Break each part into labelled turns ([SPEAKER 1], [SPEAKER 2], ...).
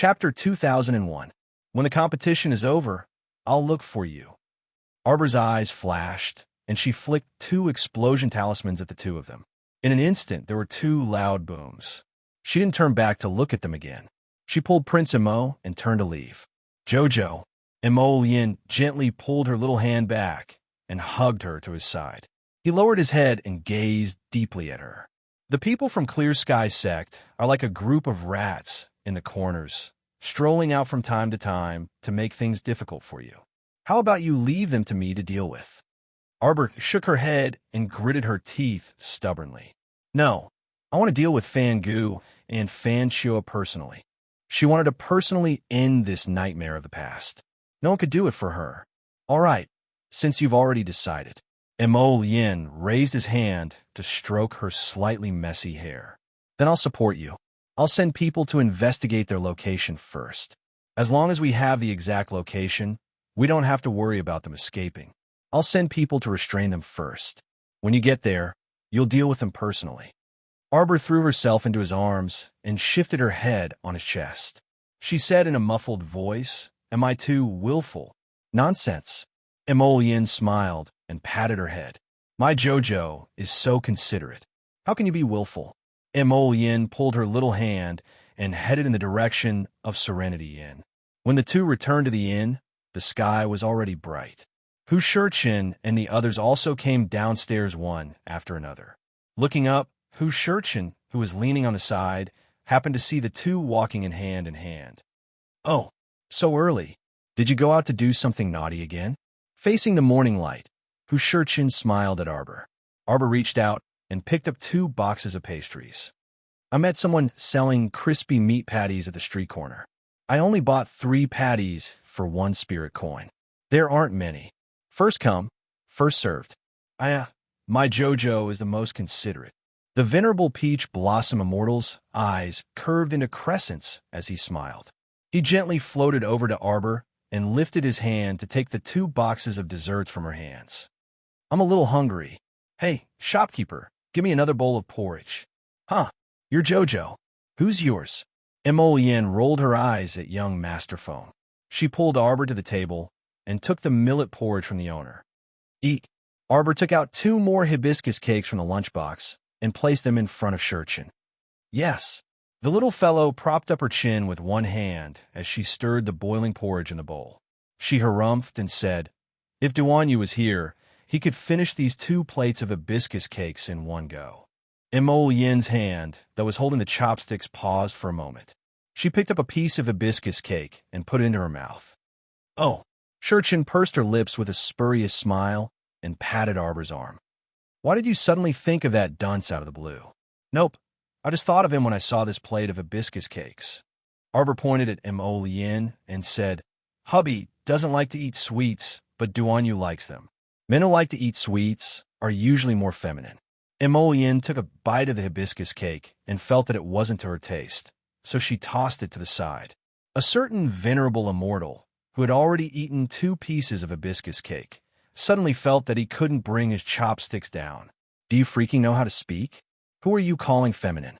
[SPEAKER 1] Chapter 2001. When the competition is over, I'll look for you. Arbor's eyes flashed, and she flicked 2 explosion talismans at the 2 of them. In an instant, there were 2 loud booms. She didn't turn back to look at them again. She pulled Prince Imo and turned to leave. Jojo. Imo Lien gently pulled her little hand back and hugged her to his side. He lowered his head and gazed deeply at her. The people from Clear Sky Sect are like a group of rats in the corners, strolling out from time to make things difficult for you. How about you leave them to me to deal with? Arbor shook her head and gritted her teeth stubbornly. No, I want to deal with Fangu and Fanchua personally. She wanted to personally end this nightmare of the past. No one could do it for her. All right, since you've already decided. Imo Lien raised his hand to stroke her slightly messy hair. Then I'll support you. I'll send people to investigate their location first. As long as we have the exact location, we don't have to worry about them escaping. I'll send people to restrain them first. When you get there, you'll deal with them personally. Arbor threw herself into his arms and shifted her head on his chest. She said in a muffled voice, "Am I too willful?" "Nonsense." Imo Lien smiled and patted her head. "My Jojo is so considerate. How can you be willful?" Imo Lien pulled her little hand and headed in the direction of Serenity Inn. When the 2 returned to the inn, the sky was already bright. Hu Shurchin and the others also came downstairs one after another. Looking up, Hu Shurchin, who was leaning on the side, happened to see the 2 walking in hand. "Oh, so early. Did you go out to do something naughty again?" Facing the morning light, Hu Shurchin smiled at Arbor. Arbor reached out and picked up 2 boxes of pastries. "I met someone selling crispy meat patties at the street corner. I only bought 3 patties for 1 spirit coin. There aren't many. First come, first served. My Jojo is the most considerate." The venerable Peach Blossom Immortal's eyes curved into crescents as he smiled. He gently floated over to Arbor and lifted his hand to take the 2 boxes of desserts from her hands. "I'm a little hungry. Hey, shopkeeper, give me another bowl of porridge." "Huh, you're Jojo. Who's yours?" Imo Lien rolled her eyes at young Master Phone. She pulled Arbor to the table and took the millet porridge from the owner. "Eat." Arbor took out 2 more hibiscus cakes from the lunchbox and placed them in front of Shurchin. "Yes." The little fellow propped up her chin with one hand as she stirred the boiling porridge in the bowl. She harumphed and said, "If Duanyu was here, he could finish these 2 plates of hibiscus cakes in one go." Imo Lien's hand, that was holding the chopsticks, paused for a moment. She picked up a piece of hibiscus cake and put it into her mouth. "Oh." Shurchin pursed her lips with a spurious smile and patted Arbor's arm. "Why did you suddenly think of that dunce out of the blue?" "Nope. I just thought of him when I saw this plate of hibiscus cakes." Arbor pointed at Imo Lien and said, "Hubby doesn't like to eat sweets, but Duanyu likes them. Men who like to eat sweets are usually more feminine." Imo Lien took a bite of the hibiscus cake and felt that it wasn't to her taste, so she tossed it to the side. A certain venerable immortal, who had already eaten 2 pieces of hibiscus cake, suddenly felt that he couldn't bring his chopsticks down. "Do you freaking know how to speak? Who are you calling feminine?"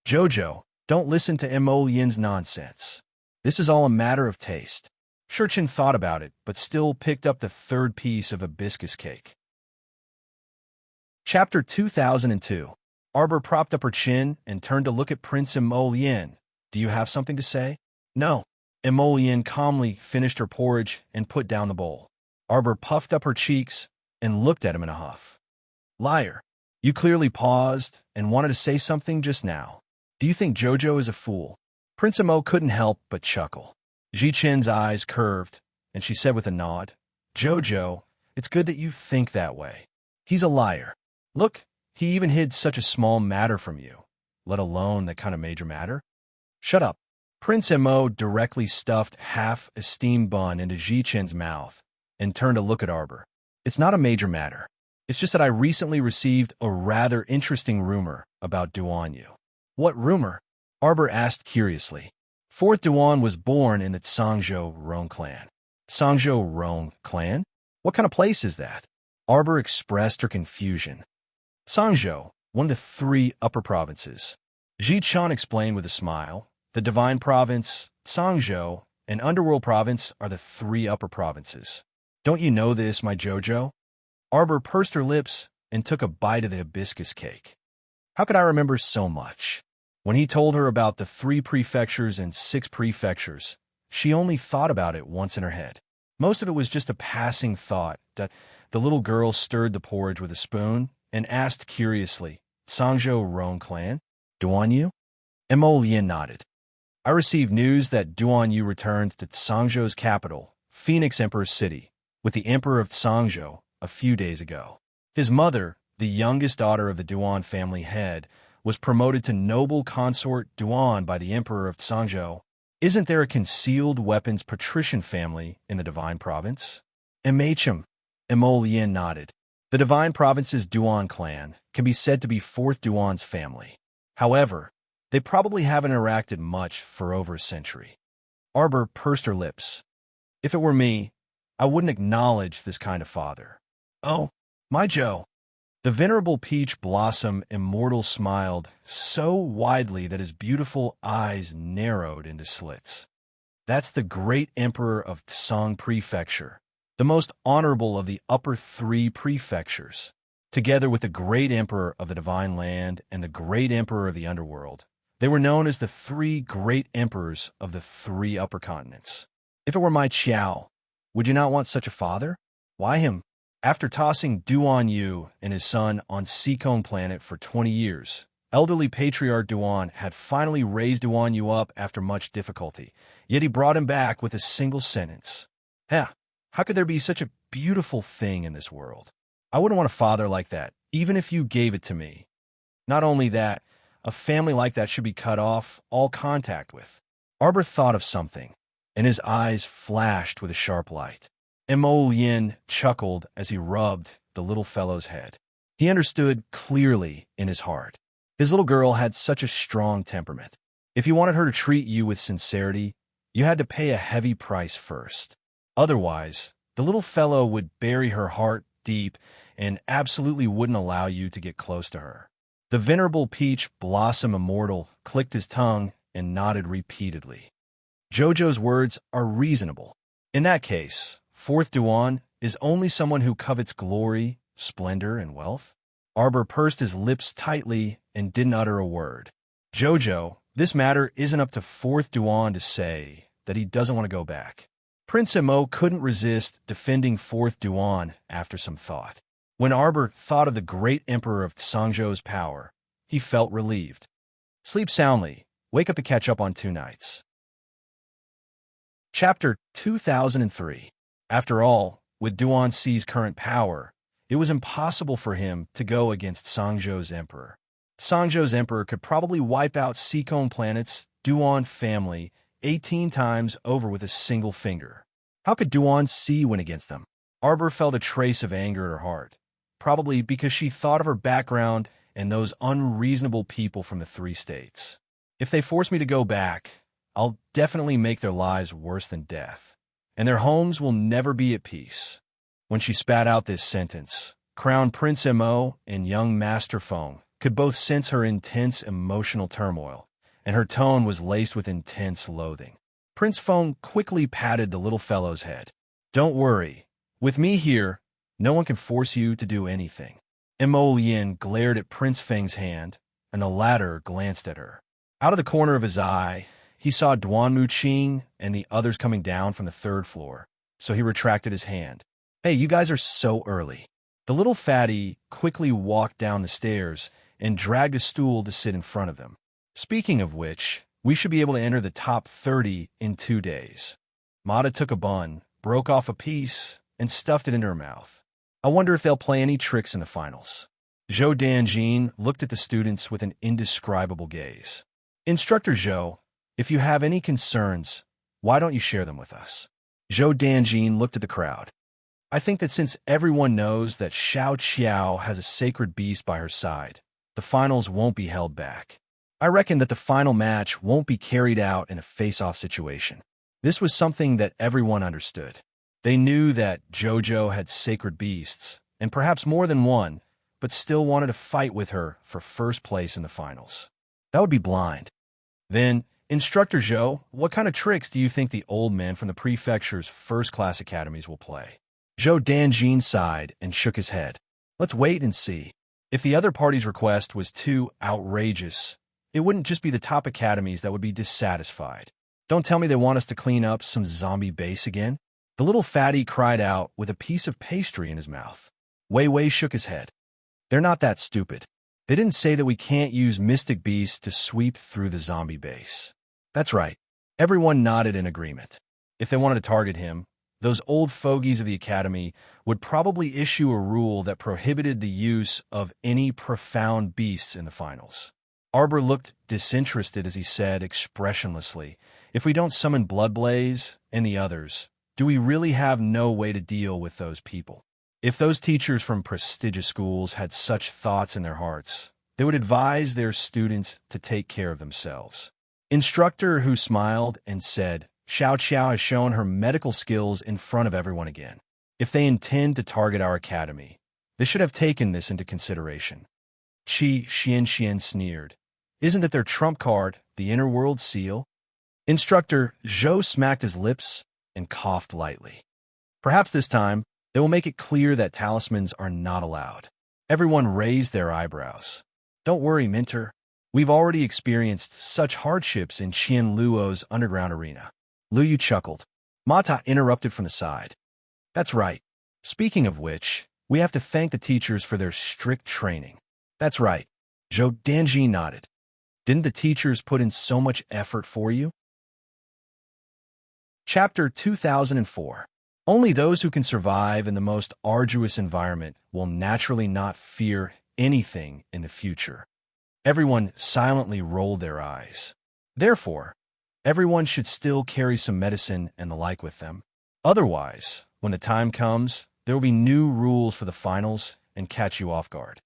[SPEAKER 1] "Jojo, don't listen to Imo Lien's nonsense. This is all a matter of taste." Shurchin thought about it, but still picked up the 3rd piece of hibiscus cake. Chapter 2002. Arbor propped up her chin and turned to look at Prince Imo Lien. "Do you have something to say?" "No." Imo Lien calmly finished her porridge and put down the bowl. Arbor puffed up her cheeks and looked at him in a huff. "Liar. You clearly paused and wanted to say something just now. Do you think Jojo is a fool?" Prince Imo couldn't help but chuckle. Ji Chen's eyes curved, and she said with a nod, "Jojo, it's good that you think that way. He's a liar. Look, he even hid such a small matter from you, let alone that kind of major matter." "Shut up." Prince Imo directly stuffed half a steamed bun into Ji Chen's mouth and turned to look at Arbor. "It's not a major matter. It's just that I recently received a rather interesting rumor about Duanyu." "What rumor?" Arbor asked curiously. 4th Duan was born in the Sangzhou Rong clan. Sangzhou Rong clan? What kind of place is that? Arbor expressed her confusion. Sangzhou, one of the 3 upper provinces. Ji Chan explained with a smile The Divine Province, Sangzhou, and Underworld Province are the three upper provinces. Don't you know this, my Jojo? Arbor pursed her lips and took a bite of the hibiscus cake. How could I remember so much? When he told her about the 3 prefectures and 6 prefectures, she only thought about it once in her head. Most of it was just a passing thought that the little girl stirred the porridge with a spoon and asked curiously, Sangzhou Rong clan? Duan Mo Lian nodded. I received news that Duan Yu returned to Sangzhou's capital, Phoenix Emperor's City, with the Emperor of Sangzhou a few days ago. His mother, the youngest daughter of the Duan family head, was promoted to noble consort Duan by the Emperor of Sangzhou. Isn't there a concealed weapons patrician family in the Divine Province? Immerse Mo Lian nodded. The Divine Province's Duan clan can be said to be 4th Duan's family. However, they probably haven't interacted much for over a century. Arbor pursed her lips. If it were me, I wouldn't acknowledge this kind of father. Oh, my Joe. The venerable peach blossom immortal smiled so widely that his beautiful eyes narrowed into slits. That's the great emperor of Tsang Prefecture, the most honorable of the upper 3 prefectures, together with the great emperor of the Divine Land and the great emperor of the Underworld. They were known as the 3 great emperors of the 3 upper continents. If it were my Qiao, would you not want such a father? Why him? After tossing Duan Yu and his son on Seacone Planet for 20 years, elderly patriarch Duan had finally raised Duan Yu up after much difficulty, yet he brought him back with a single sentence. How could there be such a beautiful thing in this world? I wouldn't want a father like that, even if you gave it to me. Not only that, a family like that should be cut off all contact with. Arbor thought of something, and his eyes flashed with a sharp light. Mo Lian chuckled as he rubbed the little fellow's head. He understood clearly in his heart. His little girl had such a strong temperament. If you wanted her to treat you with sincerity, you had to pay a heavy price first. Otherwise, the little fellow would bury her heart deep and absolutely wouldn't allow you to get close to her. The venerable peach blossom immortal clicked his tongue and nodded repeatedly. Jojo's words are reasonable. In that case, 4th Duan is only someone who covets glory, splendor, and wealth. Arbor pursed his lips tightly and didn't utter a word. Jojo, this matter isn't up to 4th Duan to say that he doesn't want to go back. Prince Mo couldn't resist defending 4th Duan after some thought. When Arbor thought of the great emperor of Sangzhou's power, he felt relieved. Sleep soundly. Wake up to catch up on 2 nights. Chapter 2003. After all, with Duan Ci's current power, it was impossible for him to go against Sangzhou's emperor. Sangzhou's emperor could probably wipe out Seacone Planet's Duan family 18 times over with a single finger. How could Duan Ci win against them? Arbor felt a trace of anger at her heart, probably because she thought of her background and those unreasonable people from the 3 states. If they force me to go back, I'll definitely make their lives worse than death, and their homes will never be at peace. When she spat out this sentence, Crown Prince Mo and young Master Feng could both sense her intense emotional turmoil, and her tone was laced with intense loathing. Prince Feng quickly patted the little fellow's head. Don't worry. With me here, no one can force you to do anything. Mo Lian glared at Prince Feng's hand, and the latter glanced at her. Out of the corner of his eye, he saw Duan Muqing and the others coming down from the 3rd floor, so he retracted his hand. Hey, you guys are so early. The little fatty quickly walked down the stairs and dragged a stool to sit in front of them. Speaking of which, we should be able to enter the top 30 in 2 days. Mata took a bun, broke off a piece, and stuffed it into her mouth. I wonder if they'll play any tricks in the finals. Zhou Danjin looked at the students with an indescribable gaze. Instructor Zhou, if you have any concerns, why don't you share them with us? Zhou Danjin looked at the crowd. I think that since everyone knows that Xiao Qiao has a sacred beast by her side, the finals won't be held back. I reckon that the final match won't be carried out in a face-off situation. This was something that everyone understood. They knew that Jojo had sacred beasts, and perhaps more than one, but still wanted to fight with her for first place in the finals. That would be blind. Then, Instructor Zhou, what kind of tricks do you think the old men from the prefecture's first-class academies will play? Zhou Danjin sighed and shook his head. Let's wait and see. If the other party's request was too outrageous, it wouldn't just be the top academies that would be dissatisfied. Don't tell me they want us to clean up some zombie base again? The little fatty cried out with a piece of pastry in his mouth. Wei Wei shook his head. They're not that stupid. They didn't say that we can't use Mystic Beasts to sweep through the zombie base. That's right. Everyone nodded in agreement. If they wanted to target him, those old fogies of the academy would probably issue a rule that prohibited the use of any profound beasts in the finals. Arbor looked disinterested as he said expressionlessly, if we don't summon Bloodblaze and the others, do we really have no way to deal with those people? If those teachers from prestigious schools had such thoughts in their hearts, they would advise their students to take care of themselves. Instructor who smiled and said, Xiao Xiao has shown her medical skills in front of everyone again. If they intend to target our academy, they should have taken this into consideration. Xian sneered. Isn't that their trump card, the inner world seal? Instructor Zhou smacked his lips and coughed lightly. Perhaps this time, they will make it clear that talismans are not allowed. Everyone raised their eyebrows. Don't worry, Minter. We've already experienced such hardships in Qian Luo's underground arena. Lu Yu chuckled. Mata interrupted from the side. That's right. Speaking of which, we have to thank the teachers for their strict training. That's right. Zhou Danji nodded. Didn't the teachers put in so much effort for you? Chapter 2004. Only those who can survive in the most arduous environment will naturally not fear anything in the future. Everyone silently rolled their eyes. Therefore, everyone should still carry some medicine and the like with them. Otherwise, when the time comes, there will be new rules for the finals and catch you off guard.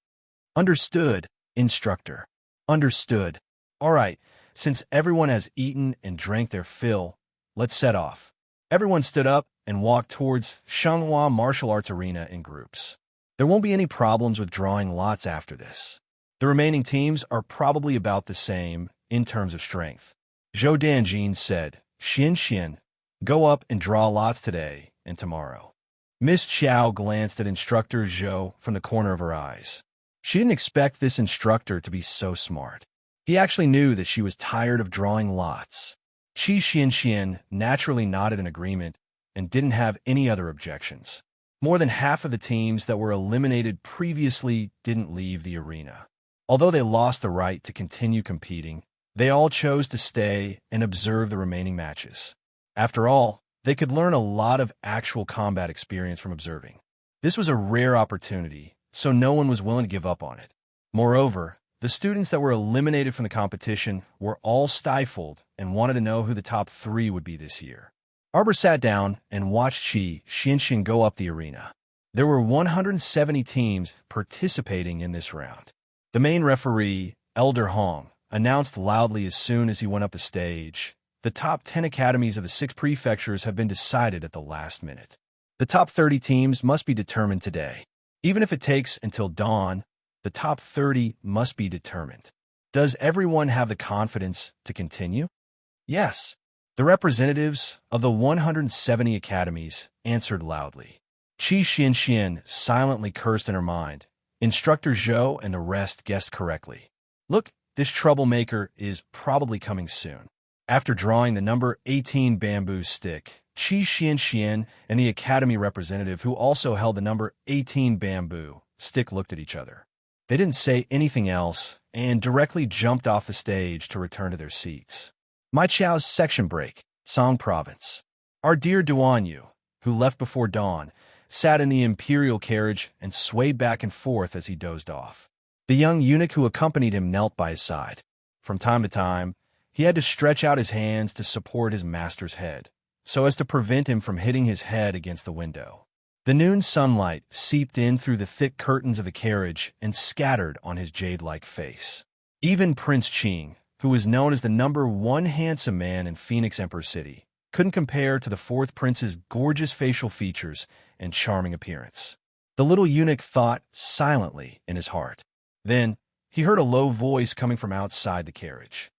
[SPEAKER 1] Understood, instructor. Understood. All right, since everyone has eaten and drank their fill, let's set off. Everyone stood up and walked towards Shanghua Martial Arts Arena in groups. There won't be any problems with drawing lots after this. The remaining teams are probably about the same in terms of strength. Zhou Danjin said, Xian, go up and draw lots today and tomorrow. Miss Qiao glanced at Instructor Zhou from the corner of her eyes. She didn't expect this instructor to be so smart. He actually knew that she was tired of drawing lots. Xian naturally nodded in agreement and didn't have any other objections. More than half of the teams that were eliminated previously didn't leave the arena. Although they lost the right to continue competing, they all chose to stay and observe the remaining matches. After all, they could learn a lot of actual combat experience from observing. This was a rare opportunity, so no one was willing to give up on it. Moreover, the students that were eliminated from the competition were all stifled and wanted to know who the top 3 would be this year. Arbor sat down and watched Xian go up the arena. There were 170 teams participating in this round. The main referee, Elder Hong, announced loudly as soon as he went up the stage, the top 10 academies of the 6 prefectures have been decided at the last minute. The top 30 teams must be determined today. Even if it takes until dawn, the top 30 must be determined. Does everyone have the confidence to continue? Yes. The representatives of the 170 academies answered loudly. Xian silently cursed in her mind. Instructor Zhou and the rest guessed correctly. Look, this troublemaker is probably coming soon. After drawing the number 18 bamboo stick, Xian and the academy representative who also held the number 18 bamboo stick looked at each other. They didn't say anything else and directly jumped off the stage to return to their seats. Mai Chao's section break, Song Province. Our dear Duan Yu, who left before dawn, sat in the imperial carriage and swayed back and forth as he dozed off. The young eunuch who accompanied him knelt by his side. From time to time, he had to stretch out his hands to support his master's head, so as to prevent him from hitting his head against the window. The noon sunlight seeped in through the thick curtains of the carriage and scattered on his jade-like face. Even Prince Qing, who was known as the number 1 handsome man in Phoenix Emperor City, couldn't compare to the 4th prince's gorgeous facial features and charming appearance. The little eunuch thought silently in his heart. Then, he heard a low voice coming from outside the carriage.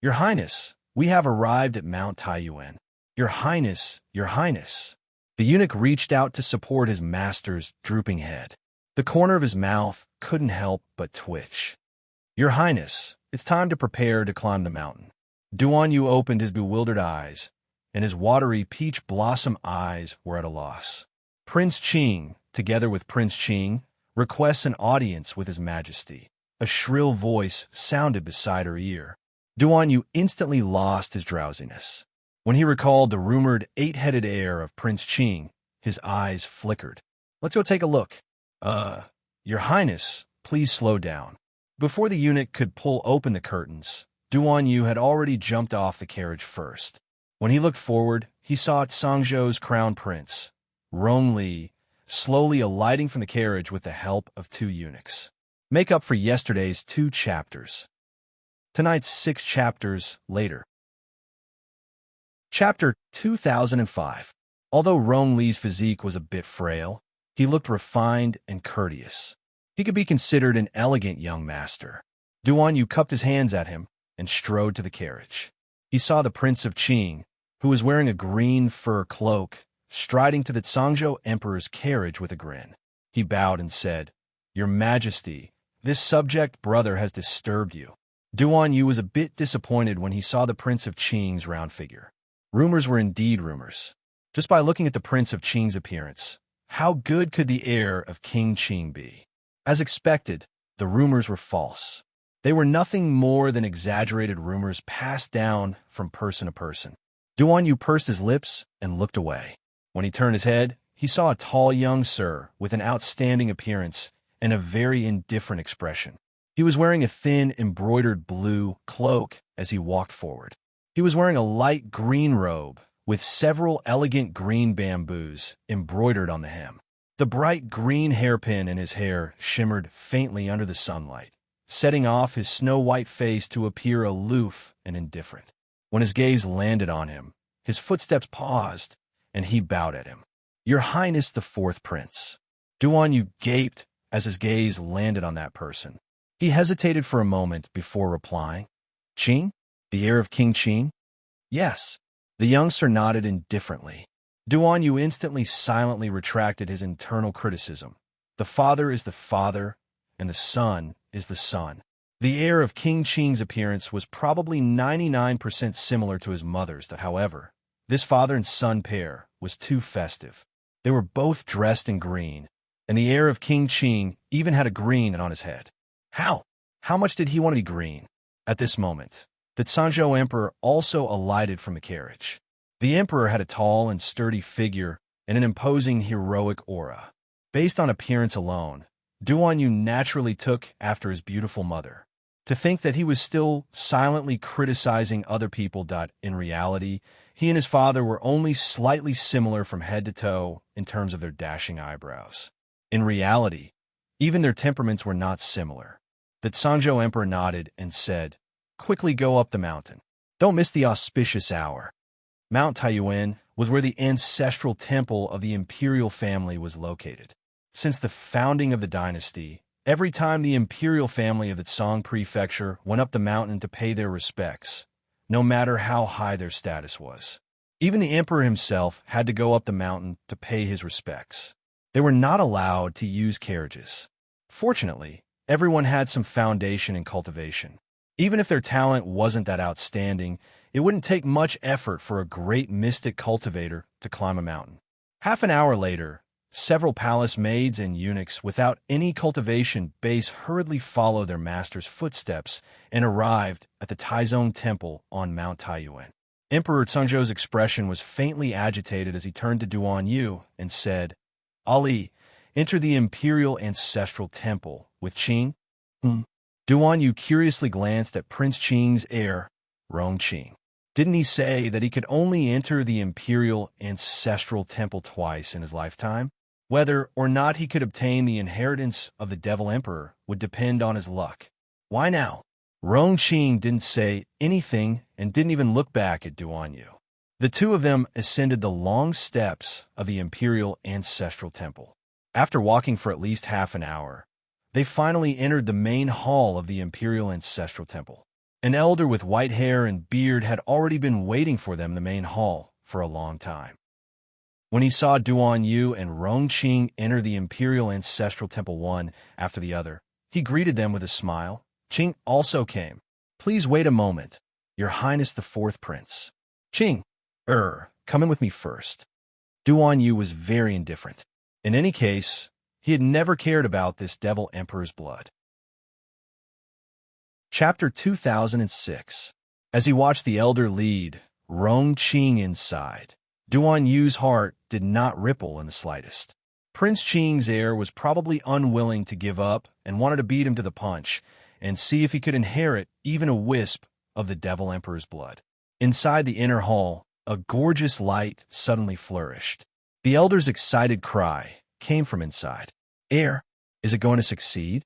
[SPEAKER 1] Your Highness, "We have arrived at Mount Taiyuan. Your Highness, your Highness." The eunuch reached out to support his master's drooping head. The corner of his mouth couldn't help but twitch. "Your Highness, it's time to prepare to climb the mountain." Duan Yu opened his bewildered eyes, and his watery peach blossom eyes were at a loss. "Prince Qing, together with Prince Qing, requests an audience with His Majesty." A shrill voice sounded beside her ear. Duan Yu instantly lost his drowsiness. When he recalled the rumored eight-headed heir of Prince Qing, his eyes flickered. "Let's go take a look." Your Highness, please slow down." Before the eunuch could pull open the curtains, Duan Yu had already jumped off the carriage first. When he looked forward, he saw Cangzhou's crown prince, Rong Li, slowly alighting from the carriage with the help of two eunuchs. Make up for yesterday's 2 chapters. Tonight's 6 chapters later. Chapter 2005. Although Rong Li's physique was a bit frail, he looked refined and courteous. He could be considered an elegant young master. Duan Yu cupped his hands at him and strode to the carriage. He saw the Prince of Qing, who was wearing a green fur cloak, striding to the Cangzhou Emperor's carriage with a grin. He bowed and said, "Your Majesty, this subject brother has disturbed you." Duan Yu was a bit disappointed when he saw the Prince of Qing's round figure. Rumors were indeed rumors. Just by looking at the Prince of Qing's appearance, how good could the heir of King Qing be? As expected, the rumors were false. They were nothing more than exaggerated rumors passed down from person to person. Duan Yu pursed his lips and looked away. When he turned his head, he saw a tall young sir with an outstanding appearance and a very indifferent expression. He was wearing a thin, embroidered blue cloak as he walked forward. He was wearing a light green robe with several elegant green bamboos embroidered on the hem. The bright green hairpin in his hair shimmered faintly under the sunlight, setting off his snow-white face to appear aloof and indifferent. When his gaze landed on him, his footsteps paused, and he bowed at him. "Your Highness the 4th Prince." Duan Yu gaped as his gaze landed on that person. He hesitated for a moment before replying. "Qing? The heir of King Qing?" "Yes." The youngster nodded indifferently. Duan Yu instantly silently retracted his internal criticism. The father is the father, and the son is the son. The heir of King Qing's appearance was probably 99% similar to his mother's. However, this father and son pair was too festive. They were both dressed in green, and the heir of King Qing even had a green on his head. How much did he want to be green? At this moment, the Cangzhou Emperor also alighted from the carriage. The emperor had a tall and sturdy figure and an imposing heroic aura. Based on appearance alone, Duan Yu naturally took after his beautiful mother. To think that he was still silently criticizing other people. In reality, he and his father were only slightly similar from head to toe in terms of their dashing eyebrows. In reality, even their temperaments were not similar. The Cangzhou Emperor nodded and said, "Quickly go up the mountain. Don't miss the auspicious hour." Mount Taiyuan was where the ancestral temple of the imperial family was located. Since the founding of the dynasty, every time the imperial family of the Tsang prefecture went up the mountain to pay their respects, no matter how high their status was. Even the emperor himself had to go up the mountain to pay his respects. They were not allowed to use carriages. Fortunately, everyone had some foundation in cultivation. Even if their talent wasn't that outstanding, it wouldn't take much effort for a great mystic cultivator to climb a mountain. Half an hour later, several palace maids and eunuchs without any cultivation base hurriedly followed their master's footsteps and arrived at the Taizong Temple on Mount Taiyuan. Emperor Cangzhou's expression was faintly agitated as he turned to Duan Yu and said, "Ali, enter the imperial ancestral temple with Qing." Duan Yu curiously glanced at Prince Qing's heir, Rong Qing. Didn't he say that he could only enter the imperial ancestral temple twice in his lifetime? Whether or not he could obtain the inheritance of the Devil Emperor would depend on his luck. Why now? Rong Qing didn't say anything and didn't even look back at Duan Yu. The two of them ascended the long steps of the imperial ancestral temple. After walking for at least half an hour, they finally entered the main hall of the imperial ancestral temple. An elder with white hair and beard had already been waiting for them in the main hall for a long time. When he saw Duan Yu and Rongqing enter the Imperial Ancestral Temple one after the other, he greeted them with a smile. Qing also came. Please wait a moment, Your Highness the Fourth Prince. Qing, come in with me first. Duan Yu was very indifferent. In any case, he had never cared about this Devil Emperor's blood. Chapter 2006. As he watched the elder lead Rongqing inside, Duan Yu's heart did not ripple in the slightest. Prince Qing's heir was probably unwilling to give up and wanted to beat him to the punch and see if he could inherit even a wisp of the Devil Emperor's blood. Inside the inner hall, a gorgeous light suddenly flourished. The elder's excited cry came from inside. Heir, is it going to succeed?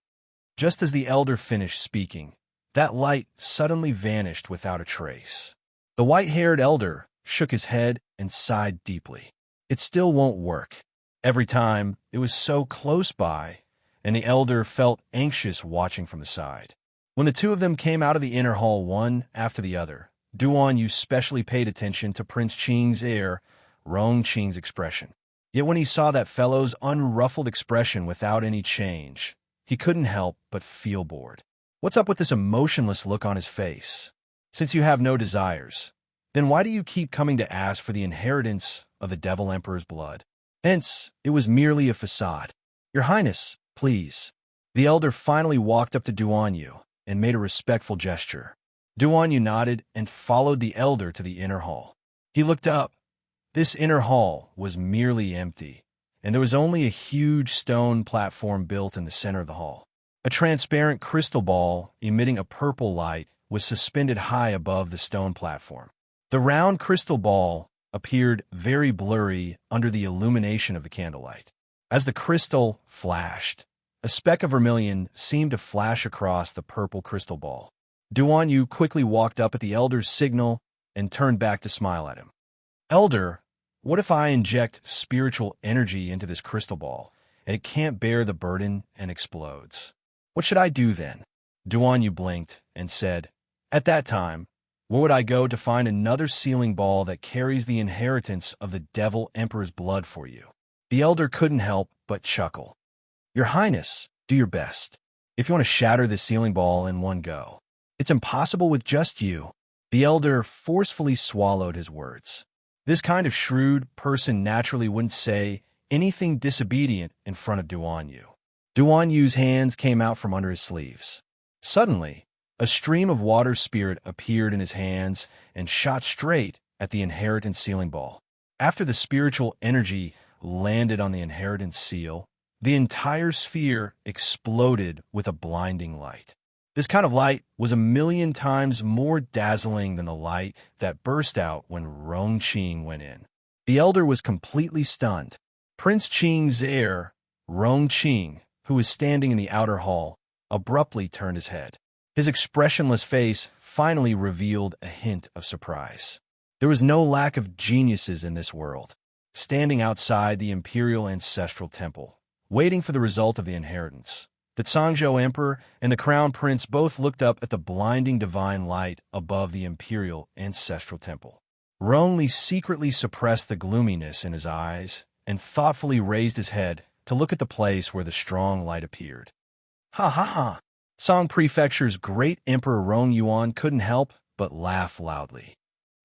[SPEAKER 1] Just as the elder finished speaking, that light suddenly vanished without a trace. The white-haired elder shook his head and sighed deeply. It still won't work. Every time, it was so close by, and the elder felt anxious watching from the side. When the two of them came out of the inner hall one after the other, Duan Yu specially paid attention to Prince Qing's heir, Rongqing's expression. Yet when he saw that fellow's unruffled expression without any change, he couldn't help but feel bored. What's up with this emotionless look on his face? Since you have no desires, then why do you keep coming to ask for the inheritance of the Devil Emperor's blood? Hence, it was merely a facade. Your Highness, please. The elder finally walked up to Duan Yu and made a respectful gesture. Duan Yu nodded and followed the elder to the inner hall. He looked up. This inner hall was merely empty, and there was only a huge stone platform built in the center of the hall. A transparent crystal ball emitting a purple light was suspended high above the stone platform. The round crystal ball appeared very blurry under the illumination of the candlelight. As the crystal flashed, a speck of vermilion seemed to flash across the purple crystal ball. Duan Yu quickly walked up at the elder's signal and turned back to smile at him. Elder, what if I inject spiritual energy into this crystal ball, and it can't bear the burden and explodes? What should I do then? Duan Yu blinked and said, At that time, where would I go to find another sealing ball that carries the inheritance of the Devil Emperor's blood for you? The elder couldn't help but chuckle. Your Highness, do your best. If you want to shatter this sealing ball in one go. It's impossible with just you. The elder forcefully swallowed his words. This kind of shrewd person naturally wouldn't say anything disobedient in front of Duan Yu. Duan Yu's hands came out from under his sleeves. Suddenly, a stream of water spirit appeared in his hands and shot straight at the inheritance sealing ball. After the spiritual energy landed on the inheritance seal, the entire sphere exploded with a blinding light. This kind of light was 1,000,000 times more dazzling than the light that burst out when Rongqing went in. The elder was completely stunned. Prince Qing's heir, Rongqing, who was standing in the outer hall, abruptly turned his head. His expressionless face finally revealed a hint of surprise. There was no lack of geniuses in this world, standing outside the Imperial Ancestral Temple, waiting for the result of the inheritance. The Cangzhou Emperor and the Crown Prince both looked up at the blinding divine light above the Imperial Ancestral Temple. Rongli secretly suppressed the gloominess in his eyes and thoughtfully raised his head to look at the place where the strong light appeared. Ha ha ha! Song Prefecture's great Emperor Rong Yuan couldn't help but laugh loudly.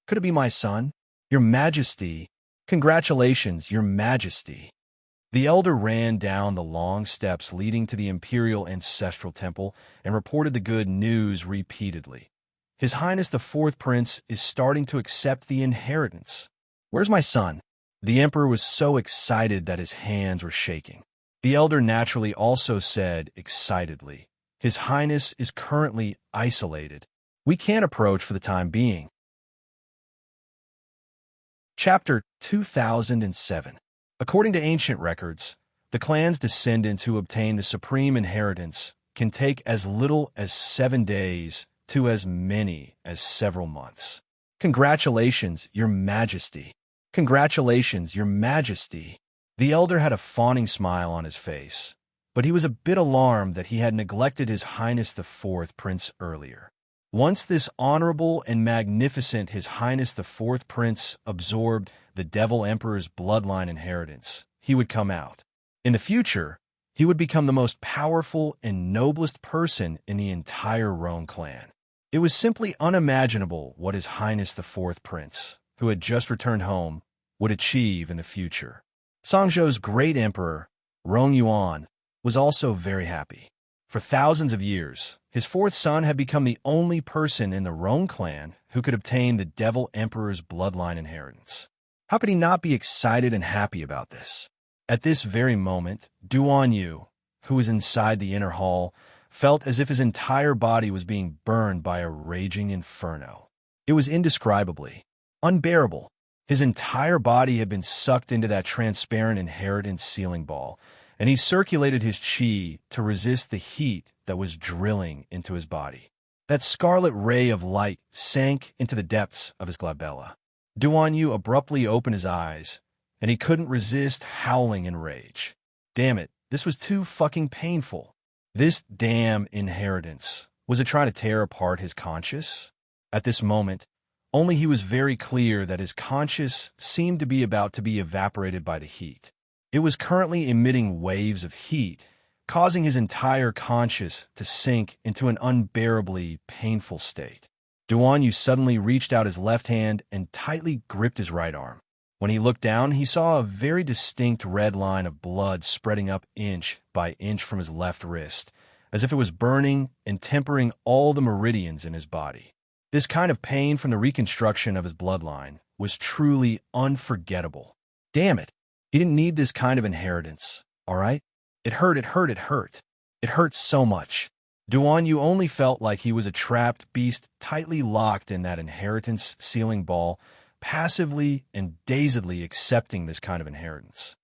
[SPEAKER 1] Could it be my son? Your Majesty! Congratulations, Your Majesty! The elder ran down the long steps leading to the Imperial Ancestral Temple and reported the good news repeatedly. His Highness the Fourth Prince is starting to accept the inheritance. Where's my son? The Emperor was so excited that his hands were shaking. The elder naturally also said excitedly, His Highness is currently isolated. We can't approach for the time being. Chapter 2007. According to ancient records, the clan's descendants who obtain the supreme inheritance can take as little as 7 days to as many as several months. Congratulations, Your Majesty! Congratulations, Your Majesty! The elder had a fawning smile on his face, but he was a bit alarmed that he had neglected His Highness the Fourth Prince earlier. Once this honorable and magnificent His Highness the Fourth Prince absorbed the Devil Emperor's bloodline inheritance, he would come out. In the future, he would become the most powerful and noblest person in the entire Rome clan. It was simply unimaginable what His Highness the Fourth Prince, who had just returned home, would achieve in the future. Songzhou's great emperor, Rong Yuan, was also very happy. For thousands of years, his fourth son had become the only person in the Rong clan who could obtain the Devil Emperor's bloodline inheritance. How could he not be excited and happy about this? At this very moment, Duan Yu, who was inside the inner hall, felt as if his entire body was being burned by a raging inferno. It was indescribably unbearable. His entire body had been sucked into that transparent inheritance sealing ball, and he circulated his qi to resist the heat that was drilling into his body. That scarlet ray of light sank into the depths of his glabella. Duan Yu abruptly opened his eyes, and he couldn't resist howling in rage. Damn it, this was too fucking painful. This damn inheritance. Was it trying to tear apart his conscious? At this moment, only he was very clear that his conscious seemed to be about to be evaporated by the heat. It was currently emitting waves of heat, causing his entire conscious to sink into an unbearably painful state. Duan Yu suddenly reached out his left hand and tightly gripped his right arm. When he looked down, he saw a very distinct red line of blood spreading up inch by inch from his left wrist, as if it was burning and tempering all the meridians in his body. This kind of pain from the reconstruction of his bloodline was truly unforgettable. Damn it. He didn't need this kind of inheritance, all right? It hurt. It hurt so much. Duan Yu only felt like he was a trapped beast tightly locked in that inheritance sealing ball, passively and dazedly accepting this kind of inheritance.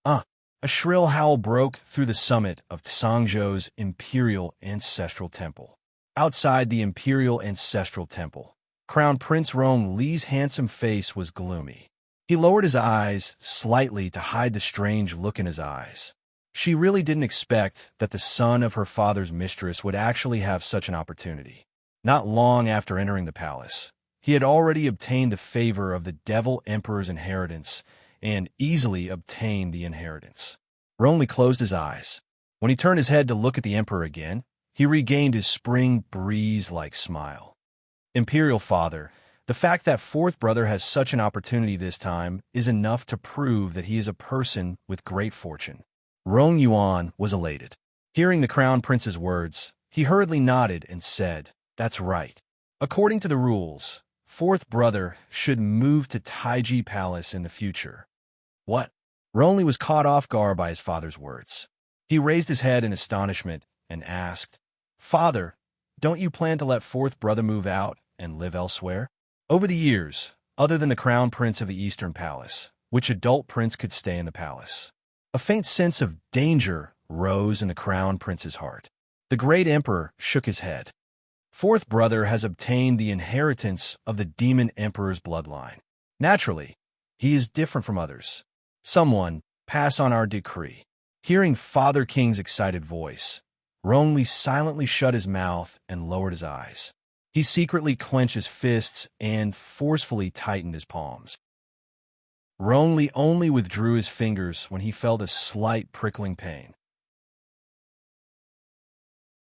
[SPEAKER 1] A shrill howl broke through the summit of Songzhou's Imperial Ancestral Temple. Outside the Imperial Ancestral Temple, Crown Prince Rong Li's handsome face was gloomy. He lowered his eyes slightly to hide the strange look in his eyes. She really didn't expect that the son of her father's mistress would actually have such an opportunity. Not long after entering the palace, he had already obtained the favor of the Devil Emperor's inheritance and easily obtained the inheritance. Rong Li closed his eyes. When he turned his head to look at the Emperor again, he regained his spring breeze-like smile. Imperial Father, the fact that fourth brother has such an opportunity this time is enough to prove that he is a person with great fortune. Rong Yuan was elated. Hearing the Crown Prince's words, he hurriedly nodded and said, "That's right. According to the rules, fourth brother should move to Taiji Palace in the future." What? Rong Li was caught off guard by his father's words. He raised his head in astonishment and asked, "Father, don't you plan to let fourth brother move out and live elsewhere?" Over the years, other than the Crown Prince of the Eastern Palace, which adult prince could stay in the palace? A faint sense of danger rose in the Crown Prince's heart. The great emperor shook his head. Fourth brother has obtained the inheritance of the Demon Emperor's bloodline. Naturally, he is different from others. Someone, pass on our decree. Hearing Father King's excited voice, Rong Li silently shut his mouth and lowered his eyes. He secretly clenched his fists and forcefully tightened his palms. Rong Li only withdrew his fingers when he felt a slight prickling pain.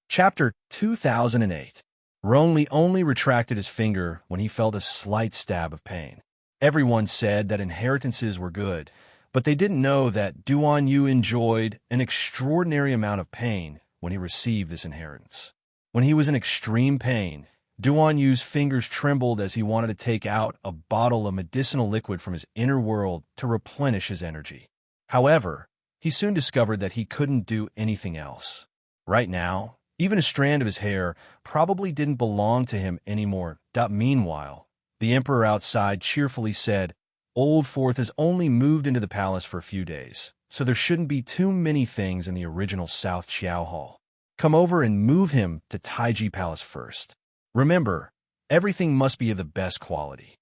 [SPEAKER 1] Chapter 2008. Rong Li only retracted his finger when he felt a slight stab of pain. Everyone said that inheritances were good, but they didn't know that Duan Yu enjoyed an extraordinary amount of pain when he received this inheritance. When he was in extreme pain, Duan Yu's fingers trembled as he wanted to take out a bottle of medicinal liquid from his inner world to replenish his energy. However, he soon discovered that he couldn't do anything else. Right now, even a strand of his hair probably didn't belong to him anymore. Meanwhile, the emperor outside cheerfully said, "Old Fourth has only moved into the palace for a few days, so there shouldn't be too many things in the original South Qiao Hall. Come over and move him to Taiji Palace first. Remember, everything must be of the best quality."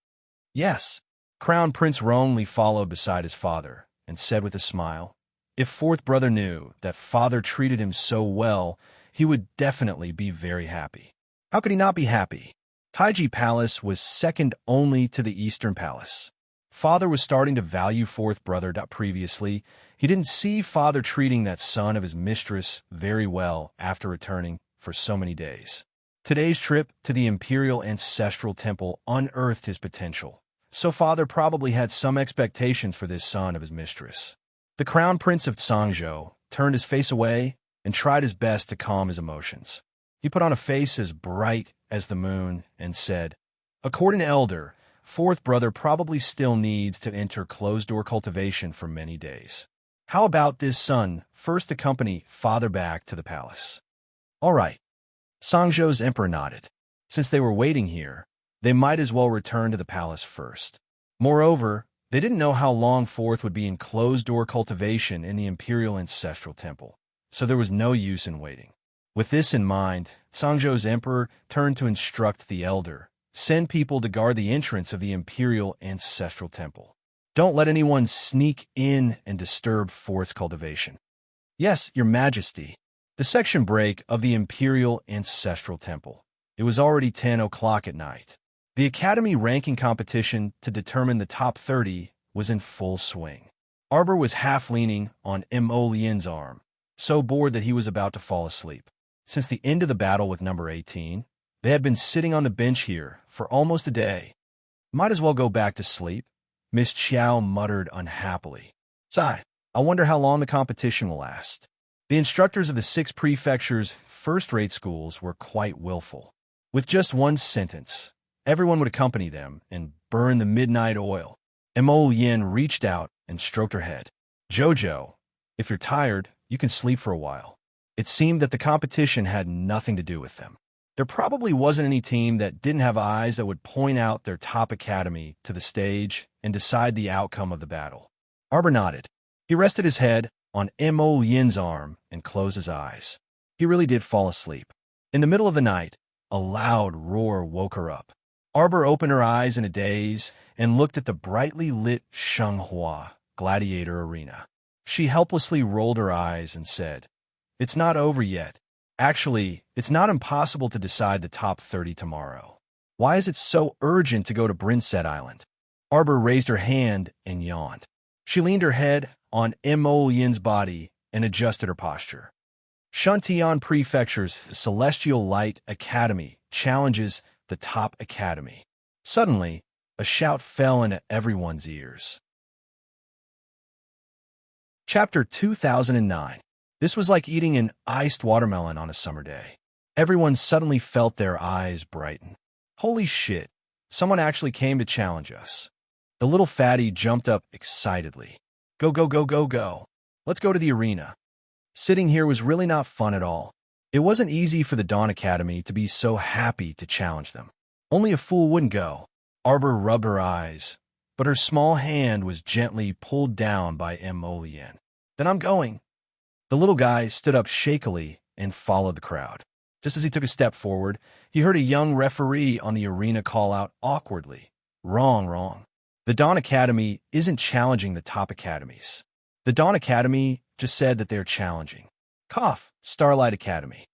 [SPEAKER 1] "Yes." Crown Prince Rong Li followed beside his father and said with a smile, "If fourth brother knew that father treated him so well, he would definitely be very happy." How could he not be happy? Taiji Palace was second only to the Eastern Palace. Father was starting to value fourth brother. Previously, he didn't see father treating that son of his mistress very well after returning for so many days. Today's trip to the Imperial Ancestral Temple unearthed his potential, so father probably had some expectations for this son of his mistress. The Crown Prince of Sangzhou turned his face away and tried his best to calm his emotions. He put on a face as bright as the moon and said, "According to Elder, fourth brother probably still needs to enter closed-door cultivation for many days. How about this son first accompany father back to the palace?" "All right." Sangzhou's emperor nodded. Since they were waiting here, they might as well return to the palace first. Moreover, they didn't know how long fourth would be in closed-door cultivation in the Imperial Ancestral Temple, so there was no use in waiting. With this in mind, Sangzhou's emperor turned to instruct the elder, "Send people to guard the entrance of the Imperial Ancestral Temple. Don't let anyone sneak in and disturb fourth's cultivation." "Yes, Your Majesty." The section break of the Imperial Ancestral Temple. It was already 10 o'clock at night. The Academy ranking competition to determine the top 30 was in full swing. Arbor was half leaning on Mo Lian's arm, so bored that he was about to fall asleep. Since the end of the battle with number 18, they had been sitting on the bench here for almost a day. "Might as well go back to sleep," Miss Chiao muttered unhappily. "Sigh, I wonder how long the competition will last." The instructors of the 6 prefectures' first-rate schools were quite willful. With just one sentence, everyone would accompany them and burn the midnight oil. Mo Yin reached out and stroked her head. "Jojo, if you're tired, you can sleep for a while." It seemed that the competition had nothing to do with them. There probably wasn't any team that didn't have eyes that would point out their top academy to the stage and decide the outcome of the battle. Arbor nodded. He rested his head on Mo Yin's arm and closed his eyes. He really did fall asleep. In the middle of the night, a loud roar woke her up. Arbor opened her eyes in a daze and looked at the brightly lit Shenghua Gladiator Arena. She helplessly rolled her eyes and said, "It's not over yet. Actually, it's not impossible to decide the top 30 tomorrow. Why is it so urgent to go to Brinset Island?" Arbor raised her hand and yawned. She leaned her head on Mo Yin's body and adjusted her posture. Shantian Prefecture's Celestial Light Academy challenges the top academy. Suddenly, a shout fell into everyone's ears. Chapter 2009. This was like eating an iced watermelon on a summer day. Everyone suddenly felt their eyes brighten. "Holy shit, someone actually came to challenge us." The little fatty jumped up excitedly. "Go, go, go, go, go. Let's go to the arena." Sitting here was really not fun at all. It wasn't easy for the Dawn Academy to be so happy to challenge them. Only a fool wouldn't go. Arbor rubbed her eyes, but her small hand was gently pulled down by Mo Lian. "Then I'm going." The little guy stood up shakily and followed the crowd. Just as he took a step forward, he heard a young referee on the arena call out awkwardly, "Wrong, wrong. The Dawn Academy isn't challenging the top academies. The Dawn Academy just said that they're challenging." Cough, Starlight Academy.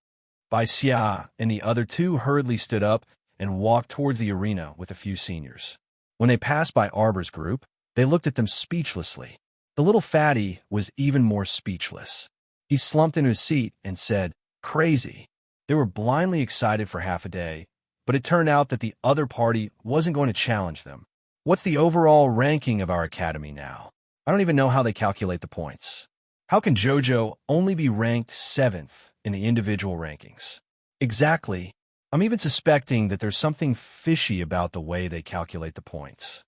[SPEAKER 1] Bai Xia and the other two hurriedly stood up and walked towards the arena with a few seniors. When they passed by Arbor's group, they looked at them speechlessly. The little fatty was even more speechless. He slumped into his seat and said, "Crazy." They were blindly excited for half a day, but it turned out that the other party wasn't going to challenge them. "What's the overall ranking of our academy now? I don't even know how they calculate the points. How can Jojo only be ranked 7th in the individual rankings?" "Exactly. I'm even suspecting that there's something fishy about the way they calculate the points."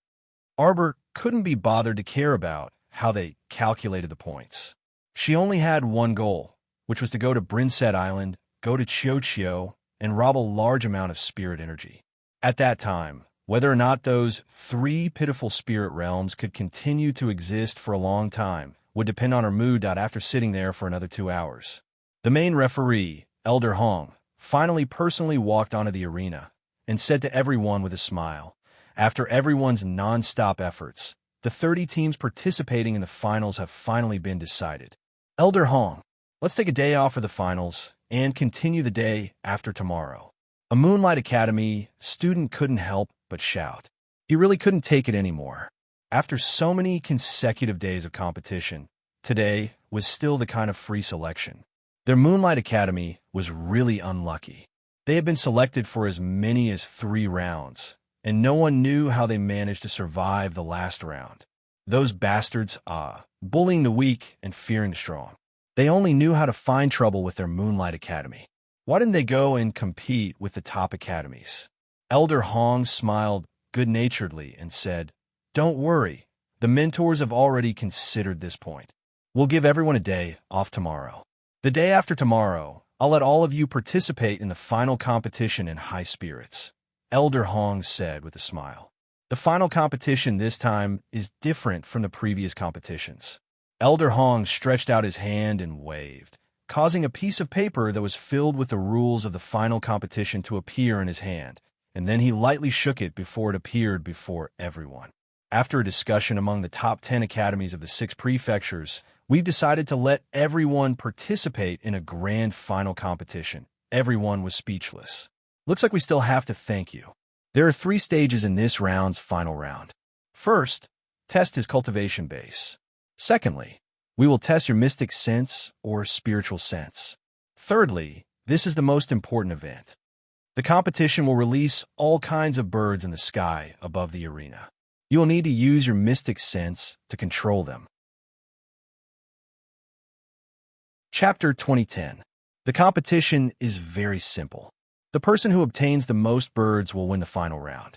[SPEAKER 1] Arbor couldn't be bothered to care about how they calculated the points. She only had one goal, which was to go to Brinset Island, go to Chiochio, and rob a large amount of spirit energy. At that time, whether or not those 3 pitiful spirit realms could continue to exist for a long time would depend on her mood after sitting there for another 2 hours. The main referee, Elder Hong, finally personally walked onto the arena and said to everyone with a smile, after everyone's non-stop efforts, the 30 teams participating in the finals have finally been decided. "Elder Hong, let's take a day off for the finals and continue the day after tomorrow." A Moonlight Academy student couldn't help but shout. He really couldn't take it anymore. After so many consecutive days of competition, today was still the kind of free selection. Their Moonlight Academy was really unlucky. They had been selected for as many as 3 rounds, and no one knew how they managed to survive the last round. Those bastards, bullying the weak and fearing the strong. They only knew how to find trouble with their Moonlight Academy. Why didn't they go and compete with the top academies? Elder Hong smiled good-naturedly and said, "Don't worry, the mentors have already considered this point. We'll give everyone a day off tomorrow. The day after tomorrow, I'll let all of you participate in the final competition in high spirits," Elder Hong said with a smile. The final competition this time is different from the previous competitions. Elder Hong stretched out his hand and waved, causing a piece of paper that was filled with the rules of the final competition to appear in his hand, and then he lightly shook it before it appeared before everyone. After a discussion among the top 10 academies of the 6 prefectures, we've decided to let everyone participate in a grand final competition. Everyone was speechless. Looks like we still have to thank you. There are 3 stages in this round's final round. First, test his cultivation base. Secondly, we will test your mystic sense or spiritual sense. Thirdly, this is the most important event. The competition will release all kinds of birds in the sky above the arena. You will need to use your mystic sense to control them. Chapter 2010. The competition is very simple. The person who obtains the most birds will win the final round.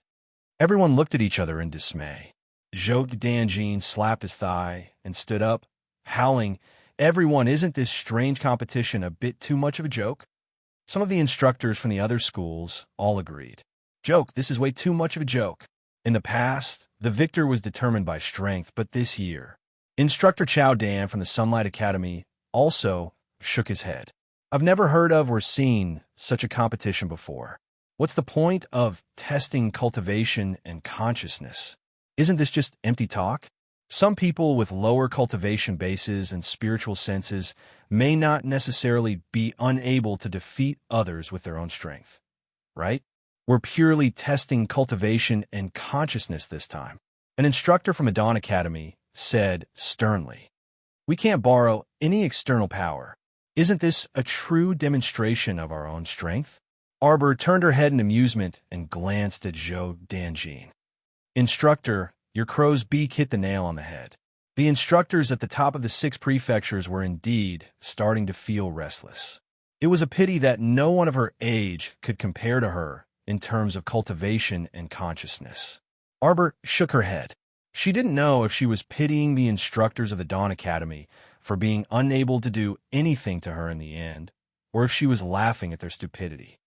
[SPEAKER 1] Everyone looked at each other in dismay. Zhou Danjin slapped his thigh and stood up, howling, "Everyone, isn't this strange competition a bit too much of a joke?" Some of the instructors from the other schools all agreed. "Joke, this is way too much of a joke. In the past, the victor was determined by strength, but this year..." Instructor Chao Dan from the Sunlight Academy also shook his head. "I've never heard of or seen such a competition before. What's the point of testing cultivation and consciousness? Isn't this just empty talk? Some people with lower cultivation bases and spiritual senses may not necessarily be unable to defeat others with their own strength, right? We're purely testing cultivation and consciousness this time." An instructor from a Dawn Academy said sternly, "We can't borrow any external power. Isn't this a true demonstration of our own strength?" Arbor turned her head in amusement and glanced at Zhou Danjin. "Instructor, your crow's beak hit the nail on the head." The instructors at the top of the 6 prefectures were indeed starting to feel restless. It was a pity that no one of her age could compare to her in terms of cultivation and consciousness. Arbor shook her head. She didn't know if she was pitying the instructors of the Dawn Academy for being unable to do anything to her in the end, or if she was laughing at their stupidity.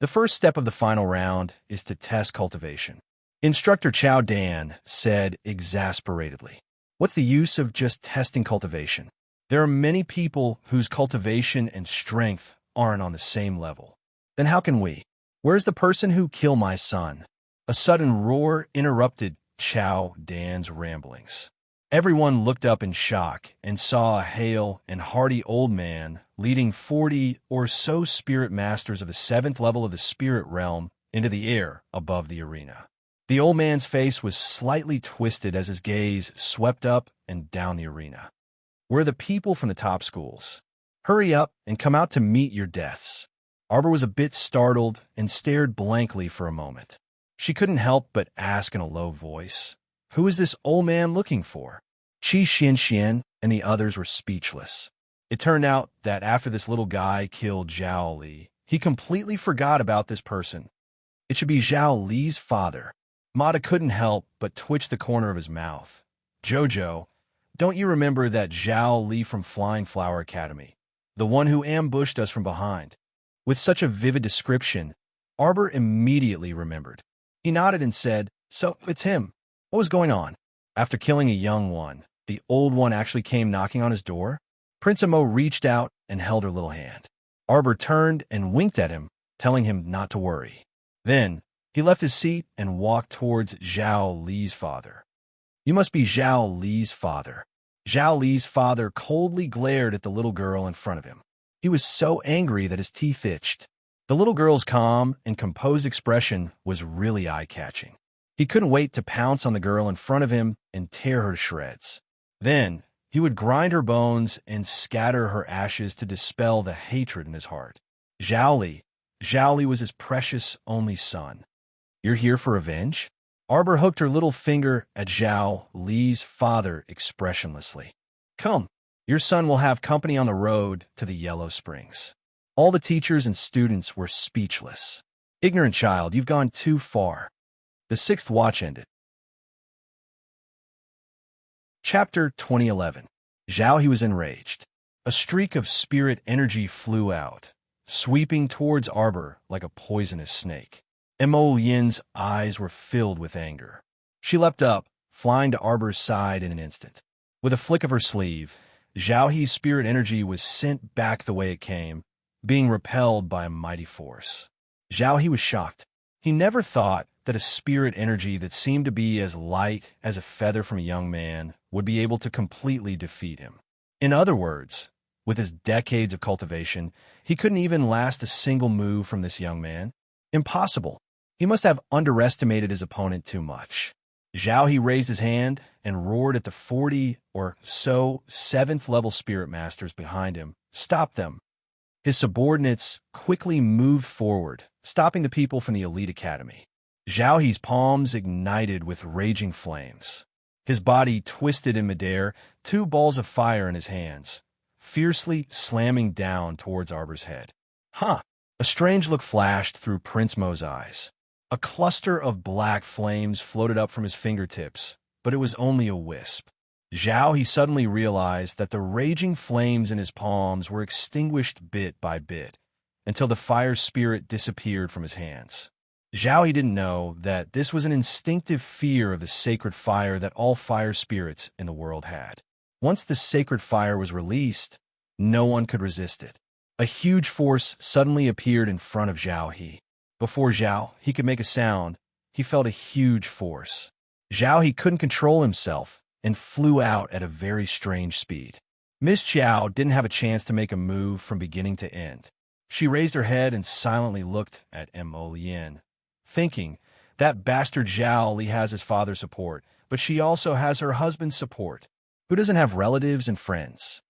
[SPEAKER 1] The first step of the final round is to test cultivation. Instructor Chao Dan said exasperatedly, "What's the use of just testing cultivation? There are many people whose cultivation and strength aren't on the same level. Then how can we? Where's the person who killed my son?" A sudden roar interrupted Chao Dan's ramblings. Everyone looked up in shock and saw a hale and hearty old man leading 40 or so spirit masters of the 7th level of the spirit realm into the air above the arena. The old man's face was slightly twisted as his gaze swept up and down the arena. "We're the people from the top schools. Hurry up and come out to meet your deaths." Arbor was a bit startled and stared blankly for a moment. She couldn't help but ask in a low voice, "Who is this old man looking for?" Qi Xian and the others were speechless. It turned out that after this little guy killed Zhao Li, he completely forgot about this person. It should be Zhao Li's father. Mata couldn't help but twitch the corner of his mouth. "Jojo, don't you remember that Zhao Li from Flying Flower Academy, the one who ambushed us from behind?" With such a vivid description, Arbor immediately remembered. He nodded and said, "So, it's him. What was going on?" After killing a young one, the old one actually came knocking on his door. Prince Amo reached out and held her little hand. Arbor turned and winked at him, telling him not to worry. Then, he left his seat and walked towards Zhao Li's father. "You must be Zhao Li's father." Zhao Li's father coldly glared at the little girl in front of him. He was so angry that his teeth itched. The little girl's calm and composed expression was really eye-catching. He couldn't wait to pounce on the girl in front of him and tear her to shreds. Then, he would grind her bones and scatter her ashes to dispel the hatred in his heart. Zhao Li was his precious only son. You're here for revenge? Arbor hooked her little finger at Zhao Li's father expressionlessly. Come, your son will have company on the road to the Yellow Springs. All the teachers and students were speechless. Ignorant child, you've gone too far. The sixth watch ended. Chapter 2011. Zhao He was enraged. A streak of spirit energy flew out, sweeping towards Arbor like a poisonous snake. Mo Yin's eyes were filled with anger. She leapt up, flying to Arbor's side in an instant. With a flick of her sleeve, Zhao He's spirit energy was sent back the way it came, being repelled by a mighty force. Zhao He was shocked. He never thought that a spirit energy that seemed to be as light as a feather from a young man would be able to completely defeat him. In other words, with his decades of cultivation, he couldn't even last a single move from this young man. Impossible. He must have underestimated his opponent too much. Zhao He raised his hand and roared at the 40 or so 7th level spirit masters behind him. Stop them. His subordinates quickly moved forward, stopping the people from the elite academy. Zhao He's palms ignited with raging flames. His body twisted in midair, two balls of fire in his hands, fiercely slamming down towards Arbor's head. Huh! A strange look flashed through Prince Mo's eyes. A cluster of black flames floated up from his fingertips, but it was only a wisp. Zhao He suddenly realized that the raging flames in his palms were extinguished bit by bit, until the fire spirit disappeared from his hands. Zhao He didn't know that this was an instinctive fear of the sacred fire that all fire spirits in the world had. Once the sacred fire was released, no one could resist it. A huge force suddenly appeared in front of Zhao He. Before Zhao He could make a sound, he felt a huge force. Zhao He couldn't control himself and flew out at a very strange speed. Miss Zhao didn't have a chance to make a move from beginning to end. She raised her head and silently looked at Mo Yin, thinking, that bastard Zhao Li has his father's support, but she also has her husband's support. Who doesn't have relatives and friends?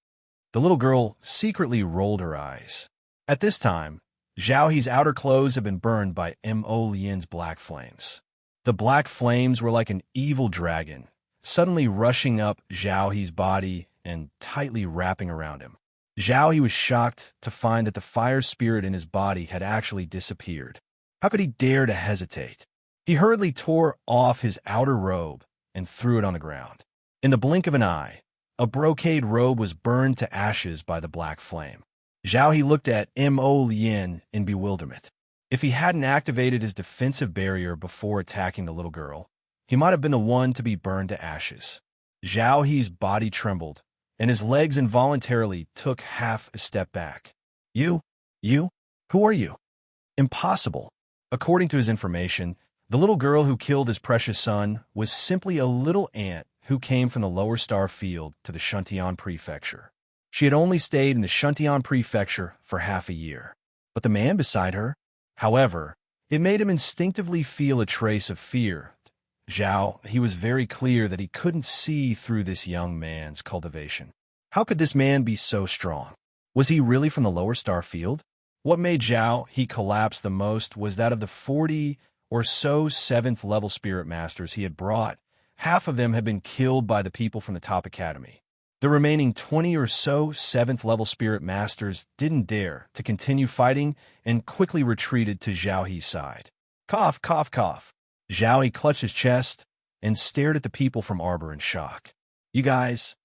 [SPEAKER 1] The little girl secretly rolled her eyes. At this time, Zhao He's outer clothes had been burned by Mo Yin's black flames. The black flames were like an evil dragon, suddenly rushing up Zhao He's body and tightly wrapping around him. Zhao He was shocked to find that the fire spirit in his body had actually disappeared. How could he dare to hesitate? He hurriedly tore off his outer robe and threw it on the ground. In the blink of an eye, a brocade robe was burned to ashes by the black flame. Zhao He looked at Mo Yin in bewilderment. If he hadn't activated his defensive barrier before attacking the little girl, he might have been the one to be burned to ashes. Zhao He's body trembled, and his legs involuntarily took half a step back. You? Who are you? Impossible. According to his information, the little girl who killed his precious son was simply a little ant who came from the lower star field to the Shuntian prefecture. She had only stayed in the Shuntian prefecture for half a year. But the man beside her, however, it made him instinctively feel a trace of fear. Zhao He was very clear that he couldn't see through this young man's cultivation. How could this man be so strong? Was he really from the lower star field? What made Zhao He collapse the most was that of the 40 or so 7th level spirit masters he had brought, half of them had been killed by the people from the top academy. The remaining 20 or so 7th level spirit masters didn't dare to continue fighting and quickly retreated to Zhao He's side. Cough, cough, cough. Zhao He clutched his chest and stared at the people from Arbor in shock. You guys.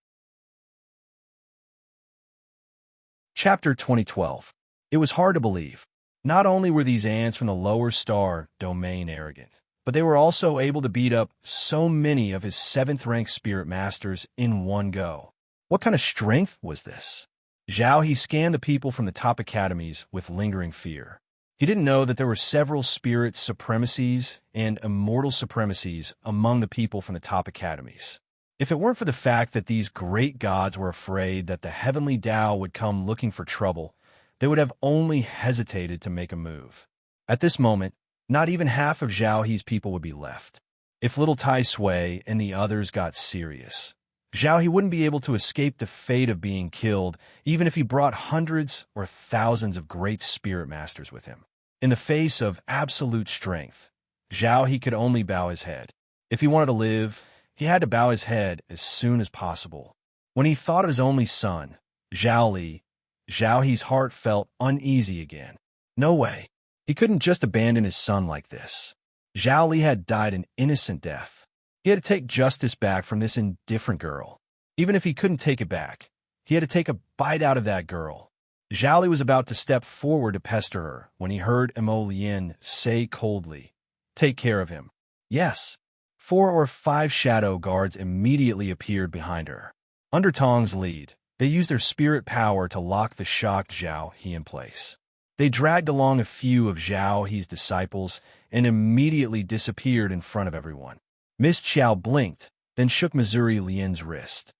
[SPEAKER 1] Chapter 2012. It was hard to believe. Not only were these ants from the lower star domain arrogant, but they were also able to beat up so many of his 7th rank spirit masters in one go. What kind of strength was this? Zhao He scanned the people from the top academies with lingering fear. He didn't know that there were several spirit supremacies and immortal supremacies among the people from the top academies. If it weren't for the fact that these great gods were afraid that the heavenly Tao would come looking for trouble, they would have only hesitated to make a move. At this moment, not even half of Zhao He's people would be left. If little Tai Sui and the others got serious, Zhao He wouldn't be able to escape the fate of being killed, even if he brought hundreds or thousands of great spirit masters with him. In the face of absolute strength, Zhao He could only bow his head. If he wanted to live, he had to bow his head as soon as possible. When he thought of his only son, Zhao Li, Zhao He's heart felt uneasy again. No way. He couldn't just abandon his son like this. Zhao Li had died an innocent death. He had to take justice back from this indifferent girl. Even if he couldn't take it back, he had to take a bite out of that girl. Zhao Li was about to step forward to pester her when he heard Emolian say coldly, "Take care of him." Yes. 4 or 5 shadow guards immediately appeared behind her. Under Tong's lead, they used their spirit power to lock the shocked Zhao He in place. They dragged along a few of Zhao He's disciples and immediately disappeared in front of everyone. Miss Qiao blinked, then shook Missouri Lian's wrist.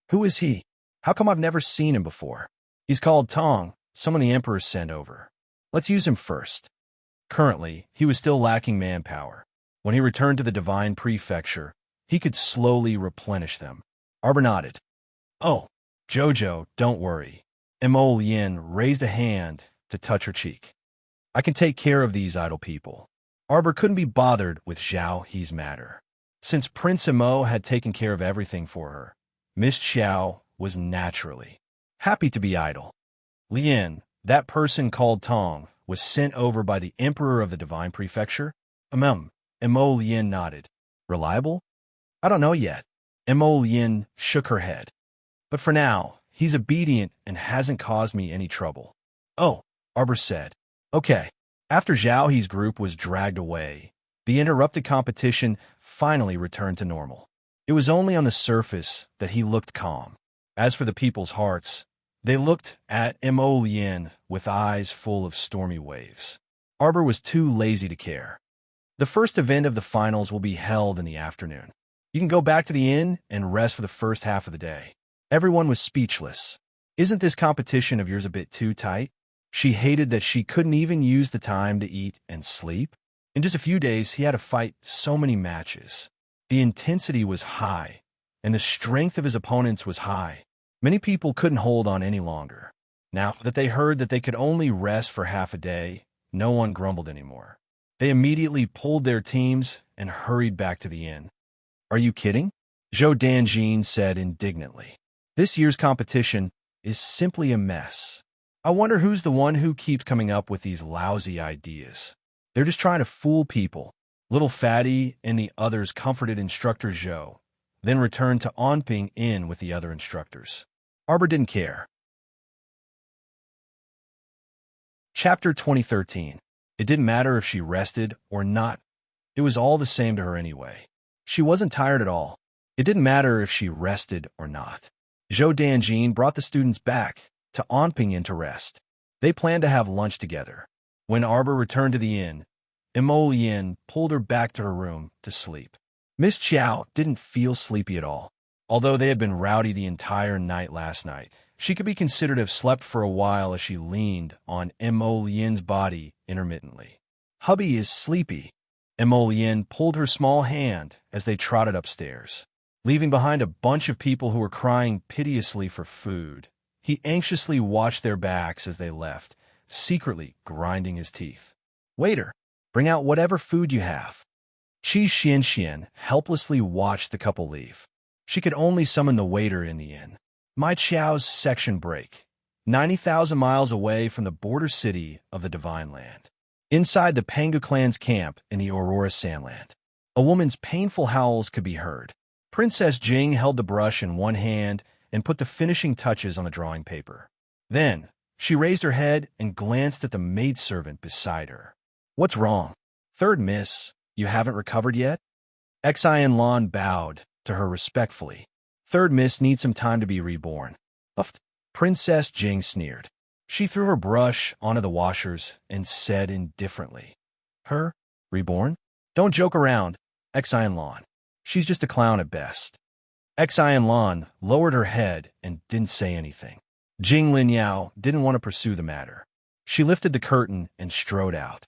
[SPEAKER 1] "Who is he? How come I've never seen him before?" "He's called Tong, someone the Emperor sent over. Let's use him first." Currently, he was still lacking manpower. When he returned to the Divine Prefecture, he could slowly replenish them. Arbor nodded. "Oh, Jojo, don't worry." Mo Lien raised a hand to touch her cheek. "I can take care of these idle people." Arbor couldn't be bothered with Zhao He's matter. Since Prince Mo had taken care of everything for her, Miss Qiao was naturally happy to be idle. Lien, that person called Tong, was sent over by the Emperor of the Divine Prefecture? Mo Lien nodded. "Reliable?" "I don't know yet." Mo Lien shook her head. "But for now, he's obedient and hasn't caused me any trouble." "Oh," Arbor said. "Okay." After Zhao He's group was dragged away, the interrupted competition finally returned to normal. It was only on the surface that he looked calm. As for the people's hearts, they looked at Mo Lien with eyes full of stormy waves. Arbor was too lazy to care. The first event of the finals will be held in the afternoon. You can go back to the inn and rest for the first half of the day. Everyone was speechless. "Isn't this competition of yours a bit too tight?" She hated that she couldn't even use the time to eat and sleep. In just a few days, he had to fight so many matches. The intensity was high, and the strength of his opponents was high. Many people couldn't hold on any longer. Now that they heard that they could only rest for half a day, no one grumbled anymore. They immediately pulled their teams and hurried back to the inn. "Are you kidding?" Zhou Danjin said indignantly. "This year's competition is simply a mess. I wonder who's the one who keeps coming up with these lousy ideas. They're just trying to fool people." Little Fatty and the others comforted instructor Zhou, then returned to Onping Inn with the other instructors. Arbor didn't care. Chapter 2013. It didn't matter if she rested or not. It was all the same to her anyway. She wasn't tired at all. It didn't matter if she rested or not. Zhou Danjin brought the students back to Onping Inn to rest. They planned to have lunch together. When Arbor returned to the inn, Emolian pulled her back to her room to sleep. Miss Qiao didn't feel sleepy at all. Although they had been rowdy the entire night last night, she could be considered to have slept for a while as she leaned on Emolian's body intermittently. "Hubby is sleepy." Emolian pulled her small hand as they trotted upstairs. Leaving behind a bunch of people who were crying piteously for food, he anxiously watched their backs as they left, secretly grinding his teeth. "Waiter, bring out whatever food you have." Qi Xianxian helplessly watched the couple leave. She could only summon the waiter in the inn. Mai Qiao's section break, 90,000 miles away from the border city of the Divine Land. Inside the Pangu clan's camp in the Aurora Sandland, a woman's painful howls could be heard. Princess Jing held the brush in one hand and put the finishing touches on the drawing paper. Then, she raised her head and glanced at the maidservant beside her. "What's wrong?" "Third miss, you haven't recovered yet?" Xian Lan bowed to her respectfully. "Third miss needs some time to be reborn." Uffed. Princess Jing sneered. She threw her brush onto the washers and said indifferently, "Her? Reborn? Don't joke around, Xian Lan. She's just a clown at best." Xian Lan lowered her head and didn't say anything. Jing Linyao didn't want to pursue the matter. She lifted the curtain and strode out.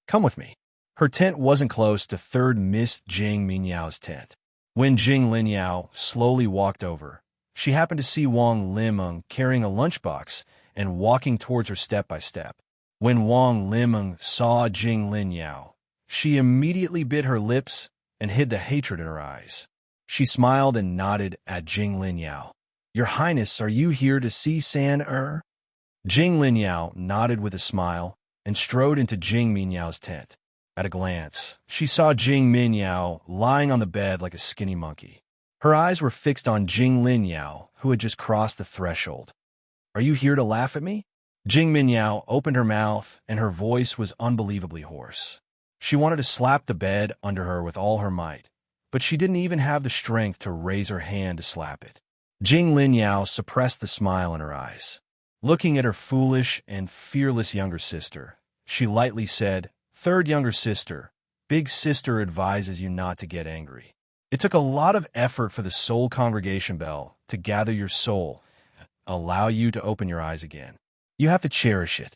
[SPEAKER 1] Come with me. Her tent wasn't close to third Miss Jing Minyao's tent. When Jing Linyao slowly walked over, she happened to see Wang Limeng carrying a lunchbox and walking towards her step by step. When Wang Limeng saw Jing Linyao, she immediately bit her lips and hid the hatred in her eyes. She smiled and nodded at Jing Linyao. Your Highness, are you here to see San-er? Jing Linyao nodded with a smile and strode into Jing Minyao's tent. At a glance, she saw Jing Minyao lying on the bed like a skinny monkey. Her eyes were fixed on Jing Linyao, who had just crossed the threshold. Are you here to laugh at me? Jing Minyao opened her mouth, and her voice was unbelievably hoarse. She wanted to slap the bed under her with all her might, but she didn't even have the strength to raise her hand to slap it. Jing Linyao suppressed the smile in her eyes. Looking at her foolish and fearless younger sister, she lightly said, Third younger sister, big sister advises you not to get angry. It took a lot of effort for the soul congregation bell to gather your soul, allow you to open your eyes again. You have to cherish it.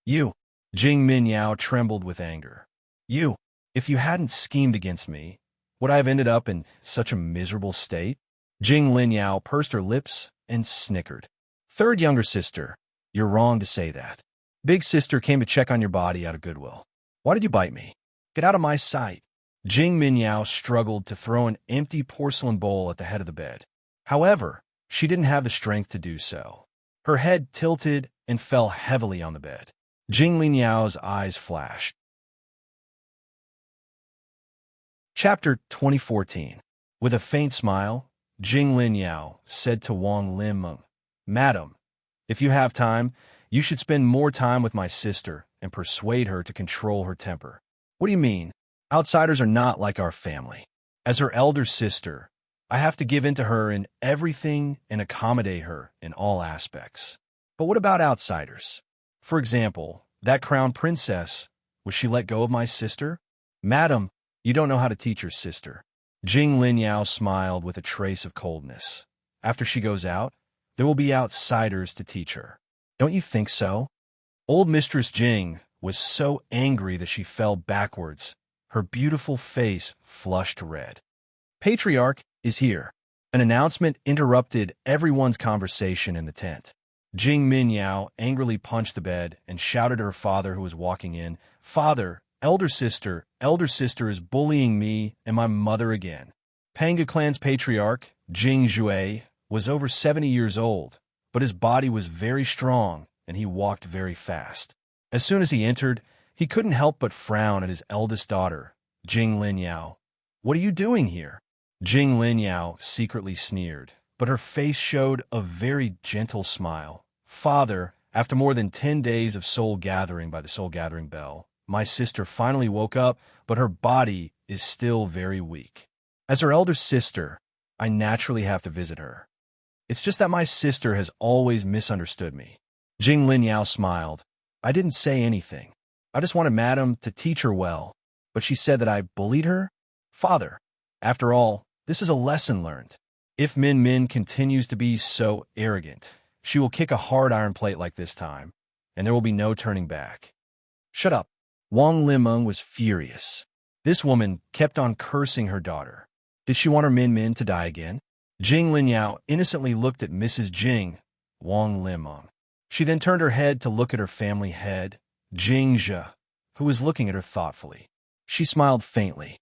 [SPEAKER 1] You, Jing Minyao trembled with anger. You, if you hadn't schemed against me, would I have ended up in such a miserable state? Jing Linyao pursed her lips and snickered. Third younger sister, you're wrong to say that. Big sister came to check on your body out of goodwill. Why did you bite me? Get out of my sight. Jing Minyao struggled to throw an empty porcelain bowl at the head of the bed. However, she didn't have the strength to do so. Her head tilted and fell heavily on the bed. Jing Linyao's eyes flashed. Chapter 2014. With a faint smile, Jing Linyao said to Wang Limeng, Madam, if you have time, you should spend more time with my sister and persuade her to control her temper. What do you mean? Outsiders are not like our family. As her elder sister, I have to give in to her in everything and accommodate her in all aspects. But what about outsiders? For example, that crown princess, was she let go of my sister? Madam, you don't know how to teach your sister. Jing Linyao smiled with a trace of coldness. After she goes out, there will be outsiders to teach her. Don't you think so? Old Mistress Jing was so angry that she fell backwards. Her beautiful face flushed red. Patriarch is here. An announcement interrupted everyone's conversation in the tent. Jing Minyao angrily punched the bed and shouted at her father who was walking in, Father, elder sister is bullying me and my mother again. Panga clan's patriarch, Jing Jue, was over 70 years old, but his body was very strong and he walked very fast. As soon as he entered, he couldn't help but frown at his eldest daughter, Jing Linyao. What are you doing here? Jing Linyao secretly sneered, but her face showed a very gentle smile. Father, after more than 10 days of soul gathering by the soul gathering bell, my sister finally woke up, but her body is still very weak. As her elder sister, I naturally have to visit her. It's just that my sister has always misunderstood me. Jing Linyao smiled. I didn't say anything. I just wanted Madam to teach her well, but she said that I bullied her? Father, after all, this is a lesson learned. If Min Min continues to be so arrogant, she will kick a hard iron plate like this time, and there will be no turning back. Shut up. Wang Limeng was furious. This woman kept on cursing her daughter. Did she want her Min Min to die again? Jing Linyao innocently looked at Mrs. Jing, Wang Limeng. She then turned her head to look at her family head, Jing Zhe, who was looking at her thoughtfully. She smiled faintly.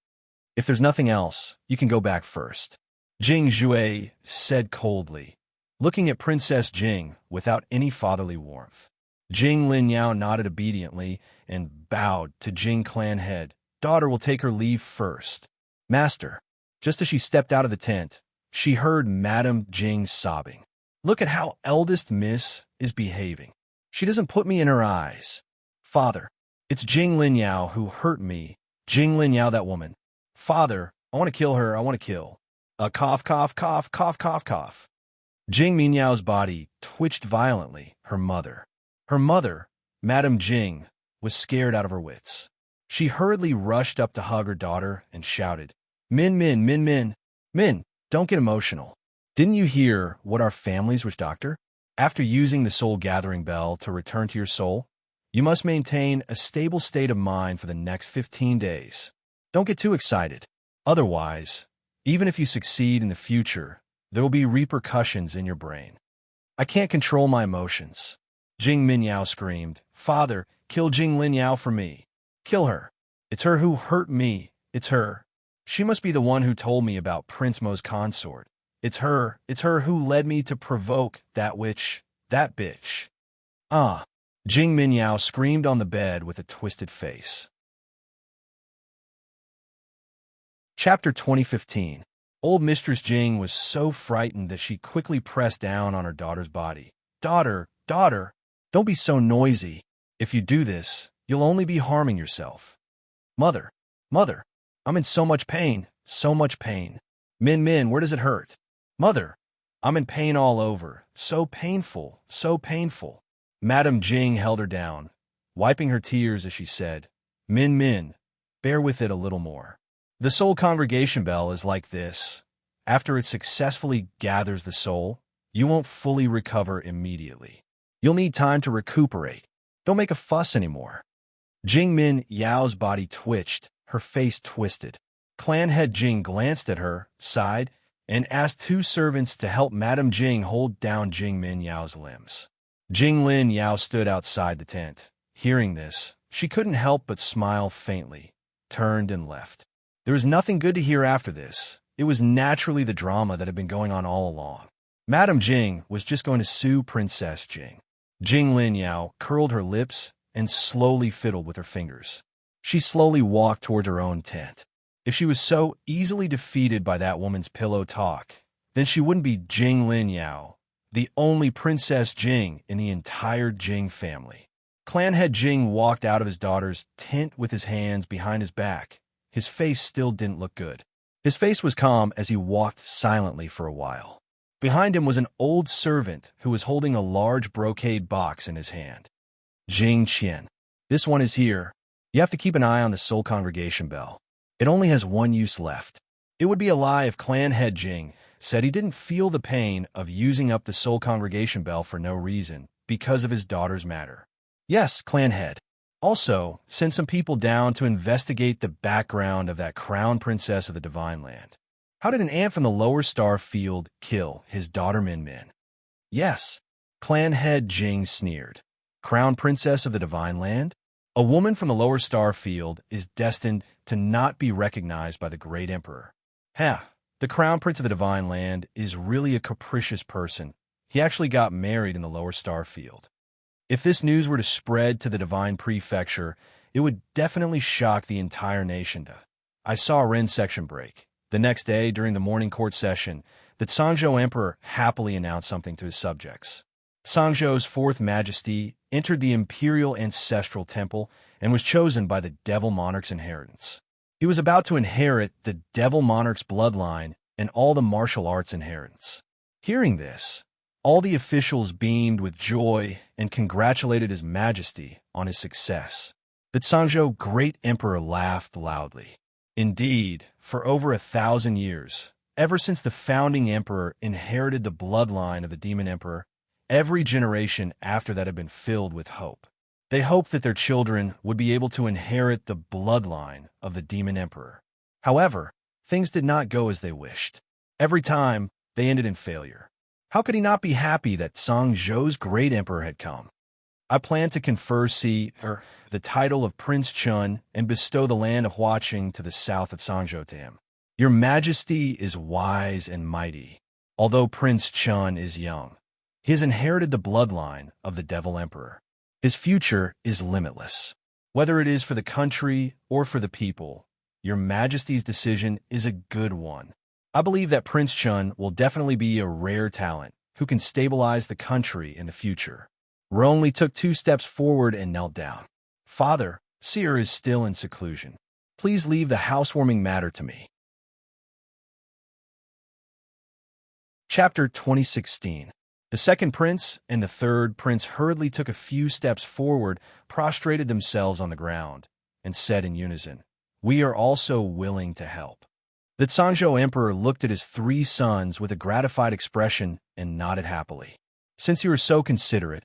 [SPEAKER 1] If there's nothing else, you can go back first. Jing Jue said coldly, looking at Princess Jing without any fatherly warmth. Jing Linyao nodded obediently and bowed to Jing clan head. Daughter will take her leave first. Master. Just as she stepped out of the tent, she heard Madame Jing sobbing. Look at how eldest miss is behaving. She doesn't put me in her eyes. Father, it's Jing Linyao who hurt me. Jing Linyao, that woman. Father, I want to kill her, I want to kill. A cough, cough, cough, cough, cough, cough. Jing Minyao's body twitched violently. Her mother, Madame Jing, was scared out of her wits. She hurriedly rushed up to hug her daughter and shouted, Min, Min, Min, Min, Min, don't get emotional. Didn't you hear what our family's witch doctor? After using the soul-gathering bell to return to your soul, you must maintain a stable state of mind for the next 15 days. Don't get too excited. Otherwise, even if you succeed in the future, there will be repercussions in your brain. I can't control my emotions. Jing Minyao screamed, "Father, kill Jing Linyao for me. Kill her. It's her who hurt me. It's her. She must be the one who told me about Prince Mo's consort. It's her who led me to provoke that witch, that bitch." Ah! Jing Minyao screamed on the bed with a twisted face. Chapter 2015. Old Mistress Jing was so frightened that she quickly pressed down on her daughter's body. Daughter, don't be so noisy. If you do this, you'll only be harming yourself. Mother, I'm in so much pain, so much pain. Min, where does it hurt? Mother, I'm in pain all over. So painful, so painful. Madame Jing held her down, wiping her tears as she said, Min, bear with it a little more. The soul congregation bell is like this. After it successfully gathers the soul, you won't fully recover immediately. You'll need time to recuperate. Don't make a fuss anymore. Jing Min Yao's body twitched, her face twisted. Clan head Jing glanced at her, sighed, and asked two servants to help Madame Jing hold down Jing Min Yao's limbs. Jing Lin Yao stood outside the tent. Hearing this, she couldn't help but smile faintly, turned and left. There was nothing good to hear after this. It was naturally the drama that had been going on all along. Madame Jing was just going to sue Princess Jing. Jing Lin Yao curled her lips and slowly fiddled with her fingers. She slowly walked toward her own tent. If she was so easily defeated by that woman's pillow talk, then she wouldn't be Jing Lin Yao, the only Princess Jing in the entire Jing family. Clan head Jing walked out of his daughter's tent with his hands behind his back. His face still didn't look good. His face was calm as he walked silently for a while. Behind him was an old servant who was holding a large brocade box in his hand. Jing Qian, this one is here. You have to keep an eye on the soul congregation bell. It only has one use left. It would be a lie if clan head Jing said he didn't feel the pain of using up the soul congregation bell for no reason because of his daughter's matter. Yes, clan head. Also, send some people down to investigate the background of that crown princess of the Divine Land. How did an ant from the lower star field kill his daughter Min? Yes, clan head Jing sneered. Crown princess of the Divine Land? A woman from the lower star field is destined to not be recognized by the great emperor. The crown prince of the Divine Land is really a capricious person. He actually got married in the lower star field. If this news were to spread to the Divine Prefecture, it would definitely shock the entire nation. I saw a Ren section break. The next day, during the morning court session, the Sangzhou Emperor happily announced something to his subjects. Sangzhou's fourth majesty entered the imperial ancestral temple and was chosen by the Devil Monarch's inheritance. He was about to inherit the Devil Monarch's bloodline and all the martial arts inheritance. Hearing this, all the officials beamed with joy and congratulated His Majesty on his success. The Sangzhou Great Emperor laughed loudly. Indeed, for over 1,000 years, ever since the founding emperor inherited the bloodline of the Demon Emperor, every generation after that had been filled with hope. They hoped that their children would be able to inherit the bloodline of the Demon Emperor. However, things did not go as they wished. Every time, they ended in failure. How could he not be happy that Sangzhou's great emperor had come? I plan to confer the title of Prince Chun and bestow the land of Huaqing to the south of Sangzhou to him. Your Majesty is wise and mighty, although Prince Chun is young. He has inherited the bloodline of the Devil Emperor. His future is limitless. Whether it is for the country or for the people, Your Majesty's decision is a good one. I believe that Prince Chun will definitely be a rare talent who can stabilize the country in the future. Ronli took 2 steps forward and knelt down. Father, Seer is still in seclusion. Please leave the housewarming matter to me. Chapter 2016. The second prince and the third prince hurriedly took a few steps forward, prostrated themselves on the ground, and said in unison, "We are also willing to help." The Sangzhou Emperor looked at his 3 sons with a gratified expression and nodded happily. Since you are so considerate,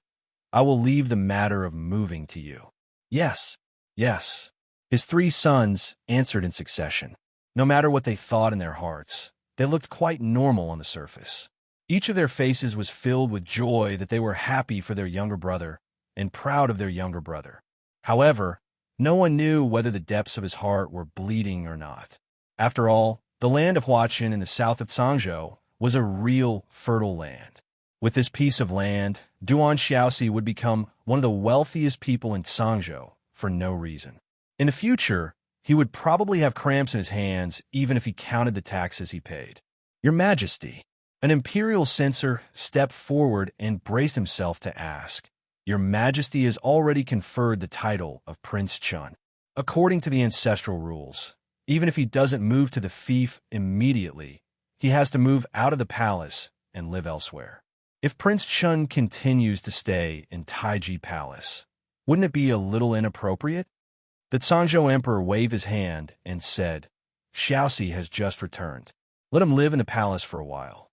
[SPEAKER 1] I will leave the matter of moving to you. Yes, yes. His 3 sons answered in succession. No matter what they thought in their hearts, they looked quite normal on the surface. Each of their faces was filled with joy that they were happy for their younger brother and proud of their younger brother. However, no one knew whether the depths of his heart were bleeding or not. After all, the land of Huachin in the south of Zhangzhou was a real fertile land. With this piece of land, Duan Xiaoxi would become one of the wealthiest people in Zhangzhou for no reason. In the future, he would probably have cramps in his hands even if he counted the taxes he paid. Your Majesty, an imperial censor stepped forward and braced himself to ask, Your Majesty has already conferred the title of Prince Chun. According to the ancestral rules, even if he doesn't move to the fief immediately, he has to move out of the palace and live elsewhere. If Prince Chun continues to stay in Taiji Palace, wouldn't it be a little inappropriate? The Zhangzhou Emperor waved his hand and said, Xiaoxi has just returned. Let him live in the palace for a while.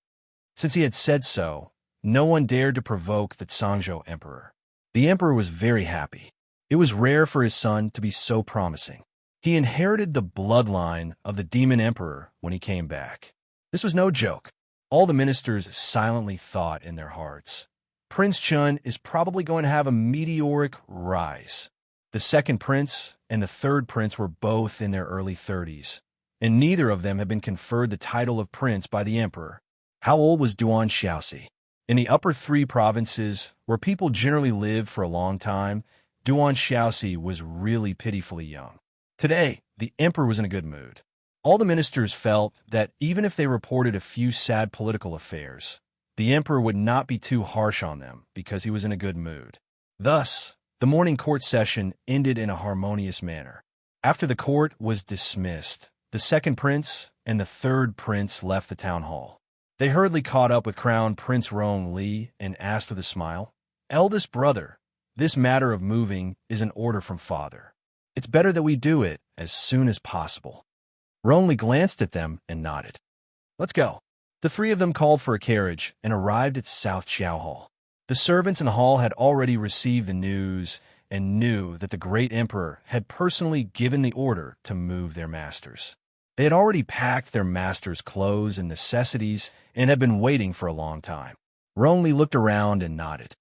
[SPEAKER 1] Since he had said so, no one dared to provoke the Zhangzhou Emperor. The emperor was very happy. It was rare for his son to be so promising. He inherited the bloodline of the demon emperor when he came back. This was no joke. All the ministers silently thought in their hearts, Prince Chun is probably going to have a meteoric rise. The second prince and the third prince were both in their early 30s, and neither of them had been conferred the title of prince by the emperor. How old was Duan Xiaoxi? In the upper 3 provinces, where people generally live for a long time, Duan Xiaoxi was really pitifully young. Today, the emperor was in a good mood. All the ministers felt that even if they reported a few sad political affairs, the emperor would not be too harsh on them because he was in a good mood. Thus, the morning court session ended in a harmonious manner. After the court was dismissed, the second prince and the third prince left the town hall. They hurriedly caught up with Crown Prince Rong Li and asked with a smile, Eldest brother, this matter of moving is an order from father. It's better that we do it as soon as possible. Rong Li glanced at them and nodded. Let's go. The 3 of them called for a carriage and arrived at South Chiao Hall. The servants in the hall had already received the news and knew that the great emperor had personally given the order to move their masters. They had already packed their masters' clothes and necessities and had been waiting for a long time. Rong Li looked around and nodded.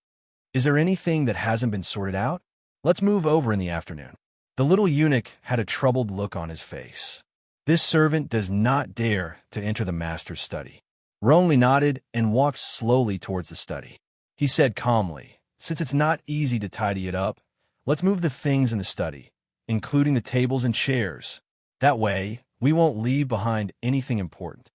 [SPEAKER 1] Is there anything that hasn't been sorted out? Let's move over in the afternoon. The little eunuch had a troubled look on his face. This servant does not dare to enter the master's study. Rong Li nodded and walked slowly towards the study. He said calmly, Since it's not easy to tidy it up, let's move the things in the study, including the tables and chairs. That way, we won't leave behind anything important.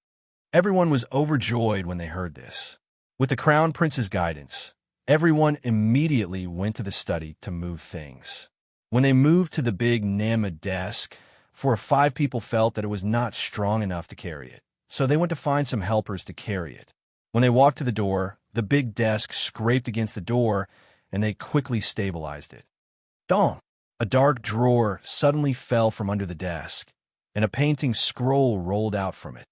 [SPEAKER 1] Everyone was overjoyed when they heard this. With the Crown Prince's guidance, everyone immediately went to the study to move things. When they moved to the big Nama desk, 4 or 5 people felt that it was not strong enough to carry it, so they went to find some helpers to carry it. When they walked to the door, the big desk scraped against the door, and they quickly stabilized it. Dong! A dark drawer suddenly fell from under the desk, and a painting scroll rolled out from it.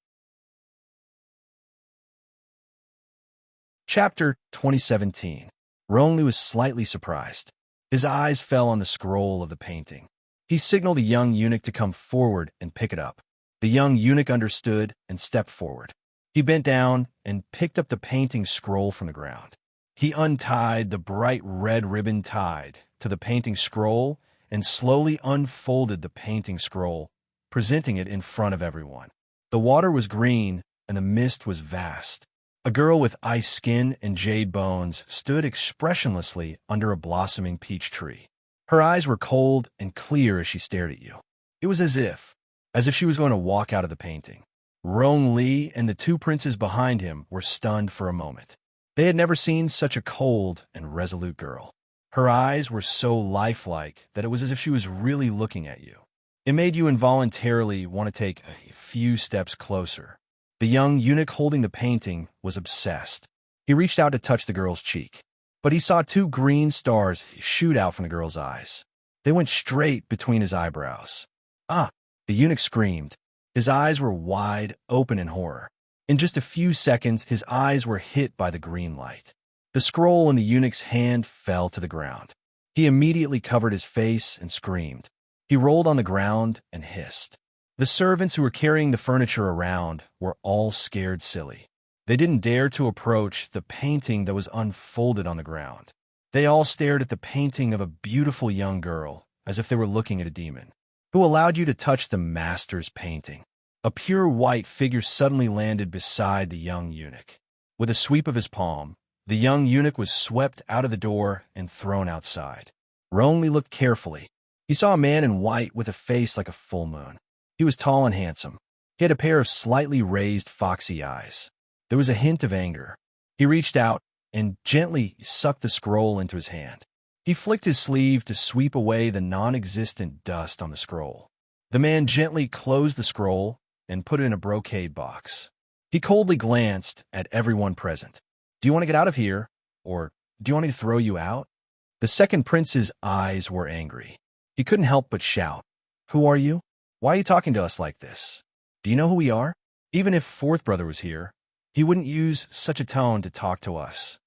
[SPEAKER 1] Chapter 2017. Rong Li was slightly surprised. His eyes fell on the scroll of the painting. He signaled a young eunuch to come forward and pick it up. The young eunuch understood and stepped forward. He bent down and picked up the painting scroll from the ground. He untied the bright red ribbon tied to the painting scroll and slowly unfolded the painting scroll, presenting it in front of everyone. The water was green and the mist was vast. A girl with ice skin and jade bones stood expressionlessly under a blossoming peach tree. Her eyes were cold and clear as she stared at you. It was as if she was going to walk out of the painting. Rong Li and the 2 princes behind him were stunned for a moment. They had never seen such a cold and resolute girl. Her eyes were so lifelike that it was as if she was really looking at you. It made you involuntarily want to take a few steps closer. The young eunuch holding the painting was obsessed. He reached out to touch the girl's cheek, but he saw 2 green stars shoot out from the girl's eyes. They went straight between his eyebrows. Ah! The eunuch screamed. His eyes were wide open in horror. In just a few seconds, his eyes were hit by the green light. The The scroll in the eunuch's hand fell to the ground. He immediately covered his face and screamed. He rolled on the ground and hissed. The servants who were carrying the furniture around were all scared silly. They didn't dare to approach the painting that was unfolded on the ground. They all stared at the painting of a beautiful young girl, as if they were looking at a demon. Who allowed you to touch the master's painting? A pure white figure suddenly landed beside the young eunuch. With a sweep of his palm, the young eunuch was swept out of the door and thrown outside. Ronley looked carefully. He saw a man in white with a face like a full moon. He was tall and handsome. He had a pair of slightly raised foxy eyes. There was a hint of anger. He reached out and gently sucked the scroll into his hand. He flicked his sleeve to sweep away the non-existent dust on the scroll. The man gently closed the scroll and put it in a brocade box. He coldly glanced at everyone present. "Do you want to get out of here? Or do you want me to throw you out?" The second prince's eyes were angry. He couldn't help but shout, "Who are you? Why are you talking to us like this? Do you know who we are?" Even if fourth brother was here, he wouldn't use such a tone to talk to us.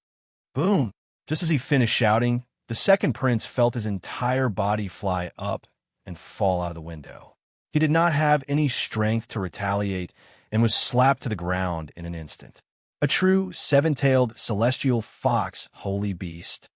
[SPEAKER 1] Boom! Just as he finished shouting, the second prince felt his entire body fly up and fall out of the window. He did not have any strength to retaliate and was slapped to the ground in an instant. A true seven-tailed celestial fox, holy beast.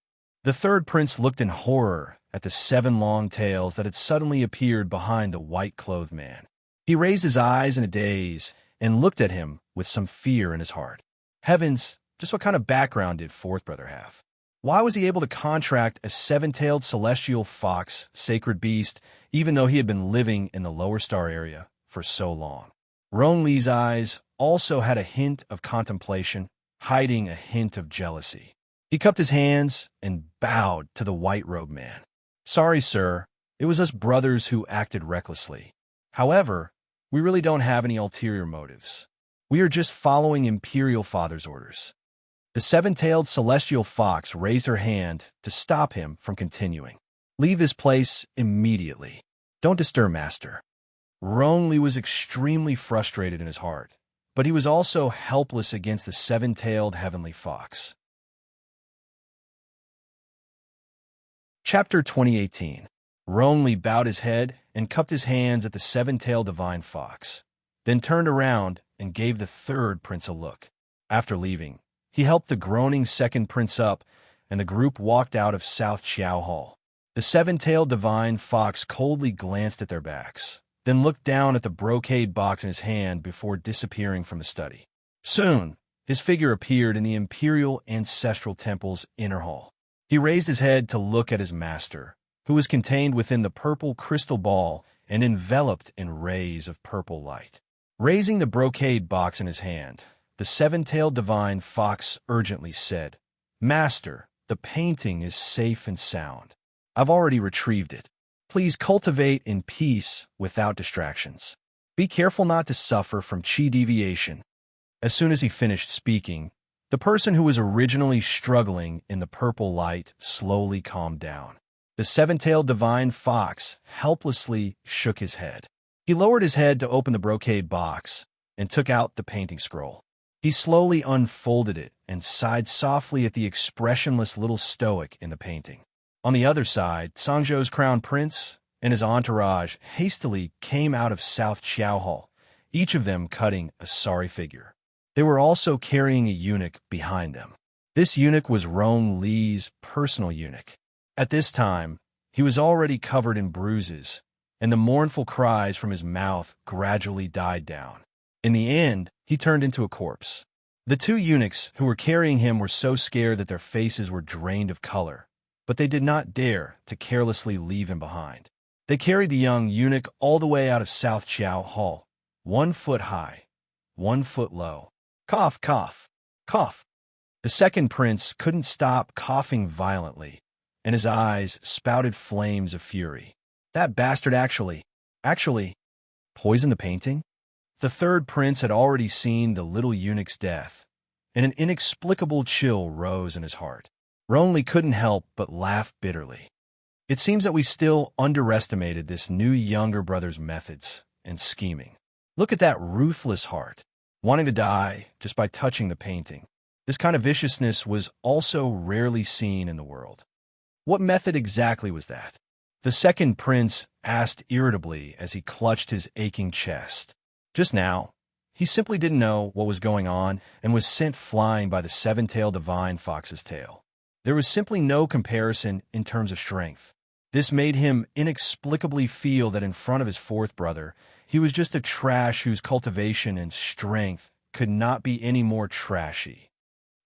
[SPEAKER 1] The third prince looked in horror at the 7 long tails that had suddenly appeared behind the white-clothed man. He raised his eyes in a daze and looked at him with some fear in his heart. Heavens, just what kind of background did fourth brother have? Why was he able to contract a 7-tailed celestial fox, sacred beast, even though he had been living in the lower star area for so long? Ronley's eyes also had a hint of contemplation, hiding a hint of jealousy. He cupped his hands and bowed to the white-robed man. "Sorry, sir. It was us brothers who acted recklessly. However, we really don't have any ulterior motives. We are just following Imperial Father's orders." The 7-tailed celestial fox raised her hand to stop him from continuing. "Leave this place immediately. Don't disturb Master." Ronley was extremely frustrated in his heart, but he was also helpless against the 7-tailed heavenly fox. Chapter 2018. Ronley bowed his head and cupped his hands at the 7-tailed divine fox, then turned around and gave the third prince a look. After leaving, he helped the groaning second prince up, and the group walked out of South Chiao Hall. The 7-tailed divine fox coldly glanced at their backs, then looked down at the brocade box in his hand before disappearing from the study. Soon, his figure appeared in the Imperial Ancestral Temple's inner hall. He raised his head to look at his master, who was contained within the purple crystal ball and enveloped in rays of purple light. Raising the brocade box in his hand, the 7-tailed divine fox urgently said, "Master, the painting is safe and sound. I've already retrieved it. Please cultivate in peace without distractions. Be careful not to suffer from chi deviation." As soon as he finished speaking, the person who was originally struggling in the purple light slowly calmed down. The 7-tailed divine fox helplessly shook his head. He lowered his head to open the brocade box and took out the painting scroll. He slowly unfolded it and sighed softly at the expressionless little stoic in the painting. On the other side, Sangzhou's crown prince and his entourage hastily came out of South Chiao Hall, each of them cutting a sorry figure. They were also carrying a eunuch behind them. This eunuch was Ronley's personal eunuch. At this time, he was already covered in bruises, and the mournful cries from his mouth gradually died down. In the end, he turned into a corpse. The 2 eunuchs who were carrying him were so scared that their faces were drained of color, but they did not dare to carelessly leave him behind. They carried the young eunuch all the way out of South Chiao Hall, 1 foot high, 1 foot low. Cough, cough, cough. The second prince couldn't stop coughing violently, and his eyes spouted flames of fury. That bastard actually poisoned the painting? The third prince had already seen the little eunuch's death, and an inexplicable chill rose in his heart. Ronley couldn't help but laugh bitterly. It seems that we still underestimated this new younger brother's methods and scheming. Look at that ruthless heart, wanting to die just by touching the painting. This kind of viciousness was also rarely seen in the world. What method exactly was that? The second prince asked irritably as he clutched his aching chest. Just now, he simply didn't know what was going on and was sent flying by the seven-tailed divine fox's tail. There was simply no comparison in terms of strength. This made him inexplicably feel that in front of his fourth brother, he was just a trash whose cultivation and strength could not be any more trashy.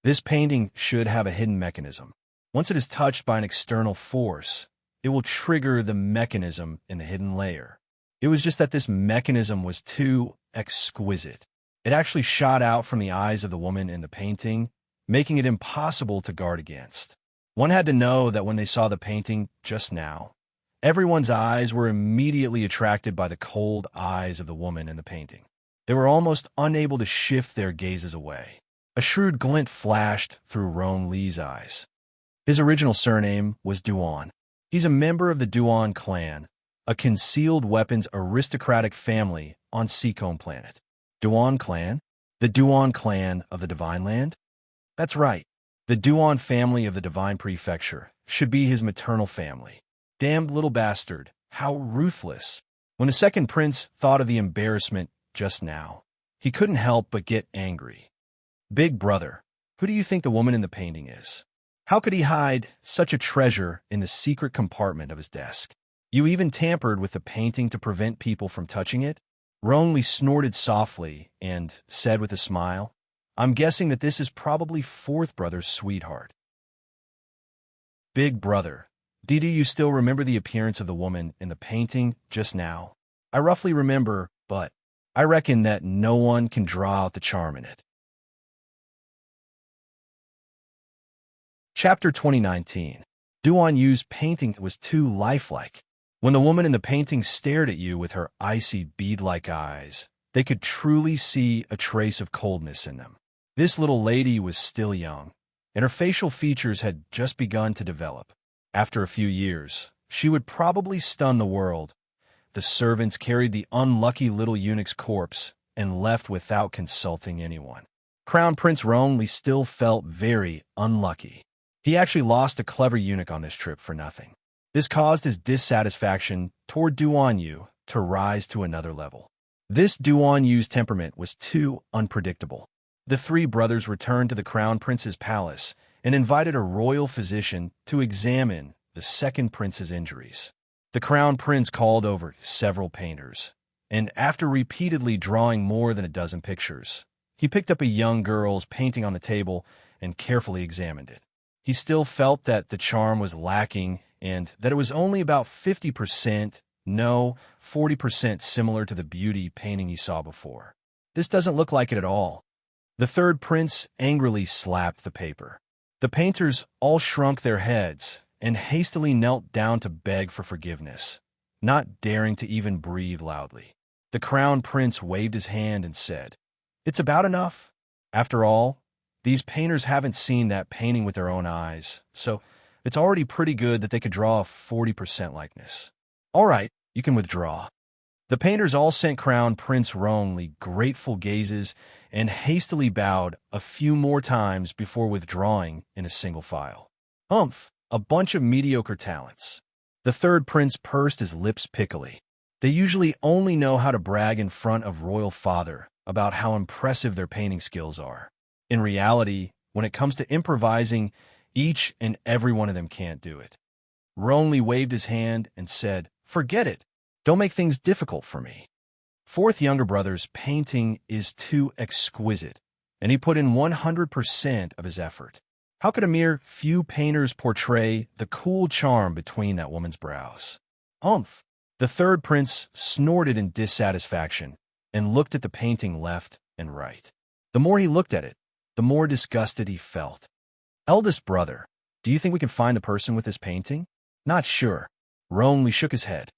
[SPEAKER 1] This painting should have a hidden mechanism. Once it is touched by an external force, it will trigger the mechanism in the hidden layer. It was just that this mechanism was too exquisite. It actually shot out from the eyes of the woman in the painting, making it impossible to guard against. One had to know that when they saw the painting just now, everyone's eyes were immediately attracted by the cold eyes of the woman in the painting. They were almost unable to shift their gazes away. A shrewd glint flashed through Roan Lee's eyes. His original surname was Duan. He's a member of the Duan clan, a concealed weapons aristocratic family on Seacombe Planet. Duan clan? The Duan clan of the Divine Land? That's right. The Duan family of the Divine Prefecture should be his maternal family. Damned little bastard. How ruthless. When the second prince thought of the embarrassment just now, he couldn't help but get angry. Big brother, who do you think the woman in the painting is? How could he hide such a treasure in the secret compartment of his desk? You even tampered with the painting to prevent people from touching it? Roan Lee snorted softly and said with a smile, I'm guessing that this is probably fourth brother's sweetheart. Big brother, do you still remember the appearance of the woman in the painting just now? I roughly remember, but I reckon that no one can draw out the charm in it. Chapter 2019. Duan Yu's painting was too lifelike. When the woman in the painting stared at you with her icy bead-like eyes, they could truly see a trace of coldness in them. This little lady was still young, and her facial features had just begun to develop. After a few years, she would probably stun the world. The servants carried the unlucky little eunuch's corpse and left without consulting anyone. Crown Prince Roan Lee still felt very unlucky. He actually lost a clever eunuch on this trip for nothing. This caused his dissatisfaction toward Duan Yu to rise to another level. This Duan Yu's temperament was too unpredictable. The three brothers returned to the Crown Prince's palace and invited a royal physician to examine the second prince's injuries. The Crown Prince called over several painters, and after repeatedly drawing more than a dozen pictures, he picked up a young girl's painting on the table and carefully examined it. He still felt that the charm was lacking and that it was only about 50%, no, 40% similar to the beauty painting he saw before. This doesn't look like it at all. The third prince angrily slapped the paper. The painters all shrunk their heads and hastily knelt down to beg for forgiveness, not daring to even breathe loudly. The crown prince waved his hand and said, It's about enough. After all, these painters haven't seen that painting with their own eyes, so it's already pretty good that they could draw a 40% likeness. All right, you can withdraw. The painters all sent Crown Prince Roan Lee grateful gazes and hastily bowed a few more times before withdrawing in a single file. Humph, a bunch of mediocre talents. The third prince pursed his lips pickily. They usually only know how to brag in front of royal father about how impressive their painting skills are. In reality, when it comes to improvising, each and every one of them can't do it. Roan Lee waved his hand and said, Forget it. Don't make things difficult for me. Fourth younger brother's painting is too exquisite, and he put in 100% of his effort. How could a mere few painters portray the cool charm between that woman's brows? Umph! The third prince snorted in dissatisfaction and looked at the painting left and right. The more he looked at it, the more disgusted he felt. Eldest brother, do you think we can find the person with this painting? Not sure. Roan Lee shook his head.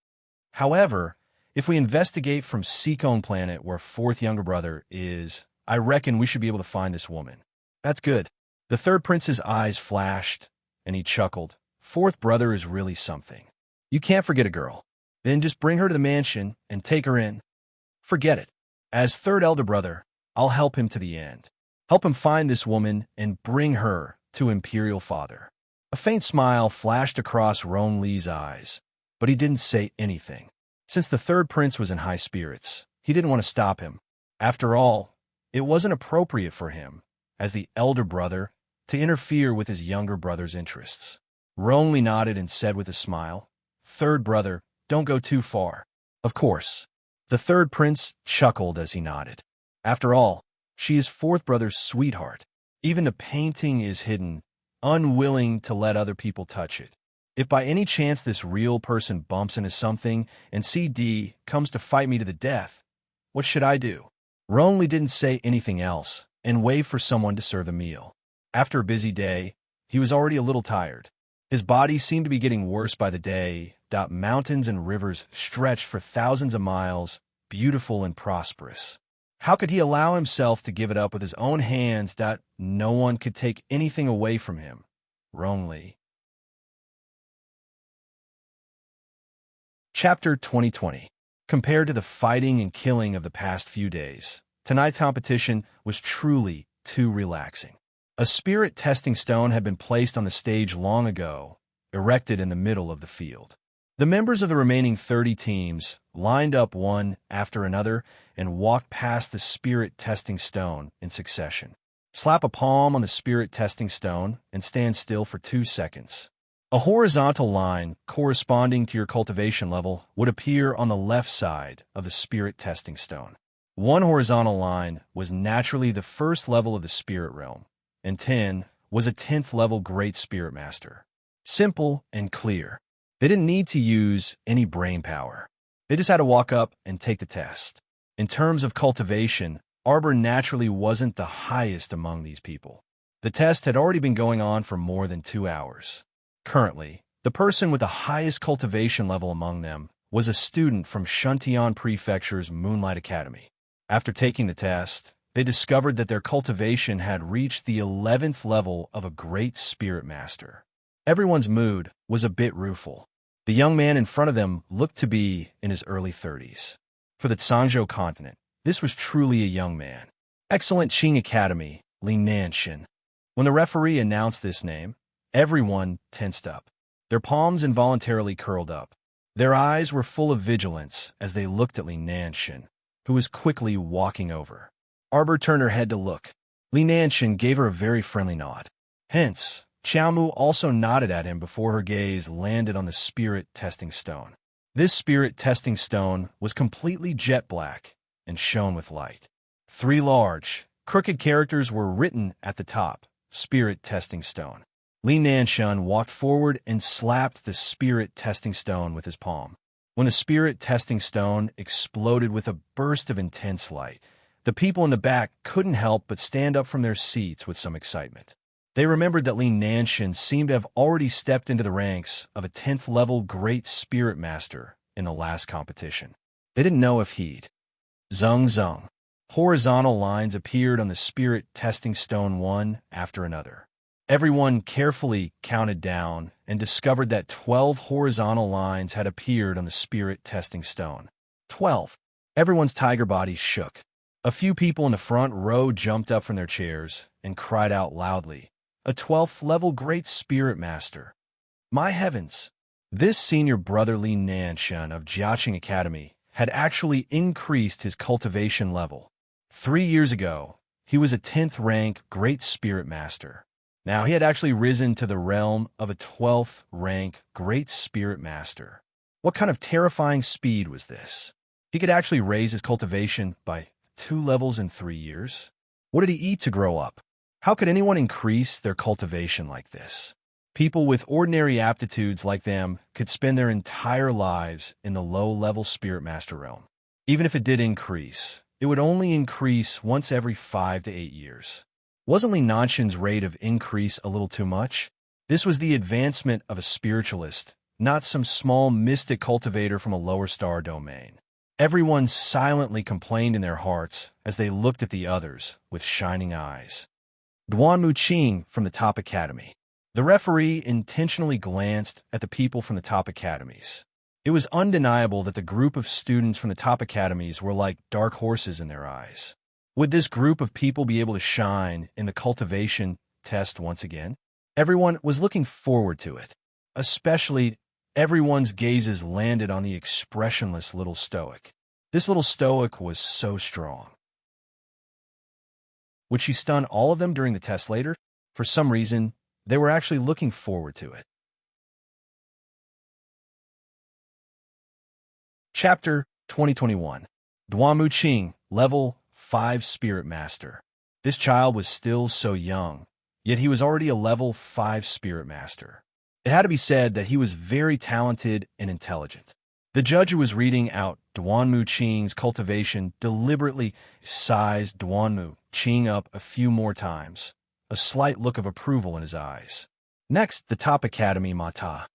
[SPEAKER 1] However, if we investigate from Seacombe Planet where fourth younger brother is, I reckon we should be able to find this woman. That's good. The third prince's eyes flashed, and he chuckled. Fourth brother is really something. You can't forget a girl. Then just bring her to the mansion and take her in. Forget it. As third elder brother, I'll help him to the end. Help him find this woman and bring her to Imperial Father. A faint smile flashed across Ron Lee's eyes, but he didn't say anything. Since the third prince was in high spirits, he didn't want to stop him. After all, it wasn't appropriate for him, as the elder brother, to interfere with his younger brother's interests. Ron Lee nodded and said with a smile, "Third brother, don't go too far." Of course. The third prince chuckled as he nodded. After all, she is fourth brother's sweetheart. Even the painting is hidden, unwilling to let other people touch it. If by any chance this real person bumps into something and CD comes to fight me to the death, what should I do? Ron Lee didn't say anything else and waved for someone to serve a meal. After a busy day, he was already a little tired. His body seemed to be getting worse by the day. Mountains and rivers stretched for thousands of miles, beautiful and prosperous. How could he allow himself to give it up with his own hands? No one could take anything away from him. Ron Lee. Chapter 2020. Compared to the fighting and killing of the past few days, tonight's competition was truly too relaxing. A spirit testing stone had been placed on the stage long ago, erected in the middle of the field. The members of the remaining 30 teams lined up one after another and walked past the spirit testing stone in succession. Slap a palm on the spirit testing stone and stand still for 2 seconds. A horizontal line corresponding to your cultivation level would appear on the left side of the spirit testing stone. One horizontal line was naturally the first level of the spirit realm, and 10 was a 10th level Great Spirit Master. Simple and clear. They didn't need to use any brain power. They just had to walk up and take the test. In terms of cultivation, Arbor naturally wasn't the highest among these people. The test had already been going on for more than 2 hours. Currently, the person with the highest cultivation level among them was a student from Shuntian Prefecture's Moonlight Academy. After taking the test, they discovered that their cultivation had reached the 11th level of a Great Spirit Master. Everyone's mood was a bit rueful. The young man in front of them looked to be in his early 30s. For the Zhangzhou continent, this was truly a young man. Excellent Qing Academy, Li Nanshan. When the referee announced this name, everyone tensed up. Their palms involuntarily curled up. Their eyes were full of vigilance as they looked at Li Nanshan, who was quickly walking over. Arbor turned her head to look. Li Nanshan gave her a very friendly nod. Hence, Xiaomu also nodded at him before her gaze landed on the spirit testing stone. This spirit testing stone was completely jet black and shone with light. 3 large, crooked characters were written at the top, Spirit Testing Stone. Li Nanshan walked forward and slapped the spirit testing stone with his palm. When the spirit testing stone exploded with a burst of intense light, the people in the back couldn't help but stand up from their seats with some excitement. They remembered that Li Nanshan seemed to have already stepped into the ranks of a 10th level Great Spirit Master in the last competition. They didn't know if he'd. Zung zung. Horizontal lines appeared on the spirit testing stone one after another. Everyone carefully counted down and discovered that 12 horizontal lines had appeared on the spirit testing stone. 12. Everyone's tiger body shook. A few people in the front row jumped up from their chairs and cried out loudly, "A 12th level Great Spirit Master! My heavens!" This senior brother Li Nanshan of Jiaqing Academy had actually increased his cultivation level. 3 years ago, he was a 10th rank Great Spirit Master. Now he had actually risen to the realm of a 12th rank Great Spirit Master. What kind of terrifying speed was this? He could actually raise his cultivation by 2 levels in 3 years? What did he eat to grow up? How could anyone increase their cultivation like this? People with ordinary aptitudes like them could spend their entire lives in the low-level Spirit Master realm. Even if it did increase, it would only increase once every 5 to 8 years. Wasn't Li Nanshan's rate of increase a little too much? This was the advancement of a spiritualist, not some small mystic cultivator from a lower star domain. Everyone silently complained in their hearts as they looked at the others with shining eyes. Duan Muqing from the top academy. The referee intentionally glanced at the people from the top academies. It was undeniable that the group of students from the top academies were like dark horses in their eyes. Would this group of people be able to shine in the cultivation test once again? Everyone was looking forward to it. Especially, everyone's gazes landed on the expressionless little stoic. This little stoic was so strong. Would she stun all of them during the test later? For some reason, they were actually looking forward to it. Chapter 2021. Duanmu Qing, Level 5 Spirit Master. This child was still so young, yet he was already a Level 5 Spirit Master. It had to be said that he was very talented and intelligent. The judge who was reading out Duanmu Qing's cultivation deliberately sized Duanmu Qing up a few more times, a slight look of approval in his eyes. Next, the top academy Mata.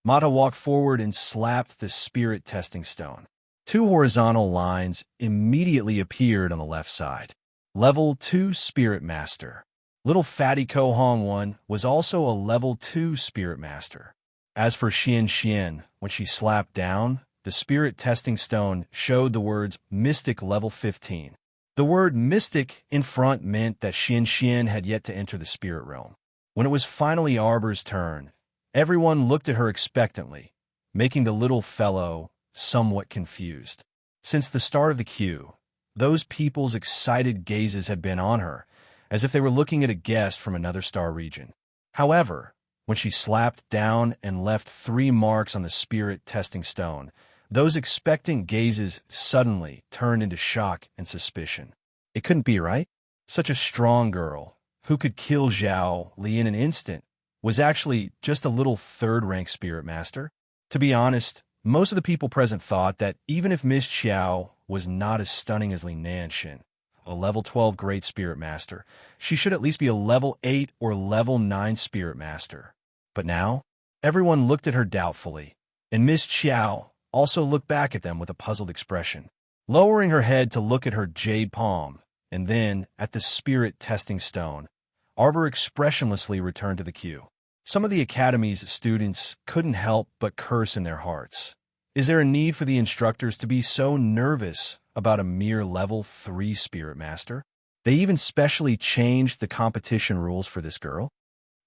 [SPEAKER 1] Mata walked forward and slapped the spirit testing stone. Two horizontal lines immediately appeared on the left side. Level 2 Spirit Master. Little fatty Ko Hong 1 was also a Level 2 Spirit Master. As for Xian, when she slapped down, the spirit testing stone showed the words Mystic Level 15. The word Mystic in front meant that Xian had yet to enter the spirit realm. When it was finally Arbor's turn, everyone looked at her expectantly, making the little fellow somewhat confused. Since the start of the queue, those people's excited gazes had been on her, as if they were looking at a guest from another star region. However, when she slapped down and left 3 marks on the spirit testing stone, those expectant gazes suddenly turned into shock and suspicion. It couldn't be right. Such a strong girl, who could kill Zhao Li in an instant, was actually just a little third-rank spirit master. To be honest, most of the people present thought that even if Miss Qiao was not as stunning as Li Nanshin, a level 12 great spirit master, she should at least be a level 8 or level 9 spirit master. But now, everyone looked at her doubtfully, and Miss Qiao also looked back at them with a puzzled expression, lowering her head to look at her jade palm, and then at the spirit testing stone. Arbor expressionlessly returned to the queue. Some of the academy's students couldn't help but curse in their hearts. Is there a need for the instructors to be so nervous about a mere level 3 spirit master? They even specially changed the competition rules for this girl.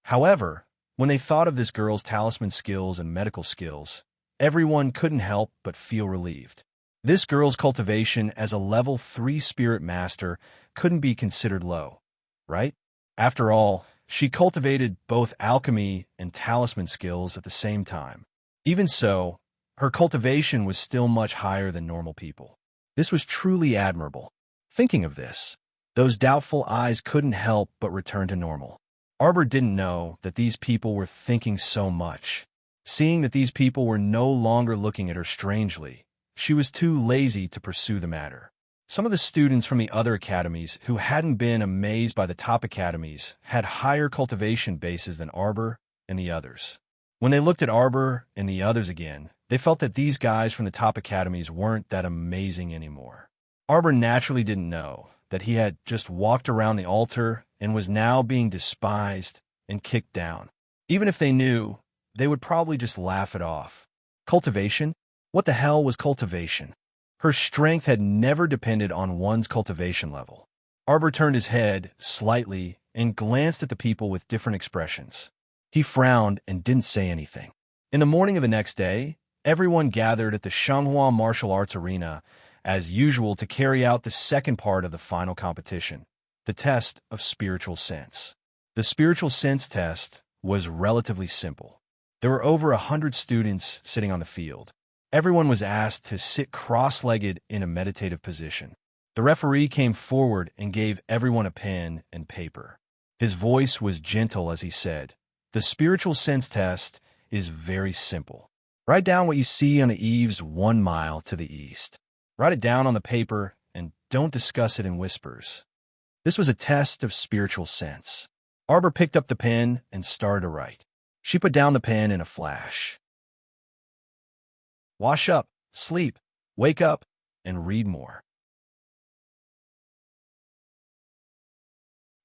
[SPEAKER 1] However, when they thought of this girl's talisman skills and medical skills, everyone couldn't help but feel relieved. This girl's cultivation as a level 3 spirit master couldn't be considered low, right? After all, she cultivated both alchemy and talisman skills at the same time. Even so, her cultivation was still much higher than normal people. This was truly admirable. Thinking of this, those doubtful eyes couldn't help but return to normal. Arbor didn't know that these people were thinking so much. Seeing that these people were no longer looking at her strangely, she was too lazy to pursue the matter. Some of the students from the other academies who hadn't been amazed by the top academies had higher cultivation bases than Arbor and the others. When they looked at Arbor and the others again, they felt that these guys from the top academies weren't that amazing anymore. Arbor naturally didn't know that he had just walked around the altar and was now being despised and kicked down. Even if they knew, they would probably just laugh it off. Cultivation? What the hell was cultivation? Her strength had never depended on one's cultivation level. Arbor turned his head slightly and glanced at the people with different expressions. He frowned and didn't say anything. In the morning of the next day, everyone gathered at the Shanghua Martial Arts Arena as usual to carry out the second part of the final competition, the test of spiritual sense. The spiritual sense test was relatively simple. There were over 100 students sitting on the field. Everyone was asked to sit cross-legged in a meditative position. The referee came forward and gave everyone a pen and paper. His voice was gentle as he said, "The spiritual sense test is very simple. Write down what you see on the eaves 1 mile to the east. Write it down on the paper and don't discuss it in whispers." This was a test of spiritual sense. Arbor picked up the pen and started to write. She put down the pen in a flash. Wash up, sleep, wake up, and read more.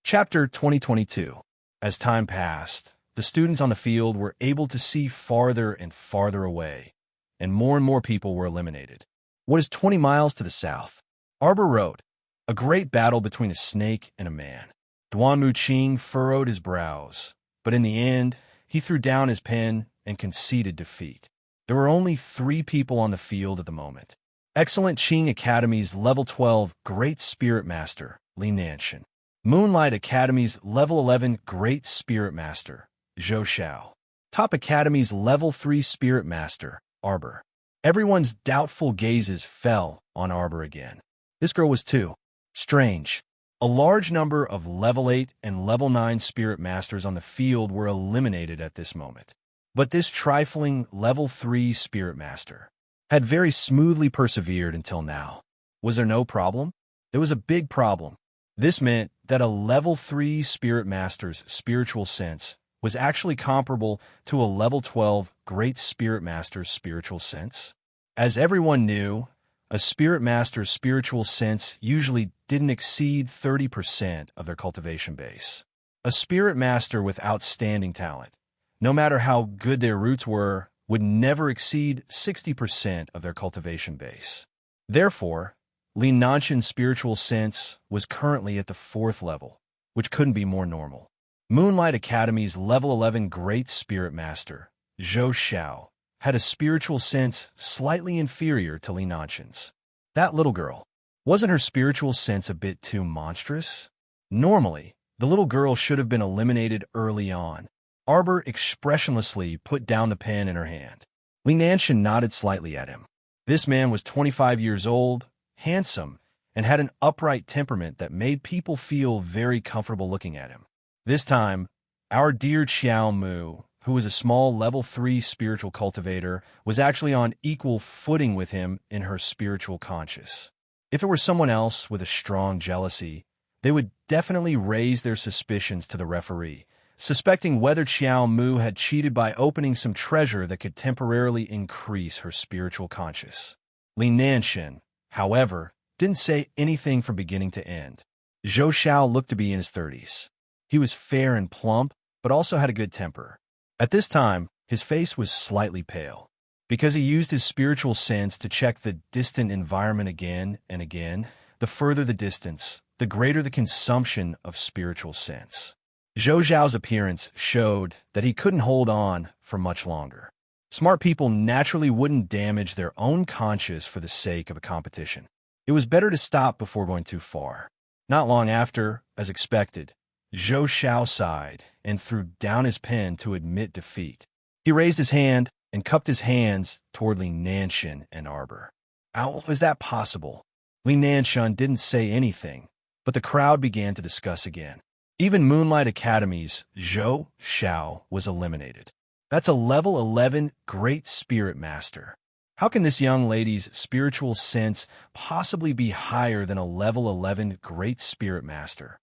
[SPEAKER 1] Chapter 2022. As time passed, the students on the field were able to see farther and farther away, and more people were eliminated. What is 20 miles to the south? Arbor wrote, A great battle between a snake and a man. Duan Muqing furrowed his brows, but in the end, he threw down his pen and conceded defeat. There were only 3 people on the field at the moment. Excellent Qing Academy's Level 12 Great Spirit Master, Li Nanshan. Moonlight Academy's Level 11 Great Spirit Master, Zhou Xiao. Top Academy's Level 3 Spirit Master, Arbor. Everyone's doubtful gazes fell on Arbor again. This girl was too. Strange. A large number of Level 8 and Level 9 Spirit Masters on the field were eliminated at this moment. But this trifling Level 3 Spirit Master had very smoothly persevered until now. Was there no problem? There was a big problem. This meant that a Level 3 Spirit Master's spiritual sense was actually comparable to a Level 12 Great Spirit Master's spiritual sense. As everyone knew, a Spirit Master's spiritual sense usually didn't exceed 30% of their cultivation base. A Spirit Master with outstanding talent, no matter how good their roots were, would never exceed 60% of their cultivation base. Therefore, Li Nanshan's spiritual sense was currently at the 4th level, which couldn't be more normal. Moonlight Academy's Level 11 Great Spirit Master, Zhou Xiao, had a spiritual sense slightly inferior to Li Nanshan's. That little girl, wasn't her spiritual sense a bit too monstrous? Normally, the little girl should have been eliminated early on. Arbor expressionlessly put down the pen in her hand. Li Nanshan nodded slightly at him. This man was 25 years old, handsome, and had an upright temperament that made people feel very comfortable looking at him. This time, our dear Xiao Mu, who was a small Level 3 spiritual cultivator, was actually on equal footing with him in her spiritual conscious. If it were someone else with a strong jealousy, they would definitely raise their suspicions to the referee, suspecting whether Xiao Mu had cheated by opening some treasure that could temporarily increase her spiritual conscious. Li Nanshan, however, didn't say anything from beginning to end. Zhou Xiao looked to be in his 30s. He was fair and plump, but also had a good temper. At this time, his face was slightly pale, because he used his spiritual sense to check the distant environment again and again. The further the distance, the greater the consumption of spiritual sense. Zhou Xiao's appearance showed that he couldn't hold on for much longer. Smart people naturally wouldn't damage their own conscience for the sake of a competition. It was better to stop before going too far. Not long after, as expected, Zhou Xiao sighed and threw down his pen to admit defeat. He raised his hand and cupped his hands toward Li Nanshan and Arbor. How was that possible? Li Nanshan didn't say anything, but the crowd began to discuss again. Even Moonlight Academy's Zhou Xiao was eliminated. That's a Level 11 Great Spirit Master. How can this young lady's spiritual sense possibly be higher than a Level 11 Great Spirit Master?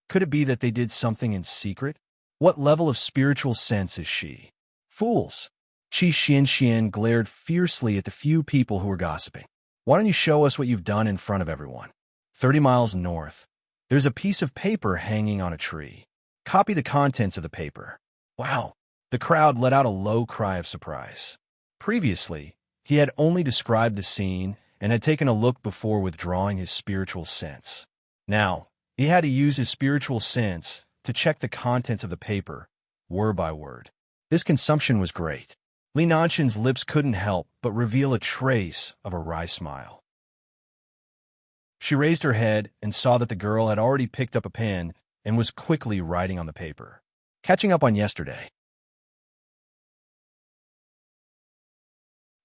[SPEAKER 1] Could it be that they did something in secret? What level of spiritual sense is she? Fools! Qi Xianxian glared fiercely at the few people who were gossiping. Why don't you show us what you've done in front of everyone? 30 miles north. There's a piece of paper hanging on a tree. Copy the contents of the paper. Wow! The crowd let out a low cry of surprise. Previously, he had only described the scene and had taken a look before withdrawing his spiritual sense. Now, he had to use his spiritual sense to check the contents of the paper, word by word. This consumption was great. Li Nanshan's lips couldn't help but reveal a trace of a wry smile. She raised her head and saw that the girl had already picked up a pen and was quickly writing on the paper. Catching up on yesterday.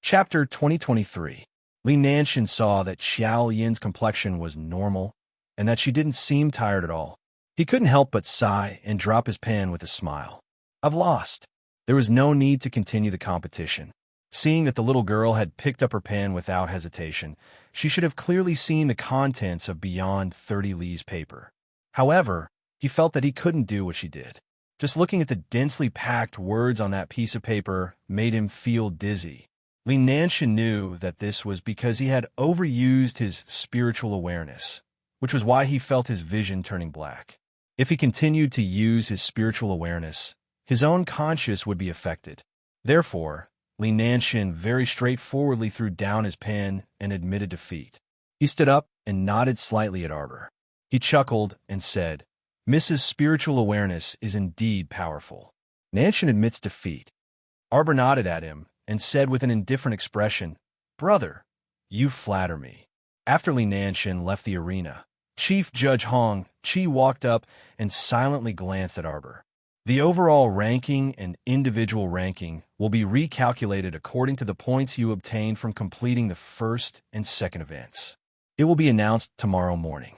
[SPEAKER 1] Chapter 2023. Li Nanshan saw that Xiao Yin's complexion was normal and that she didn't seem tired at all. He couldn't help but sigh and drop his pen with a smile. I've lost. There was no need to continue the competition. Seeing that the little girl had picked up her pen without hesitation, she should have clearly seen the contents of beyond 30 Li's paper. However, he felt that he couldn't do what she did. Just looking at the densely packed words on that piece of paper made him feel dizzy. Li Nanshan knew that this was because he had overused his spiritual awareness, which was why he felt his vision turning black. If he continued to use his spiritual awareness, his own conscience would be affected. Therefore, Li Nanshan very straightforwardly threw down his pen and admitted defeat. He stood up and nodded slightly at Arbor. He chuckled and said, Mrs. Spiritual Awareness is indeed powerful. Nanshan admits defeat. Arbor nodded at him and said with an indifferent expression, Brother, you flatter me. After Li Nanshan left the arena, Chief Judge Hong Chi walked up and silently glanced at Arbor. The overall ranking and individual ranking will be recalculated according to the points you obtained from completing the first and second events. It will be announced tomorrow morning.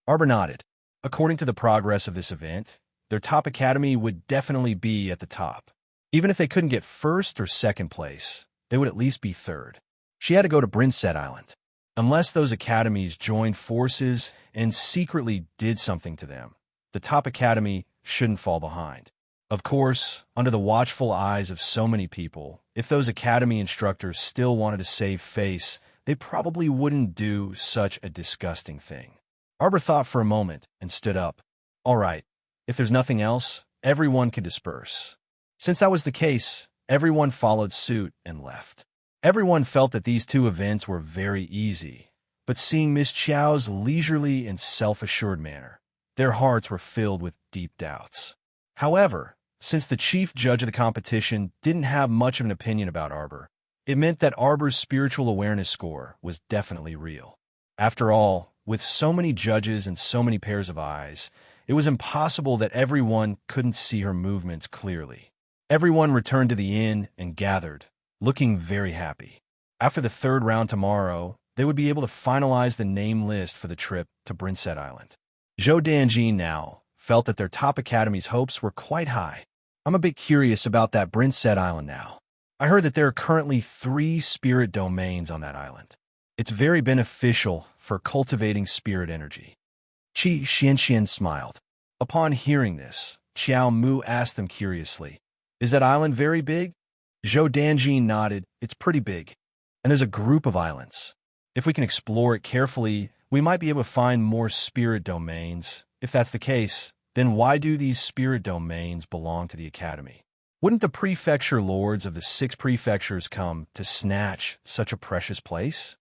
[SPEAKER 1] Arbor nodded. According to the progress of this event, their top academy would definitely be at the top. Even if they couldn't get first or second place, they would at least be third. She had to go to Brinset Island. Unless those academies joined forces and secretly did something to them, the top academy shouldn't fall behind. Of course, under the watchful eyes of so many people, if those academy instructors still wanted to save face, they probably wouldn't do such a disgusting thing. Arbor thought for a moment and stood up. All right, if there's nothing else, everyone can disperse. Since that was the case, everyone followed suit and left. Everyone felt that these two events were very easy, but seeing Miss Chiao's leisurely and self-assured manner, their hearts were filled with deep doubts. However, since the chief judge of the competition didn't have much of an opinion about Arbor, it meant that Arbor's spiritual awareness score was definitely real. After all, with so many judges and so many pairs of eyes, it was impossible that everyone couldn't see her movements clearly. Everyone returned to the inn and gathered, looking very happy. After the third round tomorrow, they would be able to finalize the name list for the trip to Brinset Island. Zhou Danjin now felt that their top academy's hopes were quite high. I'm a bit curious about that Brinset Island now. I heard that there are currently 3 spirit domains on that island. It's very beneficial for cultivating spirit energy. Qi Xianxian smiled. Upon hearing this, Xiao Mu asked them curiously, Is that island very big? Zhou Danjin nodded. It's pretty big. And there's a group of islands. If we can explore it carefully, we might be able to find more spirit domains. If that's the case, then why do these spirit domains belong to the academy? Wouldn't the prefecture lords of the 6 prefectures come to snatch such a precious place?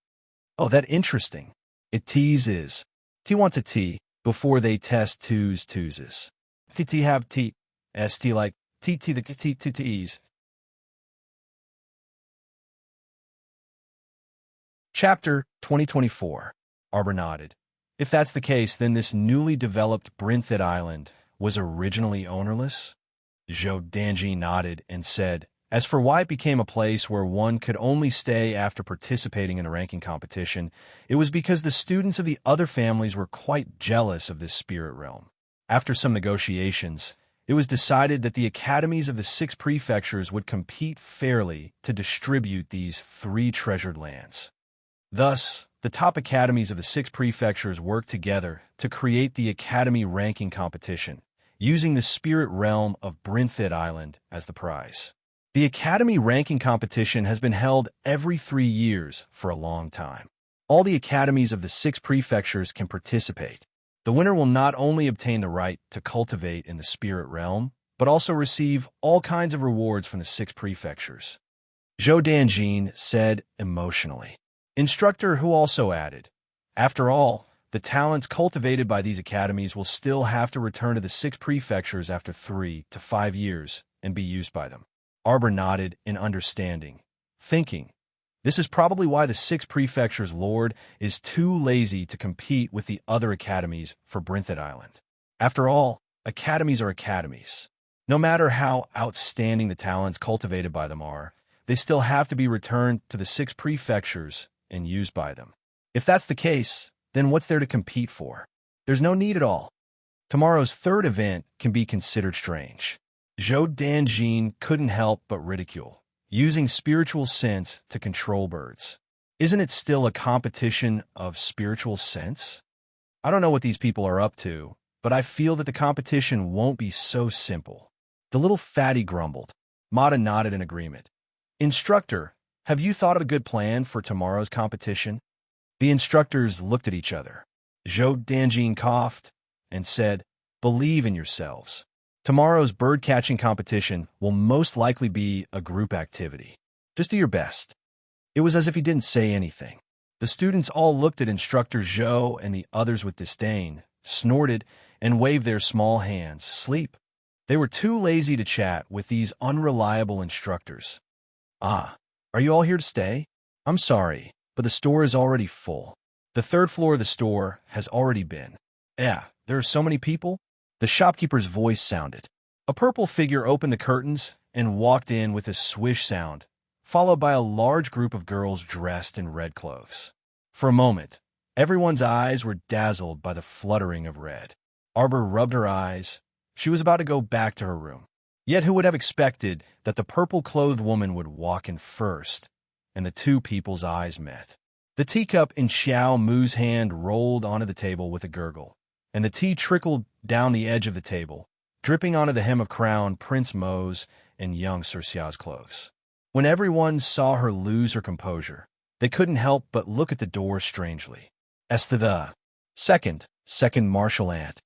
[SPEAKER 1] Oh, that interesting. It teases. T wants a T before they test twoses. T have T. ST like T the T's. Chapter 2024. Arbor nodded. If that's the case, then this newly developed Brinset Island was originally ownerless? Zhou Danji nodded and said, As for why it became a place where one could only stay after participating in a ranking competition, it was because the students of the other families were quite jealous of this spirit realm. After some negotiations, it was decided that the academies of the 6 prefectures would compete fairly to distribute these 3 treasured lands. Thus, the top academies of the 6 prefectures worked together to create the academy ranking competition, using the spirit realm of Brinset Island as the prize. The academy ranking competition has been held every 3 years for a long time. All the academies of the 6 prefectures can participate. The winner will not only obtain the right to cultivate in the spirit realm, but also receive all kinds of rewards from the 6 prefectures. Zhou Danjin said emotionally. Instructor who also added, After all, the talents cultivated by these academies will still have to return to the 6 prefectures after 3 to 5 years and be used by them. Arbor nodded in understanding, thinking, This is probably why the 6 prefectures' lord is too lazy to compete with the other academies for Brinset Island. After all, academies are academies. No matter how outstanding the talents cultivated by them are, they still have to be returned to the 6 prefectures and used by them. If that's the case, then what's there to compete for? There's no need at all. Tomorrow's 3rd event can be considered strange. Zhou Danjin couldn't help but ridicule, using spiritual sense to control birds. Isn't it still a competition of spiritual sense? I don't know what these people are up to, but I feel that the competition won't be so simple. The little fatty grumbled. Mata nodded in agreement. Instructor, have you thought of a good plan for tomorrow's competition? The instructors looked at each other. Zhou Danjin coughed and said, Believe in yourselves. Tomorrow's bird-catching competition will most likely be a group activity. Just do your best. It was as if he didn't say anything. The students all looked at Instructor Zhou and the others with disdain, snorted, and waved their small hands. Sleep. They were too lazy to chat with these unreliable instructors. Ah, are you all here to stay? I'm sorry, but the store is already full. The third floor of the store has already been. Yeah, there are so many people. The shopkeeper's voice sounded. A purple figure opened the curtains and walked in with a swish sound, followed by a large group of girls dressed in red clothes. For a moment, everyone's eyes were dazzled by the fluttering of red. Arbor rubbed her eyes. She was about to go back to her room. Yet who would have expected that the purple-clothed woman would walk in first, and the two people's eyes met. The teacup in Xiao Mu's hand rolled onto the table with a gurgle, and the tea trickled down the edge of the table, dripping onto the hem of Crown Prince Mo's and young Sir Xiao's clothes. When everyone saw her lose her composure, they couldn't help but look at the door strangely. As to the second martial ant.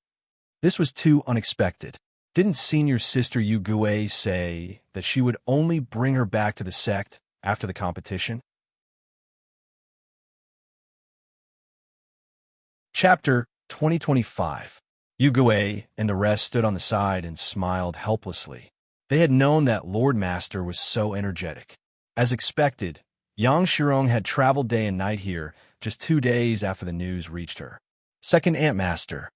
[SPEAKER 1] This was too unexpected. Didn't senior sister Yu Gui say that she would only bring her back to the sect after the competition? Chapter 2025. Yu Gui and the rest stood on the side and smiled helplessly. They had known that Lord Master was so energetic. As expected, Yang Shirong had traveled day and night here just 2 days after the news reached her. Second Ant Master.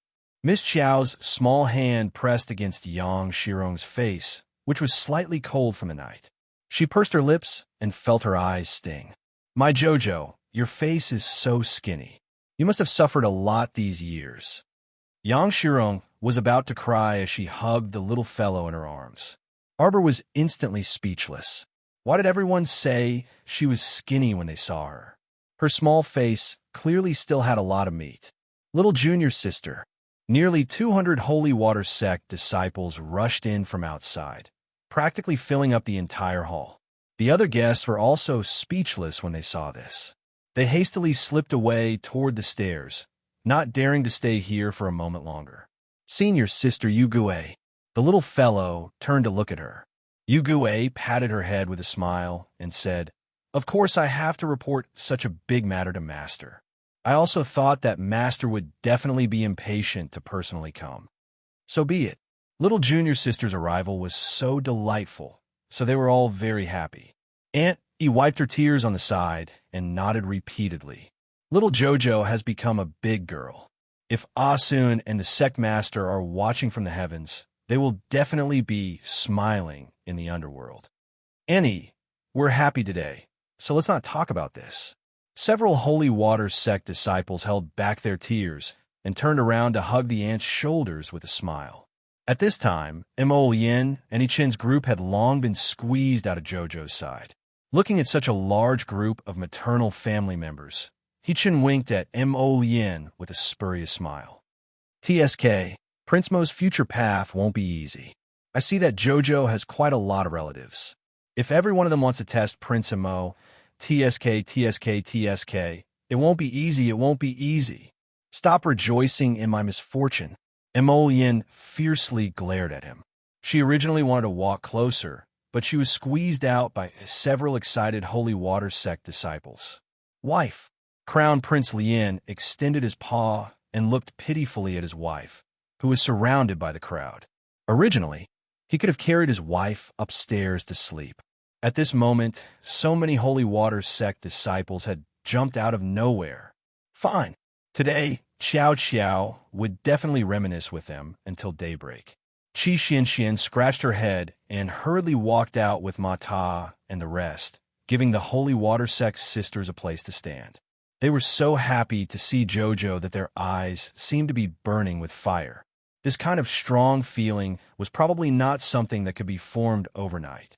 [SPEAKER 1] Miss Xiao's small hand pressed against Yang Shirong's face, which was slightly cold from the night. She pursed her lips and felt her eyes sting. My Jojo, your face is so skinny. You must have suffered a lot these years. Yang Shirong was about to cry as she hugged the little fellow in her arms. Arbor was instantly speechless. Why did everyone say she was skinny when they saw her? Her small face clearly still had a lot of meat. Little junior sister. Nearly 200 Holy Water Sect disciples rushed in from outside, practically filling up the entire hall. The other guests were also speechless when they saw this. They hastily slipped away toward the stairs, not daring to stay here for a moment longer. Senior sister Yu Gui. The little fellow turned to look at her. Yu Gui patted her head with a smile and said, Of course I have to report such a big matter to Master. I also thought that Master would definitely be impatient to personally come. So be it. Little junior sister's arrival was so delightful, so they were all very happy. Aunt E wiped her tears on the side and nodded repeatedly. Little Jojo has become a big girl. If Asun and the sect master are watching from the heavens, they will definitely be smiling in the underworld. Annie, we're happy today, so let's not talk about this. Several Holy Water Sect disciples held back their tears and turned around to hug the aunt's shoulders with a smile. At this time, Mo Yin and Ichin's group had long been squeezed out of Jojo's side. Looking at such a large group of maternal family members, Ichin winked at Mo Yin with a spurious smile. TSK, Prince Mo's future path won't be easy. I see that Jojo has quite a lot of relatives. If every one of them wants to test Prince Mo, TSK, it won't be easy, it won't be easy. Stop rejoicing in my misfortune. Mo Yin fiercely glared at him. She originally wanted to walk closer, but she was squeezed out by several excited Holy Water Sect disciples. Wife. Crown Prince Lien extended his paw and looked pitifully at his wife, who was surrounded by the crowd. Originally, he could have carried his wife upstairs to sleep. At this moment, so many Holy Water Sect disciples had jumped out of nowhere. Fine. Today, Xiao would definitely reminisce with them until daybreak. Qi Xian scratched her head and hurriedly walked out with Ma Ta and the rest, giving the Holy Water Sect sisters a place to stand. They were so happy to see Jojo that their eyes seemed to be burning with fire. This kind of strong feeling was probably not something that could be formed overnight.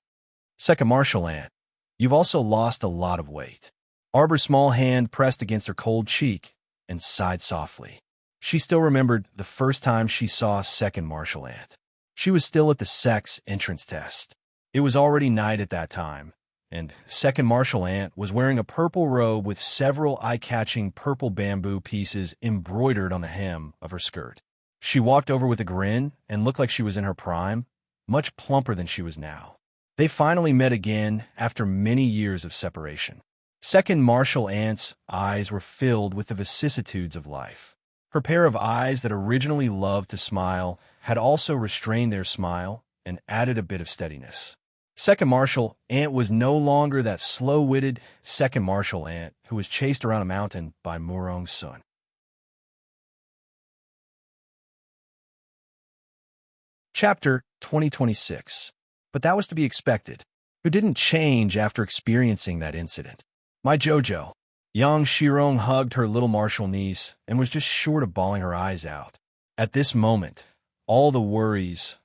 [SPEAKER 1] Second martial ant, you've also lost a lot of weight. Arbor's small hand pressed against her cold cheek and sighed softly. She still remembered the first time she saw second martial ant. She was still at the sect's entrance test. It was already night at that time, and second martial ant was wearing a purple robe with several eye-catching purple bamboo pieces embroidered on the hem of her skirt. She walked over with a grin and looked like she was in her prime, much plumper than she was now. They finally met again after many years of separation. Second Martial Aunt's eyes were filled with the vicissitudes of life. Her pair of eyes that originally loved to smile had also restrained their smile and added a bit of steadiness. Second Martial Aunt was no longer that slow-witted Second Martial Aunt who was chased around a mountain by Murong's son. Chapter 2026. But that was to be expected. Who didn't change after experiencing that incident? My JoJo. Young Shirong hugged her little martial niece and was just short of bawling her eyes out. At this moment, all the worries,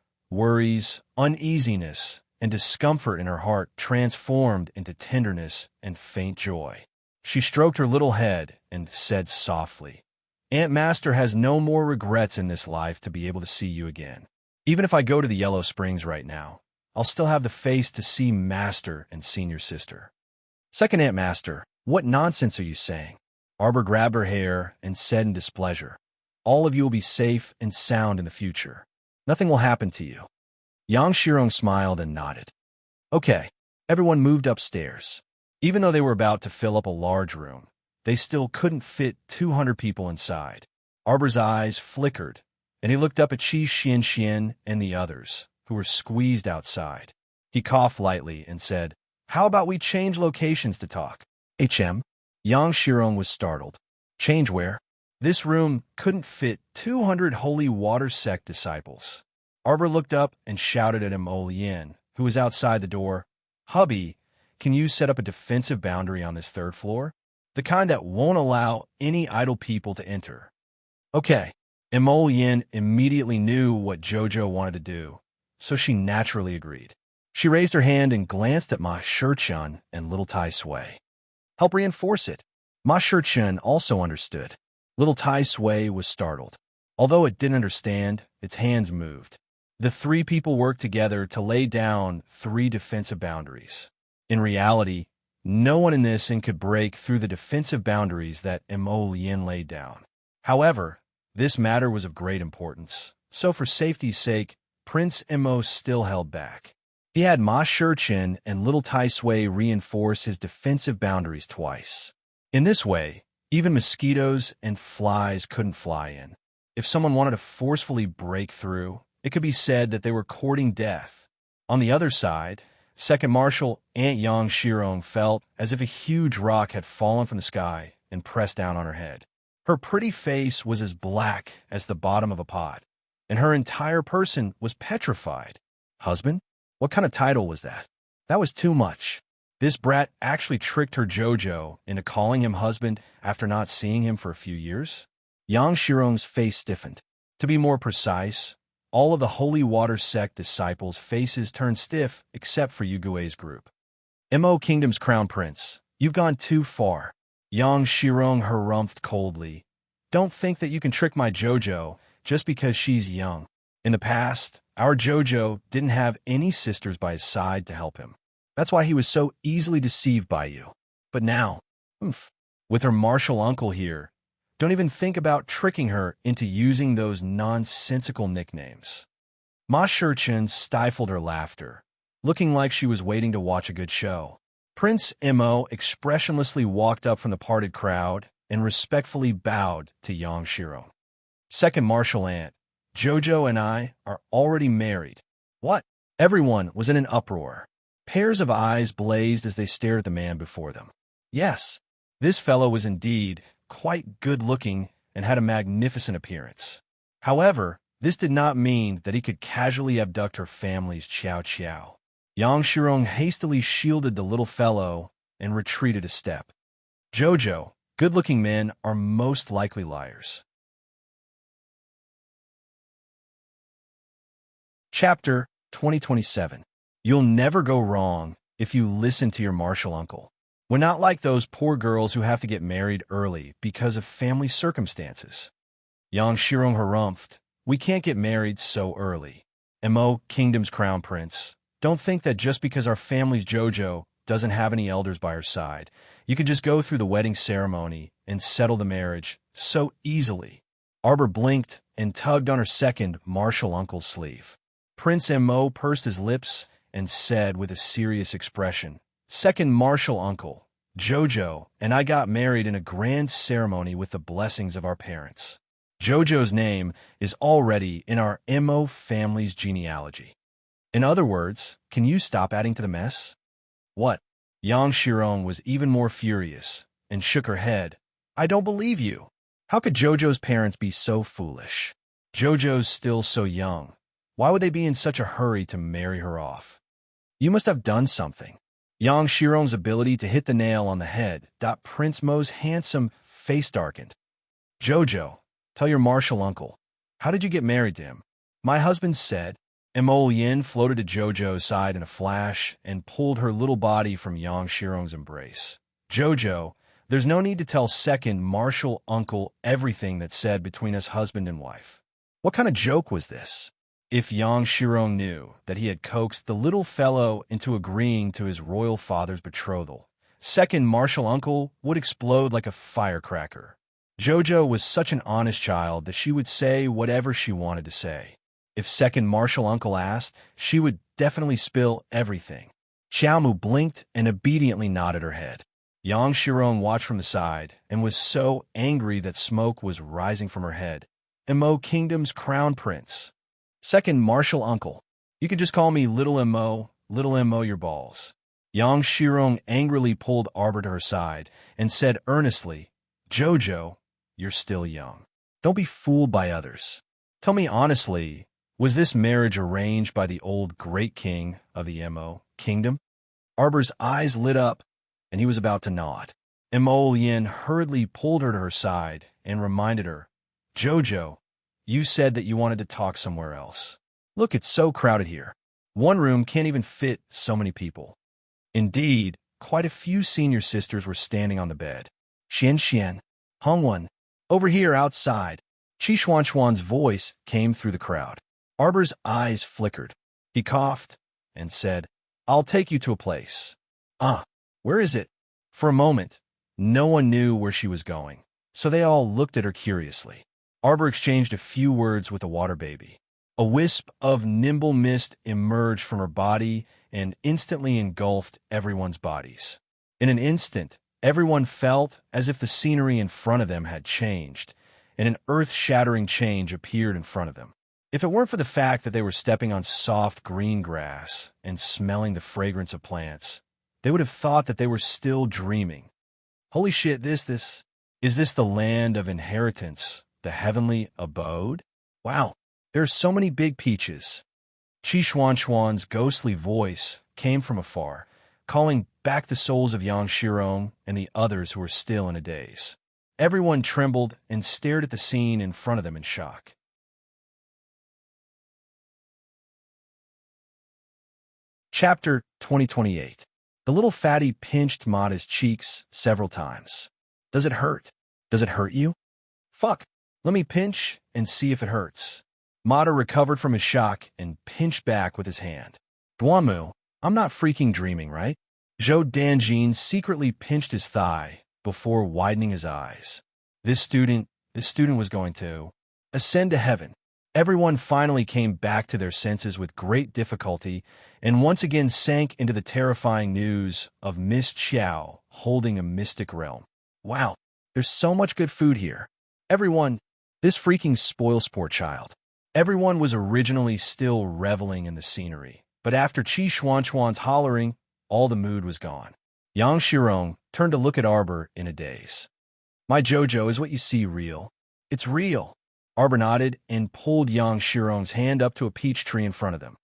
[SPEAKER 1] uneasiness, and discomfort in her heart transformed into tenderness and faint joy. She stroked her little head and said softly, "Aunt Master has no more regrets in this life to be able to see you again. Even if I go to the Yellow Springs right now, I'll still have the face to see Master and Senior Sister." Second Aunt Master, what nonsense are you saying? Arbor grabbed her hair and said in displeasure, "All of you will be safe and sound in the future. Nothing will happen to you." Yang Shirong smiled and nodded. Okay, everyone moved upstairs. Even though they were about to fill up a large room, they still couldn't fit 200 people inside. Arbor's eyes flickered, and he looked up at Qi Xian and the others, who were squeezed outside. He coughed lightly and said, "How about we change locations to talk?" HM? Yang Shirong was startled. Change where? This room couldn't fit 200 Holy Water Sect disciples. Arbor looked up and shouted at Mo Lien, who was outside the door, "Hubby, can you set up a defensive boundary on this third floor? The kind that won't allow any idle people to enter." Okay. Mo Lien immediately knew what JoJo wanted to do, so she naturally agreed. She raised her hand and glanced at Ma Shichun and little Tai Sui. Help reinforce it. Ma Shichun also understood. Little Tai Sui was startled. Although it didn't understand, its hands moved. The three people worked together to lay down 3 defensive boundaries. In reality, no one in this inn could break through the defensive boundaries that Mo Lien laid down. However, this matter was of great importance, so for safety's sake, Prince Mo still held back. He had Ma Shichun and little Tai Sui reinforce his defensive boundaries twice. In this way, even mosquitoes and flies couldn't fly in. If someone wanted to forcefully break through, it could be said that they were courting death. On the other side, Second Martial Aunt Yang Shirong felt as if a huge rock had fallen from the sky and pressed down on her head. Her pretty face was as black as the bottom of a pot, and her entire person was petrified. Husband? What kind of title was that? That was too much. This brat actually tricked her JoJo into calling him husband after not seeing him for a few years? Yang Shirong's face stiffened. To be more precise, all of the Holy Water Sect disciples' faces turned stiff except for Yugue's group. Mo Kingdom's Crown Prince, you've gone too far. Yang Shirong harumphed coldly. Don't think that you can trick my JoJo just because she's young. In the past, our JoJo didn't have any sisters by his side to help him. That's why he was so easily deceived by you. But now, with her martial uncle here, don't even think about tricking her into using those nonsensical nicknames. Ma Shichun stifled her laughter, looking like she was waiting to watch a good show. Prince Mo expressionlessly walked up from the parted crowd and respectfully bowed to Yang Shirong. Second Martial Aunt, JoJo and I are already married. What? Everyone was in an uproar. Pairs of eyes blazed as they stared at the man before them. Yes, this fellow was indeed quite good-looking and had a magnificent appearance. However, this did not mean that he could casually abduct her family's Chow. Yang Shirong hastily shielded the little fellow and retreated a step. JoJo, good-looking men are most likely liars. Chapter 2027. You'll never go wrong if you listen to your martial uncle. We're not like those poor girls who have to get married early because of family circumstances. Yang Shirong harumphed. We can't get married so early. Mo Kingdom's Crown Prince, don't think that just because our family's JoJo doesn't have any elders by her side, you can just go through the wedding ceremony and settle the marriage so easily. Arbor blinked and tugged on her second martial uncle's sleeve. Prince Mo pursed his lips and said with a serious expression, Second Martial Uncle, Jojo and I got married in a grand ceremony with the blessings of our parents. Jojo's name is already in our Mo family's genealogy. In other words, can you stop adding to the mess? What? Yang Shiron was even more furious and shook her head. I don't believe you. How could Jojo's parents be so foolish? Jojo's still so young. Why would they be in such a hurry to marry her off? You must have done something. Yang Shiron's ability to hit the nail on the head. Prince Mo's handsome face darkened. Jojo, tell your martial uncle. How did you get married to him? My husband said. Mo Yin floated to Jojo's side in a flash and pulled her little body from Yang Shiron's embrace. Jojo, there's no need to tell second martial uncle everything that's said between us husband and wife. What kind of joke was this? If Yang Shiron knew that he had coaxed the little fellow into agreeing to his royal father's betrothal, second martial uncle would explode like a firecracker. Jojo was such an honest child that she would say whatever she wanted to say. If second martial uncle asked, she would definitely spill everything. Xiaomu blinked and obediently nodded her head. Yang Shiron watched from the side and was so angry that smoke was rising from her head. Mo Kingdom's crown prince. Second martial uncle. You can just call me Little Mo your balls. Yang Shiron angrily pulled Arbor to her side and said earnestly, Jojo, you're still young. Don't be fooled by others. Tell me honestly, was this marriage arranged by the old great king of the Mo Kingdom? Arbor's eyes lit up, and he was about to nod. Mo Yin hurriedly pulled her to her side and reminded her, Jojo, you said that you wanted to talk somewhere else. Look, it's so crowded here. One room can't even fit so many people. Indeed, quite a few senior sisters were standing on the bed. Xian, Hongwen, over here outside. Qi Xuan's voice came through the crowd. Arbor's eyes flickered. He coughed and said, I'll take you to a place. Where is it? For a moment, no one knew where she was going, so they all looked at her curiously. Arbor exchanged a few words with the water baby. A wisp of nimble mist emerged from her body and instantly engulfed everyone's bodies. In an instant, everyone felt as if the scenery in front of them had changed, and an earth-shattering change appeared in front of them. If it weren't for the fact that they were stepping on soft green grass and smelling the fragrance of plants, they would have thought that they were still dreaming. Holy shit, is this the land of inheritance, the heavenly abode? Wow, there are so many big peaches. Qi Xuan's ghostly voice came from afar, calling back the souls of Yang Shiron and the others who were still in a daze. Everyone trembled and stared at the scene in front of them in shock. Chapter 2028. The little fatty pinched Mada's cheeks several times. Does it hurt? Does it hurt you? Fuck. Let me pinch and see if it hurts. Mada recovered from his shock and pinched back with his hand. Duamu, I'm not freaking dreaming, right? Zhou Danjin secretly pinched his thigh before widening his eyes. This student was going to ascend to heaven. Everyone finally came back to their senses with great difficulty and once again sank into the terrifying news of Miss Qiao holding a mystic realm. Wow, there's so much good food here. Everyone, this freaking spoilsport child. Everyone was originally still reveling in the scenery, but after Qi Xuan's hollering, all the mood was gone. Yang Shiron turned to look at Arbor in a daze. My Jojo, is what you see real? It's real. Arbor nodded and pulled Yang Shiron's hand up to a peach tree in front of them.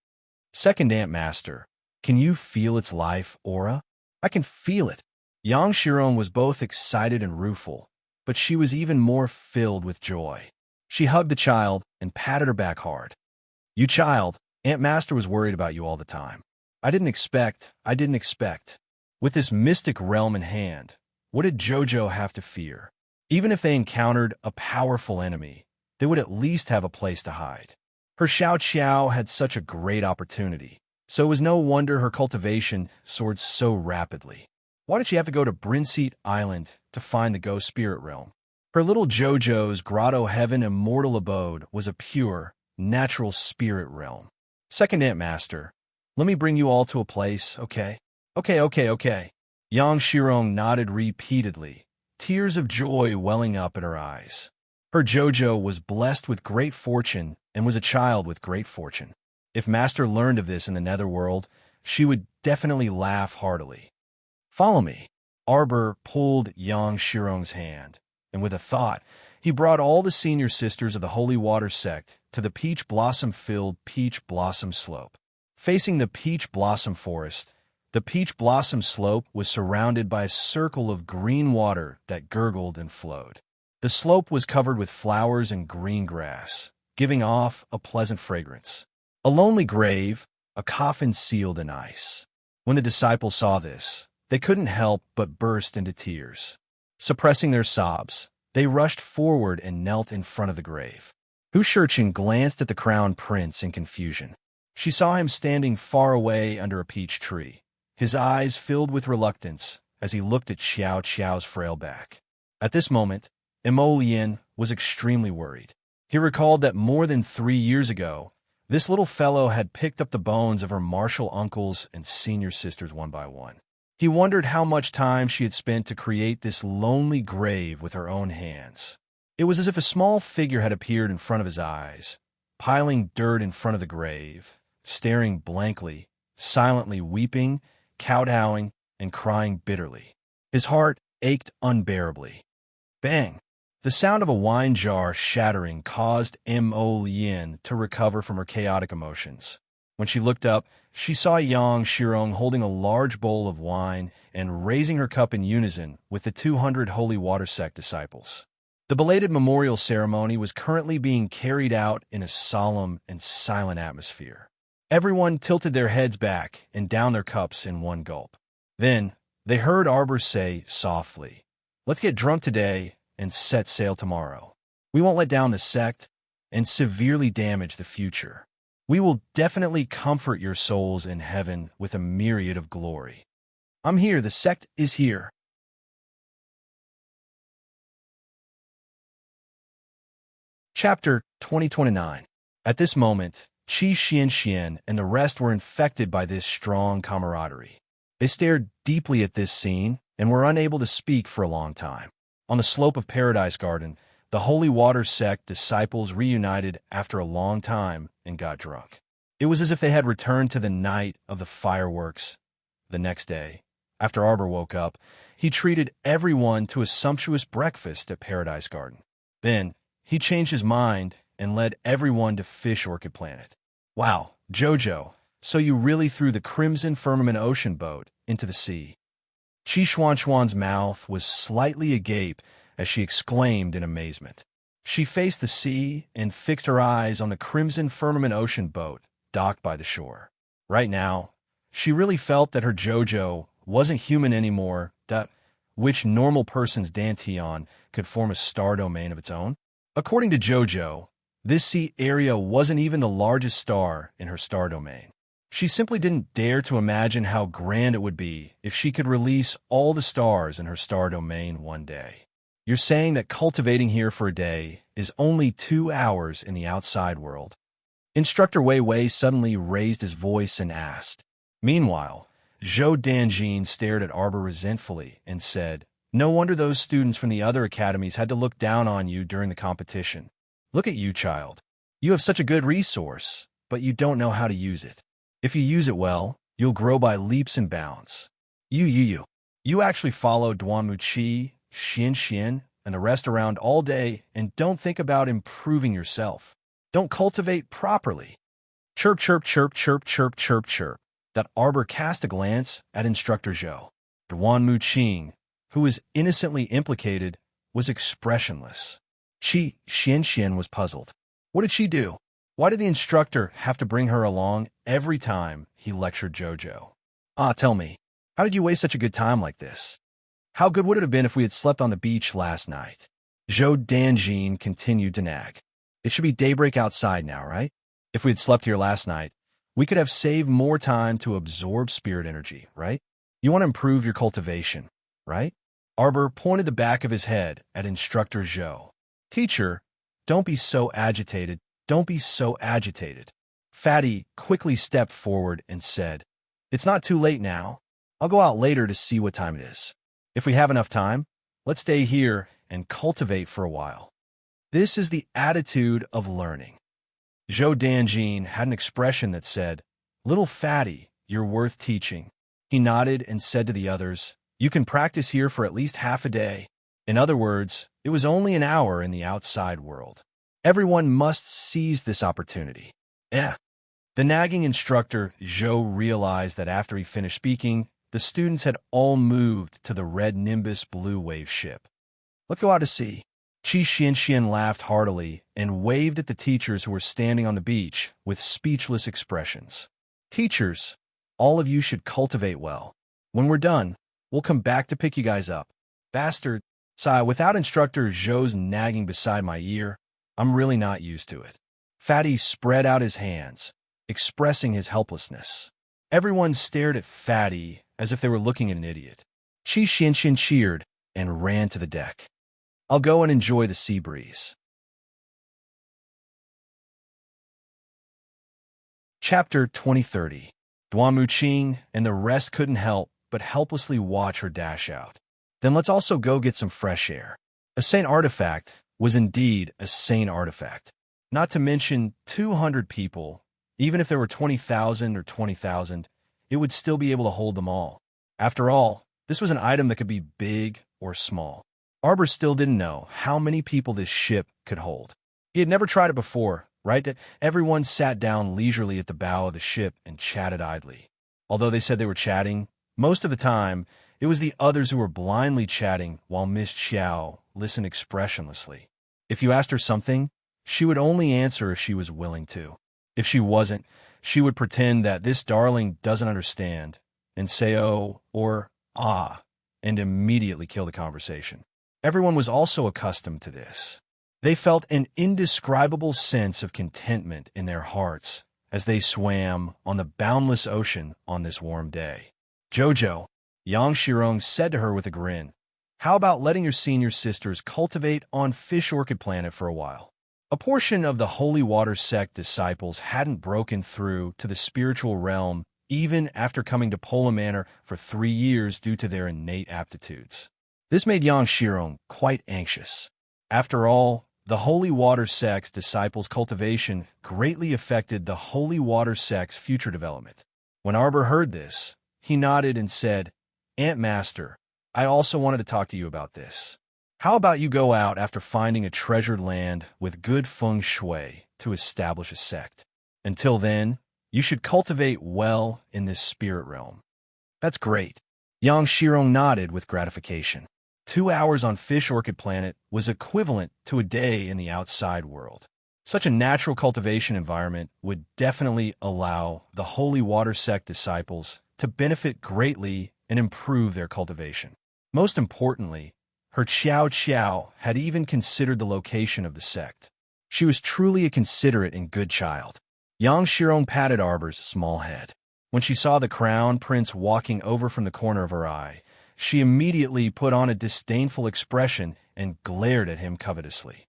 [SPEAKER 1] Second Ant Master, can you feel its life aura? I can feel it. Yang Shiron was both excited and rueful, but she was even more filled with joy. She hugged the child and patted her back hard. You child, Ant Master was worried about you all the time. I didn't expect. With this mystic realm in hand, what did Jojo have to fear? Even if they encountered a powerful enemy, they would at least have a place to hide. Her Xiao Qiao had such a great opportunity, so it was no wonder her cultivation soared so rapidly. Why did she have to go to Brinseat Island to find the ghost spirit realm? Her little Jojo's grotto heaven immortal abode was a pure, natural spirit realm. Second Ant Master, let me bring you all to a place, okay? Okay. Yang Shirong nodded repeatedly, tears of joy welling up in her eyes. Her Jojo was blessed with great fortune and was a child with great fortune. If Master learned of this in the netherworld, she would definitely laugh heartily. Follow me. Arbor pulled Yang Shirong's hand, and with a thought, he brought all the senior sisters of the Holy Water sect to the peach blossom-filled peach blossom slope. Facing the peach blossom forest, the peach blossom slope was surrounded by a circle of green water that gurgled and flowed. The slope was covered with flowers and green grass, giving off a pleasant fragrance. A lonely grave, a coffin sealed in ice. When the disciples saw this, they couldn't help but burst into tears. Suppressing their sobs, they rushed forward and knelt in front of the grave. Hu Shirchen glanced at the crown prince in confusion. She saw him standing far away under a peach tree, his eyes filled with reluctance as he looked at Xiao Qiao's frail back. At this moment, Emolian was extremely worried. He recalled that more than 3 years ago, this little fellow had picked up the bones of her martial uncles and senior sisters one by one. He wondered how much time she had spent to create this lonely grave with her own hands. It was as if a small figure had appeared in front of his eyes, piling dirt in front of the grave, staring blankly, silently weeping, kowtowing, and crying bitterly. His heart ached unbearably. Bang! The sound of a wine jar shattering caused Mo Lien to recover from her chaotic emotions. When she looked up, she saw Yang Shirong holding a large bowl of wine and raising her cup in unison with the 200 Holy Water Sect disciples. The belated memorial ceremony was currently being carried out in a solemn and silent atmosphere. Everyone tilted their heads back and down their cups in one gulp. Then, they heard Arbor say softly, "Let's get drunk today and set sail tomorrow. We won't let down the sect and severely damage the future. We will definitely comfort your souls in heaven with a myriad of glory. I'm here, the sect is here." Chapter 2029. At this moment, Qi Xianxian and the rest were infected by this strong camaraderie. They stared deeply at this scene and were unable to speak for a long time. On the slope of Paradise Garden, the Holy Water Sect disciples reunited after a long time and got drunk. It was as if they had returned to the night of the fireworks. The next day, after Arbor woke up, he treated everyone to a sumptuous breakfast at Paradise Garden. Then, he changed his mind and led everyone to Fish Orchid Planet. "Wow, Jojo, so you really threw the Crimson Firmament Ocean boat into the sea." Qi Xuanxuan's mouth was slightly agape as she exclaimed in amazement. She faced the sea and fixed her eyes on the Crimson Firmament Ocean boat docked by the shore. Right now, she really felt that her Jojo wasn't human anymore, that which normal person's Dantian could form a star domain of its own. According to Jojo, this sea area wasn't even the largest star in her star domain. She simply didn't dare to imagine how grand it would be if she could release all the stars in her star domain one day. "You're saying that cultivating here for a day is only 2 hours in the outside world?" Instructor Wei Wei suddenly raised his voice and asked. Meanwhile, Zhou Danjin stared at Arbor resentfully and said, "No wonder those students from the other academies had to look down on you during the competition. Look at you, child. You have such a good resource, but you don't know how to use it. If you use it well, you'll grow by leaps and bounds. You actually follow Duanmu Qi, Xian, and the rest around all day and don't think about improving yourself. Don't cultivate properly." Chirp, chirp, chirp, chirp, chirp, chirp, chirp. That Arbor cast a glance at Instructor Zhou. Duanmu Qing, who was innocently implicated, was expressionless. Qi Xian was puzzled. What did she do? Why did the instructor have to bring her along every time he lectured Jojo? Tell me, how did you waste such a good time like this? How good would it have been if we had slept on the beach last night? Zhou Danjin continued to nag. It should be daybreak outside now, right? If we had slept here last night, we could have saved more time to absorb spirit energy, right? You want to improve your cultivation, right? Arbor pointed the back of his head at Instructor Zhou. "Teacher, don't be so agitated. Don't be so agitated." Fatty quickly stepped forward and said, "It's not too late now. I'll go out later to see what time it is. If we have enough time, let's stay here and cultivate for a while. This is the attitude of learning. Zhou Danjin had an expression that said, "Little fatty, you're worth teaching." He nodded and said to the others, "You can practice here for at least half a day." In other words, it was only an hour in the outside world. Everyone must seize this opportunity. The nagging instructor, Zhou, realized that after he finished speaking, the students had all moved to the red Nimbus blue wave ship. "Let's go out to sea." Qi Xianxian laughed heartily and waved at the teachers who were standing on the beach with speechless expressions. "Teachers, all of you should cultivate well. When we're done, we'll come back to pick you guys up." "Bastard." Sigh, without instructor Zhou's nagging beside my ear, I'm really not used to it. Fatty spread out his hands, expressing his helplessness. Everyone stared at Fatty as if they were looking at an idiot. Qi Xianxian cheered and ran to the deck. "I'll go and enjoy the sea breeze." Chapter 2030. Duan Muqing and the rest couldn't help but helplessly watch her dash out. "Then let's also go get some fresh air." A saint artifact was indeed a saint artifact. Not to mention 200 people, even if there were 20,000 or 20,000, it would still be able to hold them all. After all, this was an item that could be big or small. Arbor still didn't know how many people this ship could hold. He had never tried it before, right? Everyone sat down leisurely at the bow of the ship and chatted idly. Although they said they were chatting, most of the time, it was the others who were blindly chatting while Miss Xiao listened expressionlessly. If you asked her something, she would only answer if she was willing to. If she wasn't, she would pretend that this darling doesn't understand and say "oh" or "ah" and immediately kill the conversation. Everyone was also accustomed to this. They felt an indescribable sense of contentment in their hearts as they swam on the boundless ocean on this warm day. "Jojo," Yang Shirong said to her with a grin, "how about letting your senior sisters cultivate on Fish Orchid Planet for a while?" A portion of the Holy Water Sect disciples hadn't broken through to the spiritual realm even after coming to Pola Manor for 3 years due to their innate aptitudes. This made Yang Shirong quite anxious. After all, the Holy Water Sect's disciples' cultivation greatly affected the Holy Water Sect's future development. When Arbor heard this, he nodded and said, "Aunt Master, I also wanted to talk to you about this. How about you go out after finding a treasured land with good feng shui to establish a sect? Until then, you should cultivate well in this spirit realm." "That's great." Yang Shirong nodded with gratification. 2 hours on Fish Orchid Planet was equivalent to a day in the outside world. Such a natural cultivation environment would definitely allow the Holy Water Sect disciples to benefit greatly and improve their cultivation. Most importantly, her Qiao Qiao had even considered the location of the sect. She was truly a considerate and good child. Yang Shirong patted Arbor's small head. When she saw the crown prince walking over from the corner of her eye, she immediately put on a disdainful expression and glared at him covetously.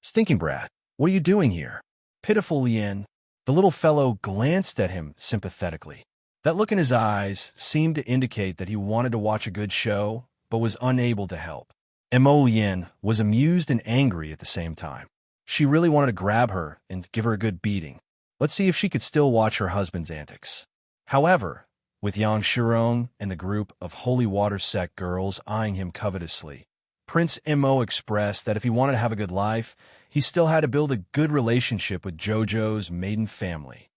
[SPEAKER 1] "Stinking brat, what are you doing here?" "Pitiful Lien." The little fellow glanced at him sympathetically. That look in his eyes seemed to indicate that he wanted to watch a good show, but was unable to help. Mo Lien was amused and angry at the same time. She really wanted to grab her and give her a good beating. Let's see if she could still watch her husband's antics. However, with Yang Shirong and the group of Holy Water Sect girls eyeing him covetously, Prince Mo expressed that if he wanted to have a good life, he still had to build a good relationship with Jojo's maiden family.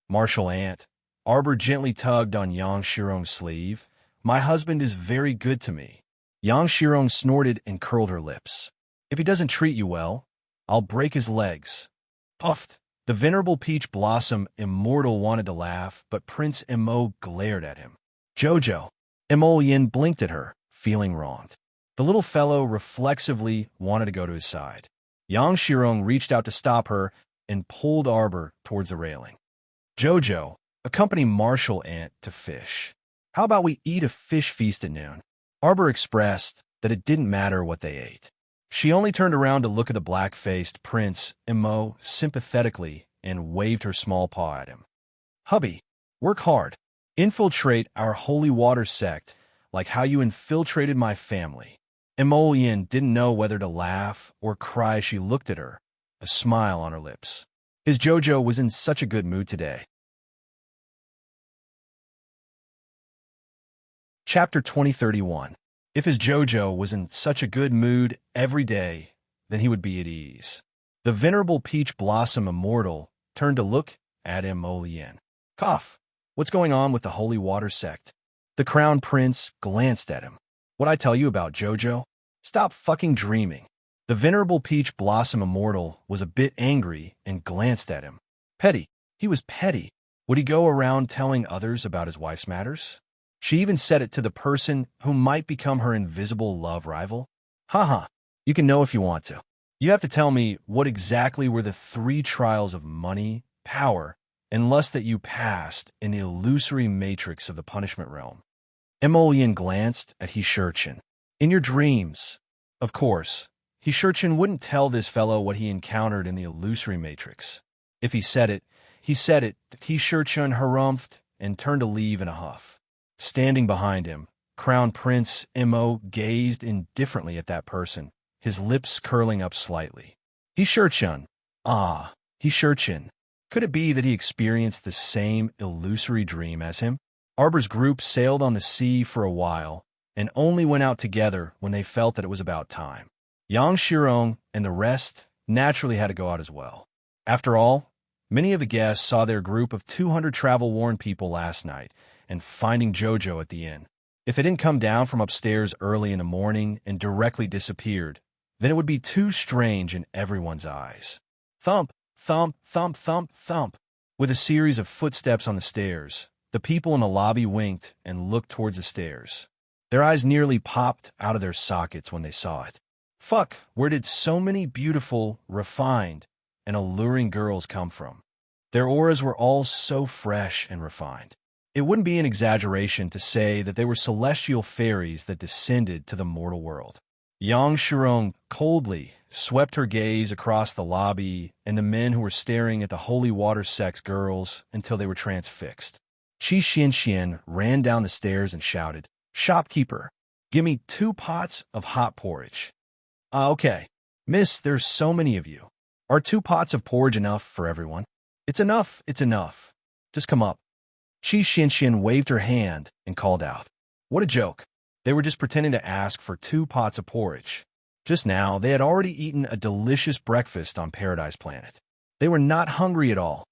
[SPEAKER 1] "Martial aunt," Arbor gently tugged on Yang Shirong's sleeve. "My husband is very good to me." Yang Shirong snorted and curled her lips. "If he doesn't treat you well, I'll break his legs." Puffed. The venerable Peach Blossom Immortal wanted to laugh, but Prince Mo glared at him. "Jojo." Emolian blinked at her, feeling wronged. The little fellow reflexively wanted to go to his side. Yang Shirong reached out to stop her and pulled Arbor towards the railing. "Jojo, accompany Martial Aunt to fish. How about we eat a fish feast at noon?" Arbor expressed that it didn't matter what they ate. She only turned around to look at the black-faced Prince Mo sympathetically and waved her small paw at him. "Hubby, work hard. Infiltrate our holy water sect, like how you infiltrated my family. Emolian didn't know whether to laugh or cry as she looked at her, a smile on her lips. His Jojo was in such a good mood today. Chapter 2031. If his Jojo was in such a good mood every day, then he would be at ease. The venerable peach blossom immortal turned to look at Emolian. Cough. What's going on with the holy water sect? The crown prince glanced at him. What'd I tell you about Jojo? Stop fucking dreaming. The venerable peach blossom immortal was a bit angry and glanced at him. Petty. He was petty. Would he go around telling others about his wife's matters? She even said it to the person who might become her invisible love rival. Haha, you can know if you want to. You have to tell me what exactly were the 3 trials of money, power, and lust that you passed in the illusory matrix of the punishment realm. Emolian glanced at Hishirchin. In your dreams. Of course, Hishirchin wouldn't tell this fellow what he encountered in the illusory matrix. If he said it, Hishirchin harumphed and turned to leave in a huff. Standing behind him, Crown Prince Emo gazed indifferently at that person, his lips curling up slightly. Hishirchin. Ah, Hishirchin. Could it be that he experienced the same illusory dream as him? Arbor's group sailed on the sea for a while, and only went out together when they felt that it was about time. Yang Shirong and the rest naturally had to go out as well. After all, many of the guests saw their group of 200 travel-worn people last night and finding Jojo at the inn. If it didn't come down from upstairs early in the morning and directly disappeared, then it would be too strange in everyone's eyes. Thump, thump, thump, thump, thump. With a series of footsteps on the stairs, the people in the lobby winked and looked towards the stairs. Their eyes nearly popped out of their sockets when they saw it. Fuck, where did so many beautiful, refined, and alluring girls come from? Their auras were all so fresh and refined. It wouldn't be an exaggeration to say that they were celestial fairies that descended to the mortal world. Yang Shirong coldly swept her gaze across the lobby and the men who were staring at the holy water sex girls until they were transfixed. Qi Xianxian ran down the stairs and shouted, "Shopkeeper, give me 2 pots of hot porridge." Okay. Miss, there's so many of you. Are 2 pots of porridge enough for everyone? It's enough, it's enough. Just come up. Qi Xianxian waved her hand and called out. What a joke. They were just pretending to ask for 2 pots of porridge. Just now, they had already eaten a delicious breakfast on Paradise Planet. They were not hungry at all.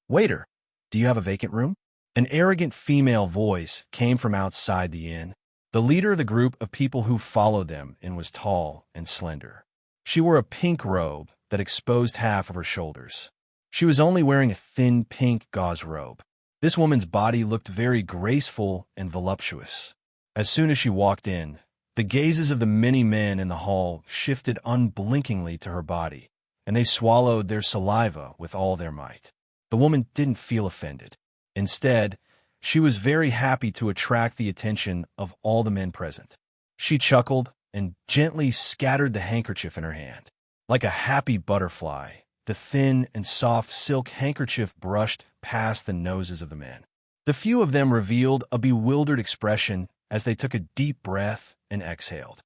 [SPEAKER 1] Waiter, do you have a vacant room? An arrogant female voice came from outside the inn. The leader of the group of people who followed them and was tall and slender. She wore a pink robe that exposed half of her shoulders. She was only wearing a thin pink gauze robe. This woman's body looked very graceful and voluptuous. As soon as she walked in, the gazes of the many men in the hall shifted unblinkingly to her body, and they swallowed their saliva with all their might. The woman didn't feel offended. Instead, she was very happy to attract the attention of all the men present. She chuckled and gently scattered the handkerchief in her hand. Like a happy butterfly, the thin and soft silk handkerchief brushed past the noses of the men. The few of them revealed a bewildered expression as they took a deep breath and exhaled.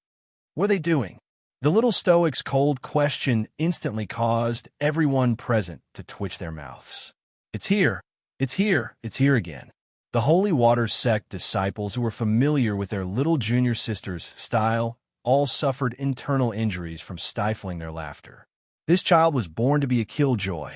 [SPEAKER 1] What are they doing? The little stoic's cold question instantly caused everyone present to twitch their mouths. It's here. It's here. It's here again. The Holy Water sect disciples who were familiar with their little junior sister's style all suffered internal injuries from stifling their laughter. This child was born to be a killjoy.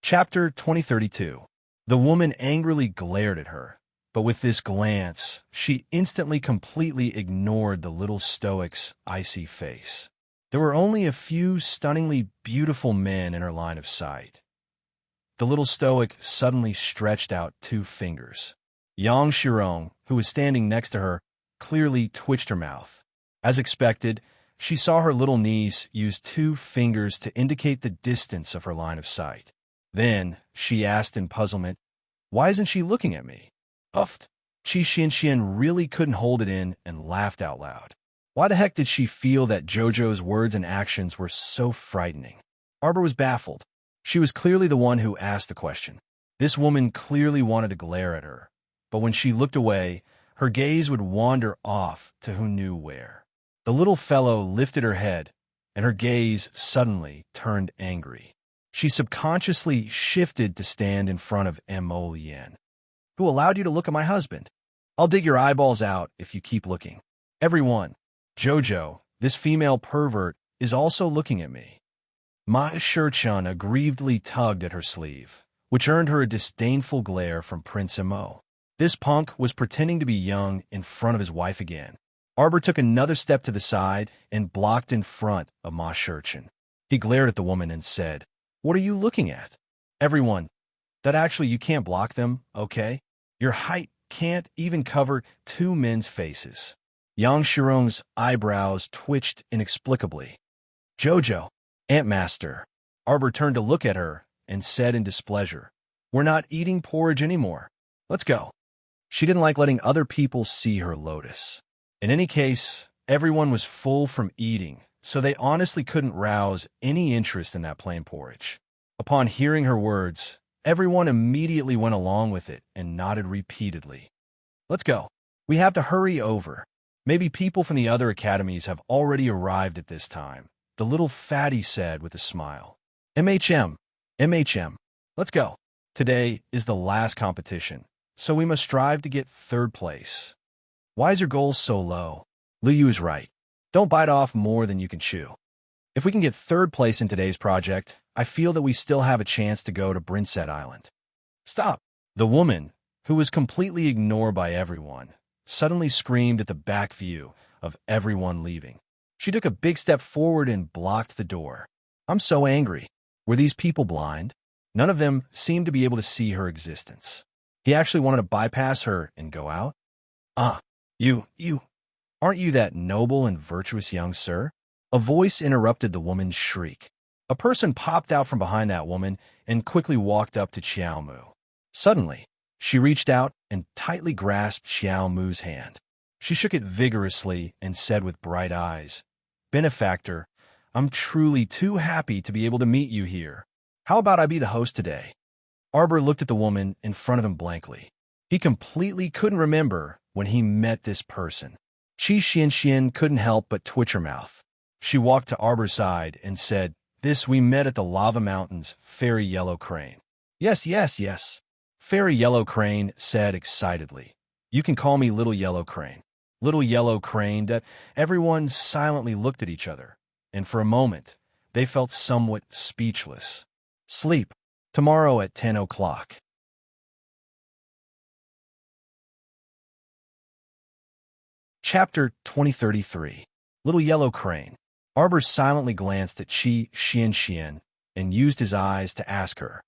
[SPEAKER 1] Chapter 2032. The woman angrily glared at her, but with this glance, she instantly completely ignored the little stoic's icy face. There were only a few stunningly beautiful men in her line of sight. The little stoic suddenly stretched out 2 fingers. Yang Shirong, who was standing next to her, clearly twitched her mouth. As expected, she saw her little niece use 2 fingers to indicate the distance of her line of sight. Then, she asked in puzzlement, "Why isn't she looking at me?" Puffed. Qi Xianxian really couldn't hold it in and laughed out loud. Why the heck did she feel that Jojo's words and actions were so frightening? Arbor was baffled. She was clearly the one who asked the question. This woman clearly wanted to glare at her, but when she looked away, her gaze would wander off to who knew where. The little fellow lifted her head, and her gaze suddenly turned angry. She subconsciously shifted to stand in front of Mo Lien. Who allowed you to look at my husband? I'll dig your eyeballs out if you keep looking. Everyone, Jojo, this female pervert, is also looking at me. Ma Shirchun aggrievedly tugged at her sleeve, which earned her a disdainful glare from Prince Mo. This punk was pretending to be young in front of his wife again. Arbor took another step to the side and blocked in front of Ma Shirchun. He glared at the woman and said, "What are you looking at?" Everyone, that actually you can't block them, okay? Your height can't even cover two men's faces. Yang Shirong's eyebrows twitched inexplicably. Jojo, Ant Master. Arbor turned to look at her and said in displeasure, "We're not eating porridge anymore. Let's go." She didn't like letting other people see her lotus. In any case, everyone was full from eating, so they honestly couldn't rouse any interest in that plain porridge. Upon hearing her words, everyone immediately went along with it and nodded repeatedly. "Let's go. We have to hurry over. Maybe people from the other academies have already arrived at this time," the little fatty said with a smile. MHM, let's go. Today is the last competition, so we must strive to get third place. Why is your goal so low? Liu is right. Don't bite off more than you can chew. If we can get third place in today's project, I feel that we still have a chance to go to Brinset Island. Stop. The woman, who was completely ignored by everyone, suddenly screamed at the back view of everyone leaving. She took a big step forward and blocked the door. I'm so angry. Were these people blind? None of them seemed to be able to see her existence. He actually wanted to bypass her and go out? Aren't you that noble and virtuous young sir? A voice interrupted the woman's shriek. A person popped out from behind that woman and quickly walked up to Xiao Mu. Suddenly, she reached out and tightly grasped Xiao Mu's hand. She shook it vigorously and said with bright eyes, "Benefactor, I'm truly too happy to be able to meet you here. How about I be the host today?" Arbor looked at the woman in front of him blankly. He completely couldn't remember when he met this person. Qi Xianxian couldn't help but twitch her mouth. She walked to Arbor's side and said, "This we met at the Lava Mountains, Fairy Yellow Crane." Yes. Fairy Yellow Crane said excitedly. "You can call me Little Yellow Crane." Little Yellow Crane. That everyone silently looked at each other, and for a moment, they felt somewhat speechless. Sleep. Tomorrow at 10 o'clock. Chapter 2033. Little Yellow Crane. Arbor silently glanced at Qi Xianxian and used his eyes to ask her,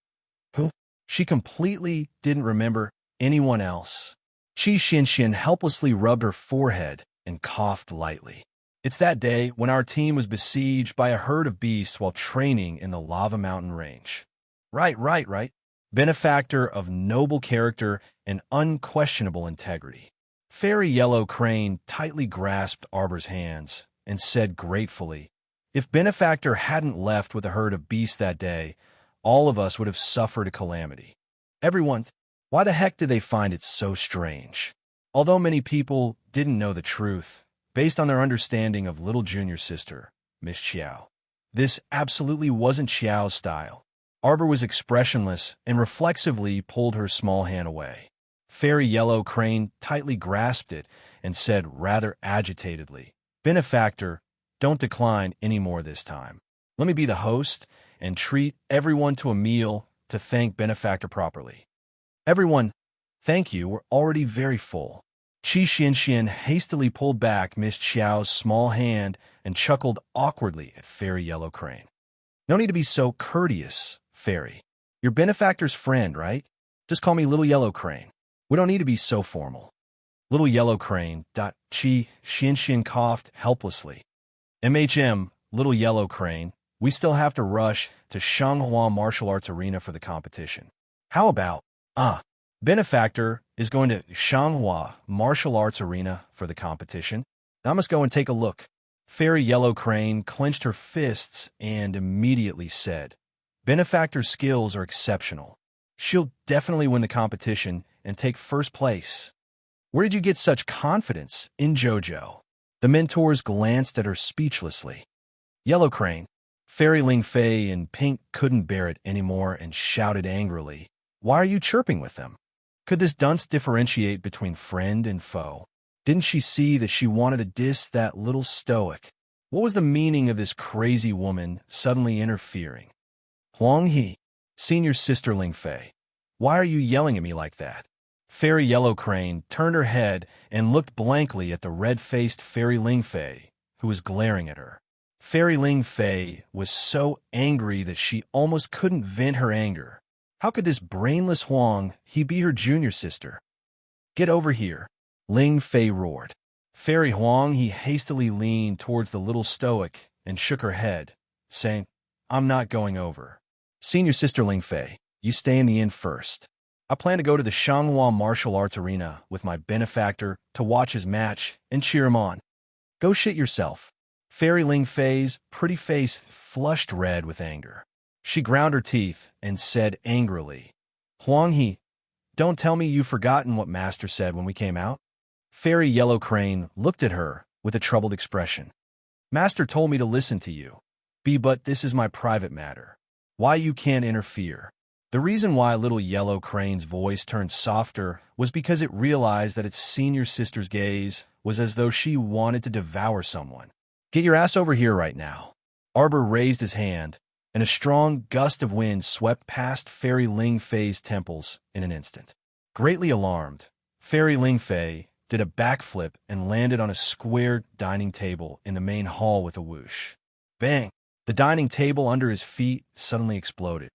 [SPEAKER 1] "Who?" She completely didn't remember anyone else. Qi Xianxian helplessly rubbed her forehead and coughed lightly. "It's that day when our team was besieged by a herd of beasts while training in the Lava Mountain Range." Right. Benefactor of noble character and unquestionable integrity. Fairy Yellow Crane tightly grasped Arbor's hands and said gratefully, "If Benefactor hadn't left with a herd of beasts that day, all of us would have suffered a calamity." Everyone, why the heck did they find it so strange? Although many people didn't know the truth, based on their understanding of little junior sister, Miss Xiao, this absolutely wasn't Xiao's style. Arbor was expressionless and reflexively pulled her small hand away. Fairy Yellow Crane tightly grasped it and said rather agitatedly, "Benefactor, don't decline any more this time. Let me be the host and treat everyone to a meal to thank Benefactor properly." Everyone, "Thank you, we're already very full." Qi Xianxian hastily pulled back Miss Xiao's small hand and chuckled awkwardly at Fairy Yellow Crane. "No need to be so courteous, Fairy. You're Benefactor's friend, right? Just call me Little Yellow Crane. We don't need to be so formal." Little Yellow Crane. Qi Xianxian coughed helplessly. Little Yellow Crane, we still have to rush to Shanghua Martial Arts Arena for the competition. How about, Benefactor is going to Shanghua Martial Arts Arena for the competition. I must go and take a look. Fairy Yellow Crane clenched her fists and immediately said, Benefactor's skills are exceptional. She'll definitely win the competition and take first place. Where did you get such confidence in JoJo? The mentors glanced at her speechlessly. Yellow Crane, Fairy Ling Fei, and Pink couldn't bear it anymore and shouted angrily, "Why are you chirping with them? Could this dunce differentiate between friend and foe? Didn't she see that she wanted to diss that little stoic? What was the meaning of this crazy woman suddenly interfering? Huang He, senior sister Ling Fei, why are you yelling at me like that?" Fairy Yellow Crane turned her head and looked blankly at the red-faced Fairy Ling Fei, who was glaring at her. Fairy Ling Fei was so angry that she almost couldn't vent her anger. How could this brainless Huang He be her junior sister? "Get over here," Ling Fei roared. Fairy Huang He hastily leaned towards the little stoic and shook her head, saying, "I'm not going over. Senior sister Ling Fei, you stay in the inn first. I plan to go to the Shanghua Martial Arts Arena with my benefactor to watch his match and cheer him on. Go shit yourself." Fairy Ling Fei's pretty face flushed red with anger. She ground her teeth and said angrily, "Huang He, don't tell me you've forgotten what Master said when we came out." Fairy Yellow Crane looked at her with a troubled expression. "Master told me to listen to you. But this is my private matter. Why you can't interfere?" The reason why little Yellow Crane's voice turned softer was because it realized that its senior sister's gaze was as though she wanted to devour someone. "Get your ass over here right now." Arbor raised his hand, and a strong gust of wind swept past Fairy Ling Fei's temples in an instant. Greatly alarmed, Fairy Ling Fei did a backflip and landed on a square dining table in the main hall with a whoosh. Bang! The dining table under his feet suddenly exploded.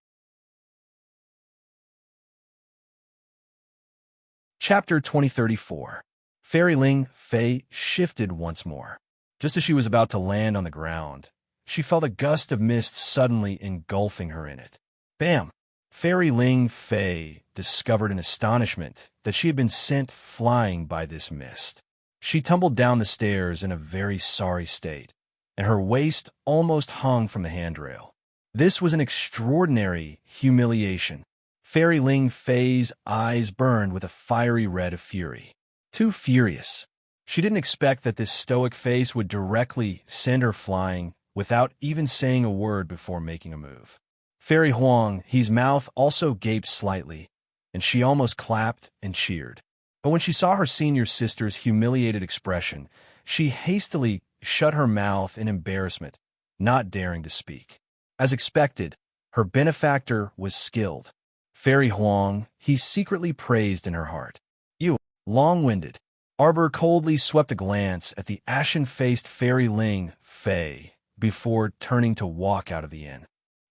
[SPEAKER 1] Chapter 2034. Fairy Ling Fei shifted once more. Just as she was about to land on the ground, she felt a gust of mist suddenly engulfing her in it. Bam! Fairy Ling Fei discovered in astonishment that she had been sent flying by this mist. She tumbled down the stairs in a very sorry state, and her waist almost hung from the handrail. This was an extraordinary humiliation. Fairy Ling Fei's eyes burned with a fiery red of fury. Too furious. She didn't expect that this stoic face would directly send her flying without even saying a word before making a move. Fairy Huang He's mouth also gaped slightly, and she almost clapped and cheered. But when she saw her senior sister's humiliated expression, she hastily shut her mouth in embarrassment, not daring to speak. As expected, her benefactor was skilled. Fairy Huang He secretly praised in her heart. "You, long-winded." Arbor coldly swept a glance at the ashen-faced Fairy Ling Fei before turning to walk out of the inn.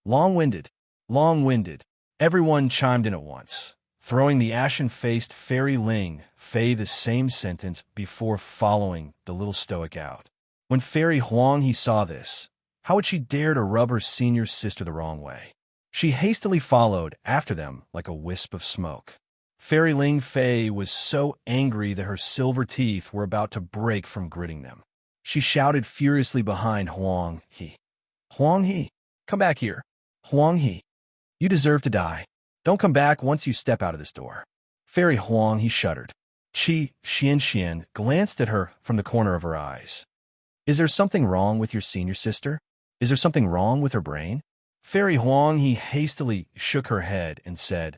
[SPEAKER 1] "Long-winded, long-winded." Everyone chimed in at once, throwing the ashen-faced Fairy Ling Fei the same sentence before following the little stoic out. When Fairy Huang He saw this, how would she dare to rub her senior sister the wrong way? She hastily followed after them like a wisp of smoke. Fairy Ling Fei was so angry that her silver teeth were about to break from gritting them. She shouted furiously behind Huang He. "Huang He, come back here. Huang He, you deserve to die. Don't come back once you step out of this door." Fairy Huang He shuddered. Xian glanced at her from the corner of her eyes. "Is there something wrong with your senior sister? Is there something wrong with her brain?" Fairy Huang He hastily shook her head and said,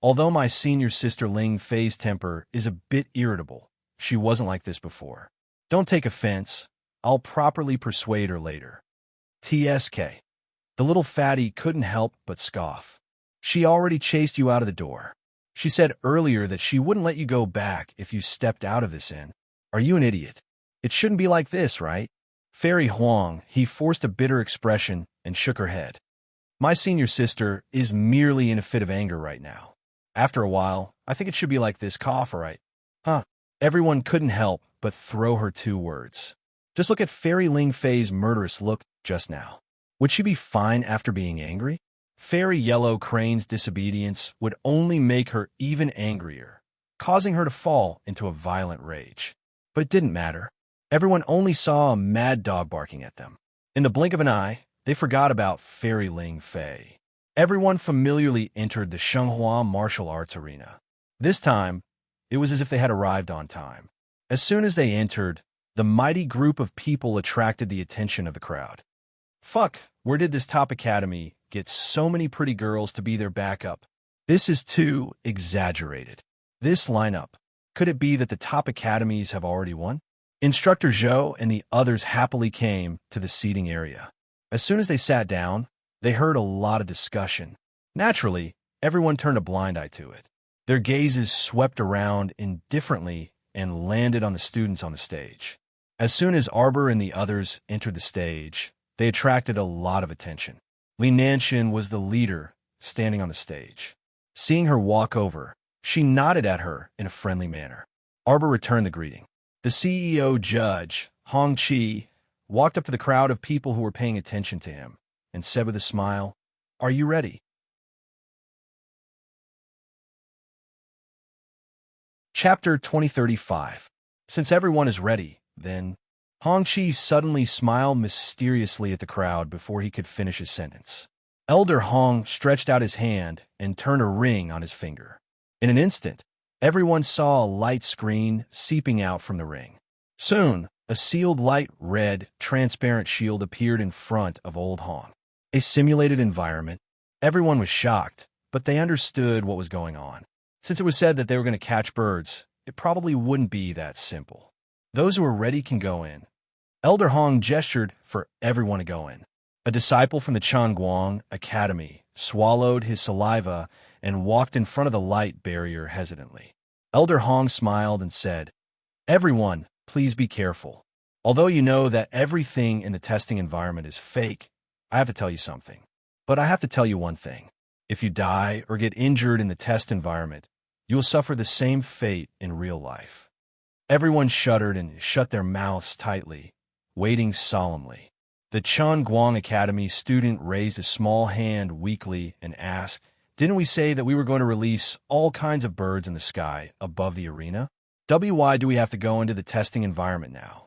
[SPEAKER 1] "Although my senior sister Ling Fei's temper is a bit irritable, she wasn't like this before. Don't take offense. I'll properly persuade her later." TSK. The little fatty couldn't help but scoff. "She already chased you out of the door. She said earlier that she wouldn't let you go back if you stepped out of this inn. Are you an idiot? It shouldn't be like this, right?" Fairy Huang He forced a bitter expression and shook her head. "My senior sister is merely in a fit of anger right now. After a while, I think it should be like this cough, right? Huh." Everyone couldn't help but throw her two words. Just look at Fairy Ling Fei's murderous look just now. Would she be fine after being angry? Fairy Yellow Crane's disobedience would only make her even angrier, causing her to fall into a violent rage. But it didn't matter. Everyone only saw a mad dog barking at them. In the blink of an eye, they forgot about Fairy Ling Fei. Everyone familiarly entered the Shenghua martial arts arena. This time, it was as if they had arrived on time. As soon as they entered, the mighty group of people attracted the attention of the crowd. Fuck, where did this top academy get so many pretty girls to be their backup? This is too exaggerated. This lineup. Could it be that the top academies have already won? Instructor Zhou and the others happily came to the seating area. As soon as they sat down, they heard a lot of discussion. Naturally, everyone turned a blind eye to it. Their gazes swept around indifferently and landed on the students on the stage. As soon as Arbor and the others entered the stage, they attracted a lot of attention. Li Nanshan was the leader, standing on the stage. Seeing her walk over, she nodded at her in a friendly manner. Arbor returned the greeting. The CEO judge, Hong Chi, walked up to the crowd of people who were paying attention to him and said with a smile, "Are you ready?" Chapter 2035. Since everyone is ready, then, Hong Chi suddenly smiled mysteriously at the crowd before he could finish his sentence. Elder Hong stretched out his hand and turned a ring on his finger. In an instant, everyone saw a light screen seeping out from the ring. Soon, a sealed light red, transparent shield appeared in front of Old Hong. A simulated environment. Everyone was shocked, but they understood what was going on. Since it was said that they were going to catch birds, it probably wouldn't be that simple. Those who are ready can go in. Elder Hong gestured for everyone to go in. A disciple from the Changguang Academy swallowed his saliva and walked in front of the light barrier hesitantly. Elder Hong smiled and said, "Everyone, please be careful. Although you know that everything in the testing environment is fake, I have to tell you something. But I have to tell you one thing. If you die or get injured in the test environment, you will suffer the same fate in real life." Everyone shuddered and shut their mouths tightly, waiting solemnly. The Changguang Academy student raised a small hand weakly and asked, "Didn't we say that we were going to release all kinds of birds in the sky above the arena? Why do we have to go into the testing environment now?"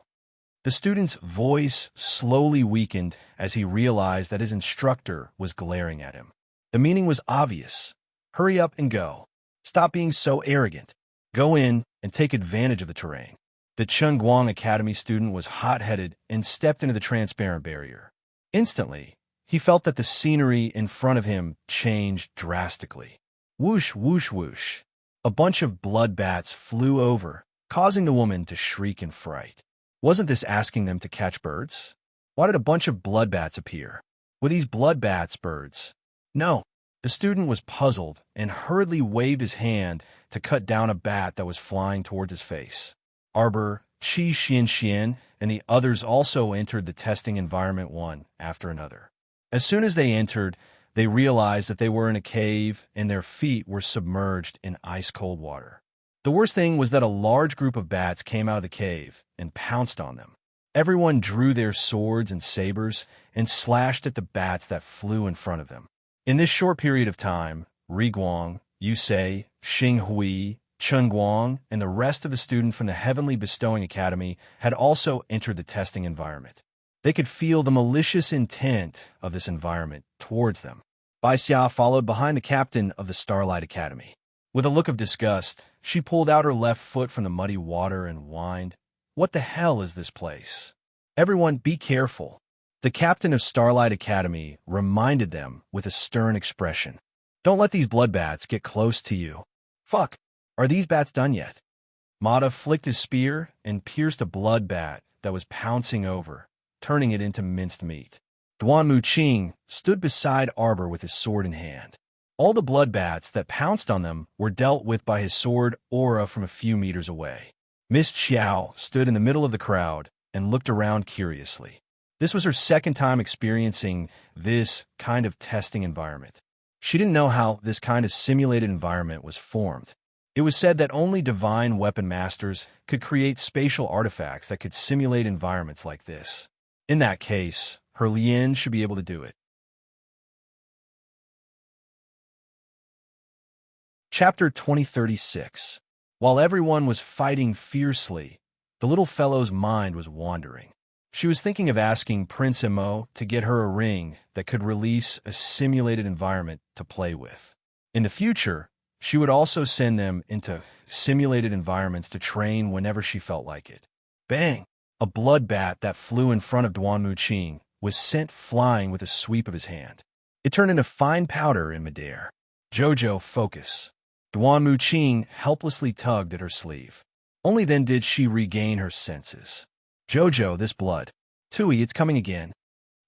[SPEAKER 1] The student's voice slowly weakened as he realized that his instructor was glaring at him. The meaning was obvious. Hurry up and go. Stop being so arrogant. Go in and take advantage of the terrain. The Changguang Academy student was hot-headed and stepped into the transparent barrier. Instantly, he felt that the scenery in front of him changed drastically. Whoosh, whoosh, whoosh. A bunch of blood bats flew over, causing the woman to shriek in fright. Wasn't this asking them to catch birds? Why did a bunch of blood bats appear? Were these blood bats birds? No. The student was puzzled and hurriedly waved his hand to cut down a bat that was flying towards his face. Arbor, Qi Xian, and the others also entered the testing environment one after another. As soon as they entered, they realized that they were in a cave and their feet were submerged in ice-cold water. The worst thing was that a large group of bats came out of the cave and pounced on them. Everyone drew their swords and sabers and slashed at the bats that flew in front of them. In this short period of time, Riguang, Yusei, Xinghui, Chunguang, and the rest of the students from the Heavenly Bestowing Academy had also entered the testing environment. They could feel the malicious intent of this environment towards them. Bai Xia followed behind the captain of the Starlight Academy. With a look of disgust, she pulled out her left foot from the muddy water and whined, "What the hell is this place? Everyone be careful." The captain of Starlight Academy reminded them with a stern expression, "Don't let these blood bats get close to you." Fuck, are these bats done yet? Mata flicked his spear and pierced a blood bat that was pouncing over, turning it into minced meat. Duan Muqing stood beside Arbor with his sword in hand. All the blood bats that pounced on them were dealt with by his sword aura from a few meters away. Miss Qiao stood in the middle of the crowd and looked around curiously. This was her second time experiencing this kind of testing environment. She didn't know how this kind of simulated environment was formed. It was said that only divine weapon masters could create spatial artifacts that could simulate environments like this. In that case, her Lien should be able to do it. Chapter 2036. While everyone was fighting fiercely, the little fellow's mind was wandering. She was thinking of asking Prince Emo to get her a ring that could release a simulated environment to play with. In the future, she would also send them into simulated environments to train whenever she felt like it. Bang! A blood bat that flew in front of Duanmu Qing was sent flying with a sweep of his hand. It turned into fine powder in midair. Jojo, focus. Duanmu Qing helplessly tugged at her sleeve. Only then did she regain her senses. Jojo, this blood. Tui, it's coming again.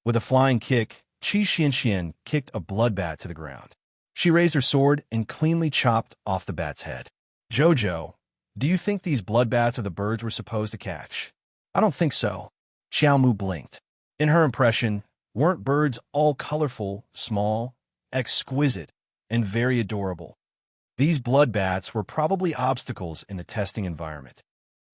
[SPEAKER 1] With a flying kick, Qi Xianxian kicked a blood bat to the ground. She raised her sword and cleanly chopped off the bat's head. Jojo, do you think these blood bats are the birds we're supposed to catch? I don't think so. Xiaomu blinked. In her impression, weren't birds all colorful, small, exquisite, and very adorable? These blood bats were probably obstacles in the testing environment.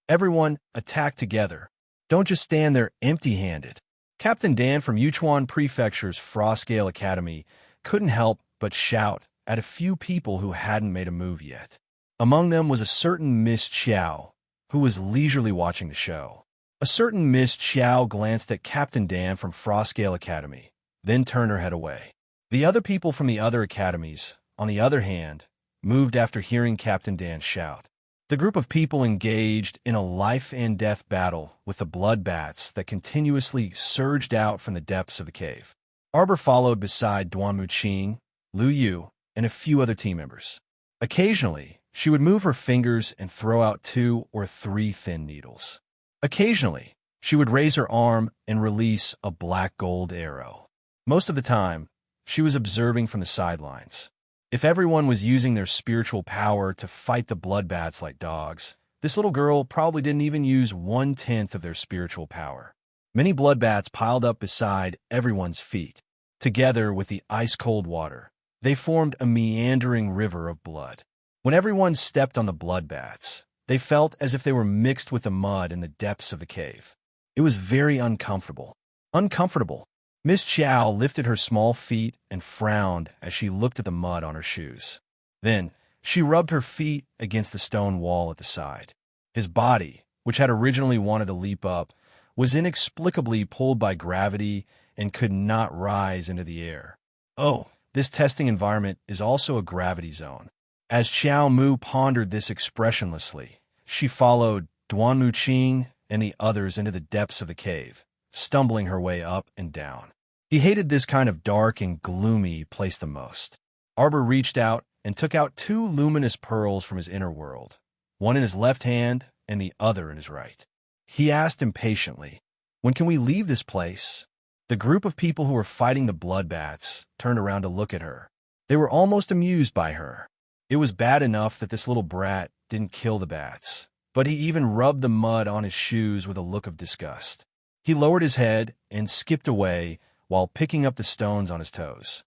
[SPEAKER 1] Everyone attack together. Don't just stand there empty-handed. Captain Dan from Yuchuan Prefecture's Frostgale Academy couldn't help but shout at a few people who hadn't made a move yet. Among them was a certain Miss Qiao, who was leisurely watching the show. A certain Miss Qiao glanced at Captain Dan from Frostgale Academy, then turned her head away. The other people from the other academies, on the other hand, moved after hearing Captain Dan shout. The group of people engaged in a life-and-death battle with the blood bats that continuously surged out from the depths of the cave. Arbor followed beside Duanmu Qing, Lu Yu, and a few other team members. Occasionally, she would move her fingers and throw out 2 or 3 thin needles. Occasionally, she would raise her arm and release a black gold arrow. Most of the time, she was observing from the sidelines. If everyone was using their spiritual power to fight the blood bats like dogs, this little girl probably didn't even use 1/10 of their spiritual power. Many blood bats piled up beside everyone's feet. Together with the ice-cold water, they formed a meandering river of blood. When everyone stepped on the blood bats, they felt as if they were mixed with the mud in the depths of the cave. It was very uncomfortable. Uncomfortable. Miss Qiao lifted her small feet and frowned as she looked at the mud on her shoes. Then, she rubbed her feet against the stone wall at the side. His body, which had originally wanted to leap up, was inexplicably pulled by gravity and could not rise into the air. Oh, this testing environment is also a gravity zone. As Xiao Mu pondered this expressionlessly, she followed Duanmu Qing and the others into the depths of the cave, stumbling her way up and down. He hated this kind of dark and gloomy place the most. Arbor reached out and took out 2 luminous pearls from his inner world, one in his left hand and the other in his right. He asked impatiently, "When can we leave this place?" The group of people who were fighting the blood bats turned around to look at her. They were almost amused by her. It was bad enough that this little brat didn't kill the bats, but he even rubbed the mud on his shoes with a look of disgust. He lowered his head and skipped away while picking up the stones on his toes.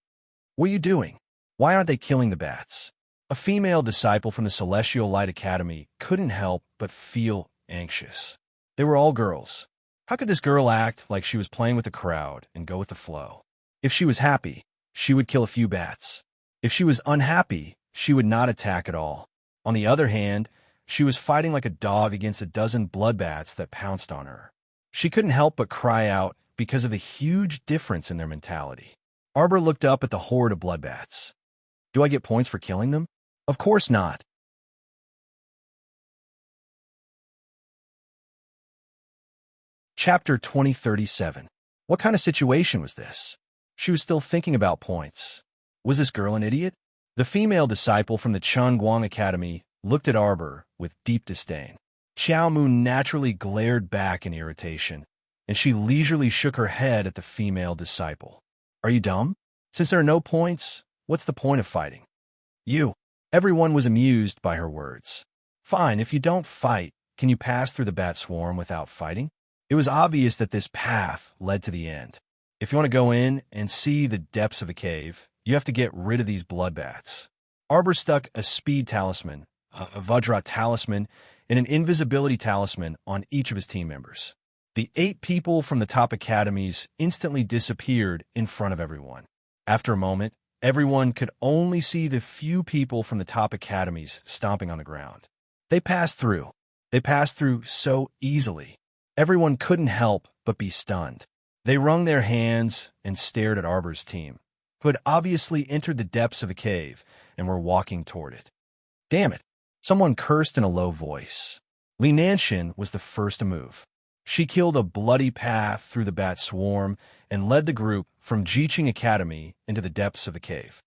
[SPEAKER 1] "What are you doing? Why aren't they killing the bats?" A female disciple from the Celestial Light Academy couldn't help but feel anxious. They were all girls. How could this girl act like she was playing with the crowd and go with the flow? If she was happy, she would kill a few bats. If she was unhappy, she would not attack at all. On the other hand, she was fighting like a dog against a dozen blood bats that pounced on her. She couldn't help but cry out because of the huge difference in their mentality. Arbor looked up at the horde of blood bats. "Do I get points for killing them?" "Of course not." Chapter 2037. What kind of situation was this? She was still thinking about points. Was this girl an idiot? The female disciple from the Chunguang Academy looked at Arbor with deep disdain. Xiao Mu naturally glared back in irritation, and she leisurely shook her head at the female disciple. "Are you dumb? Since there are no points, what's the point of fighting?" "You." Everyone was amused by her words. "Fine, if you don't fight, can you pass through the bat swarm without fighting?" It was obvious that this path led to the end. If you want to go in and see the depths of the cave, you have to get rid of these blood bats. Arbor stuck a speed talisman, a Vajra talisman, and an invisibility talisman on each of his team members. The 8 people from the top academies instantly disappeared in front of everyone. After a moment, everyone could only see the few people from the top academies stomping on the ground. They passed through. They passed through so easily. Everyone couldn't help but be stunned. They wrung their hands and stared at Arbor's team, who had obviously entered the depths of the cave and were walking toward it. Damn it! Someone cursed in a low voice. Li Nanshan was the first to move. She killed a bloody path through the bat swarm and led the group from Jiqing Academy into the depths of the cave.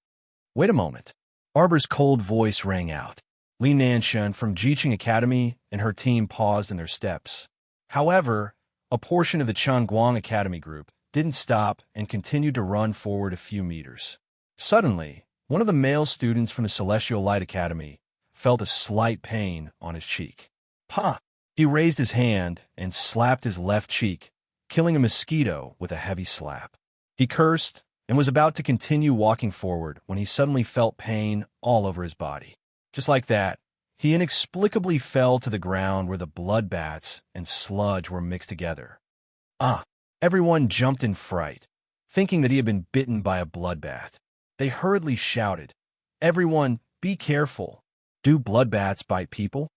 [SPEAKER 1] Wait a moment. Arbor's cold voice rang out. Li Nanshan from Jiqing Academy and her team paused in their steps. However, a portion of the Changguang Academy group didn't stop and continued to run forward a few meters. Suddenly, one of the male students from the Celestial Light Academy felt a slight pain on his cheek. Ha! He raised his hand and slapped his left cheek, killing a mosquito with a heavy slap. He cursed and was about to continue walking forward when he suddenly felt pain all over his body. Just like that, he inexplicably fell to the ground where the blood bats and sludge were mixed together. Ah! Everyone jumped in fright, thinking that he had been bitten by a bloodbat. They hurriedly shouted, "Everyone, be careful! Do bloodbats bite people?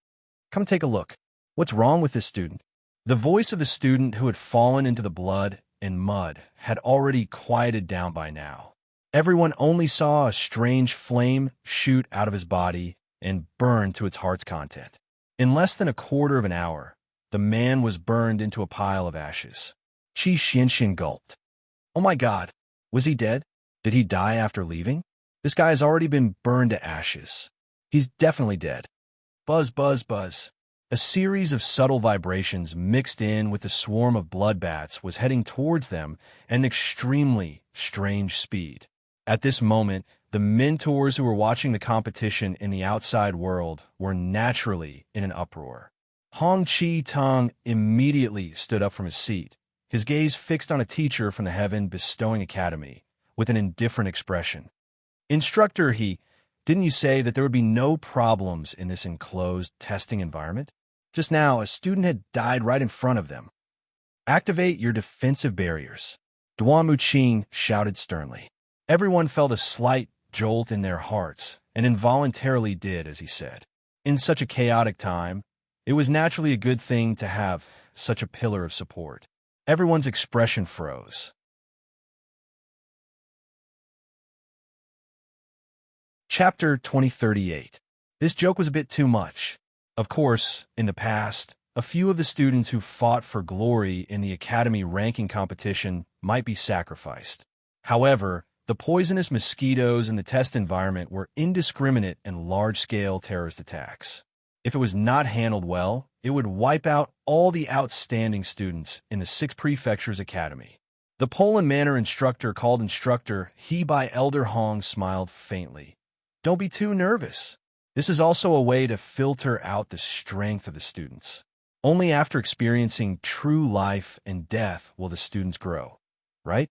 [SPEAKER 1] Come take a look. What's wrong with this student?" The voice of the student who had fallen into the blood and mud had already quieted down by now. Everyone only saw a strange flame shoot out of his body and burn to its heart's content. In less than a quarter of an hour, the man was burned into a pile of ashes. Qi Xianxian gulped. Oh my God, was he dead? Did he die after leaving? This guy has already been burned to ashes. He's definitely dead. Buzz, buzz, buzz. A series of subtle vibrations mixed in with the swarm of bloodbats was heading towards them at an extremely strange speed. At this moment, the mentors who were watching the competition in the outside world were naturally in an uproar. Hong Chi Tong immediately stood up from his seat, his gaze fixed on a teacher from the Heaven Bestowing Academy, with an indifferent expression. "Instructor, didn't you say that there would be no problems in this enclosed testing environment? Just now, a student had died right in front of them. Activate your defensive barriers," Duan Muqing shouted sternly. Everyone felt a slight jolt in their hearts and involuntarily did as he said. In such a chaotic time, it was naturally a good thing to have such a pillar of support. Everyone's expression froze. Chapter 2038. This joke was a bit too much. Of course, in the past, a few of the students who fought for glory in the academy ranking competition might be sacrificed. However, the poisonous mosquitoes in the test environment were indiscriminate and large-scale terrorist attacks. If it was not handled well, it would wipe out all the outstanding students in the 6 prefectures academy. The Poland Manor instructor called Instructor He by Elder Hong smiled faintly. Don't be too nervous. This is also a way to filter out the strength of the students. Only after experiencing true life and death will the students grow. Right?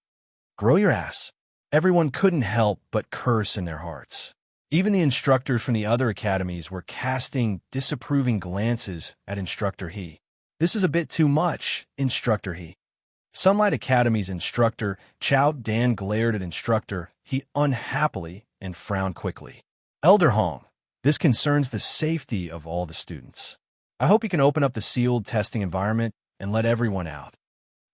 [SPEAKER 1] Grow your ass. Everyone couldn't help but curse in their hearts. Even the instructors from the other academies were casting disapproving glances at Instructor He. This is a bit too much, Instructor He. Sunlight Academy's instructor, Chao Dan, glared at Instructor He unhappily and frowned quickly. Elder Hong, this concerns the safety of all the students. I hope you can open up the sealed testing environment and let everyone out.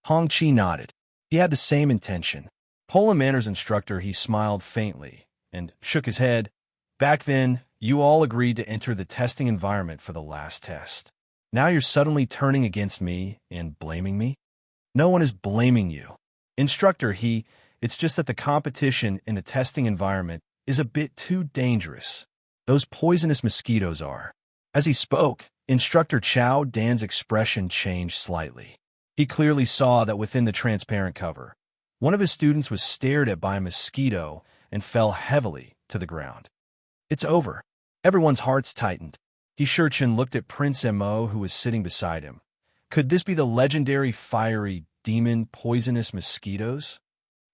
[SPEAKER 1] Hong Chi nodded. He had the same intention. Poland Manor's instructor, he smiled faintly and shook his head. Back then, you all agreed to enter the testing environment for the last test. Now you're suddenly turning against me and blaming me? No one is blaming you. Instructor, it's just that the competition in the testing environment is a bit too dangerous. Those poisonous mosquitoes are. As he spoke, Instructor Chao Dan's expression changed slightly. He clearly saw that within the transparent cover, one of his students was stared at by a mosquito and fell heavily to the ground. It's over. Everyone's hearts tightened. He Shurchin looked at Prince Mo, who was sitting beside him. Could this be the legendary fiery demon poisonous mosquitoes?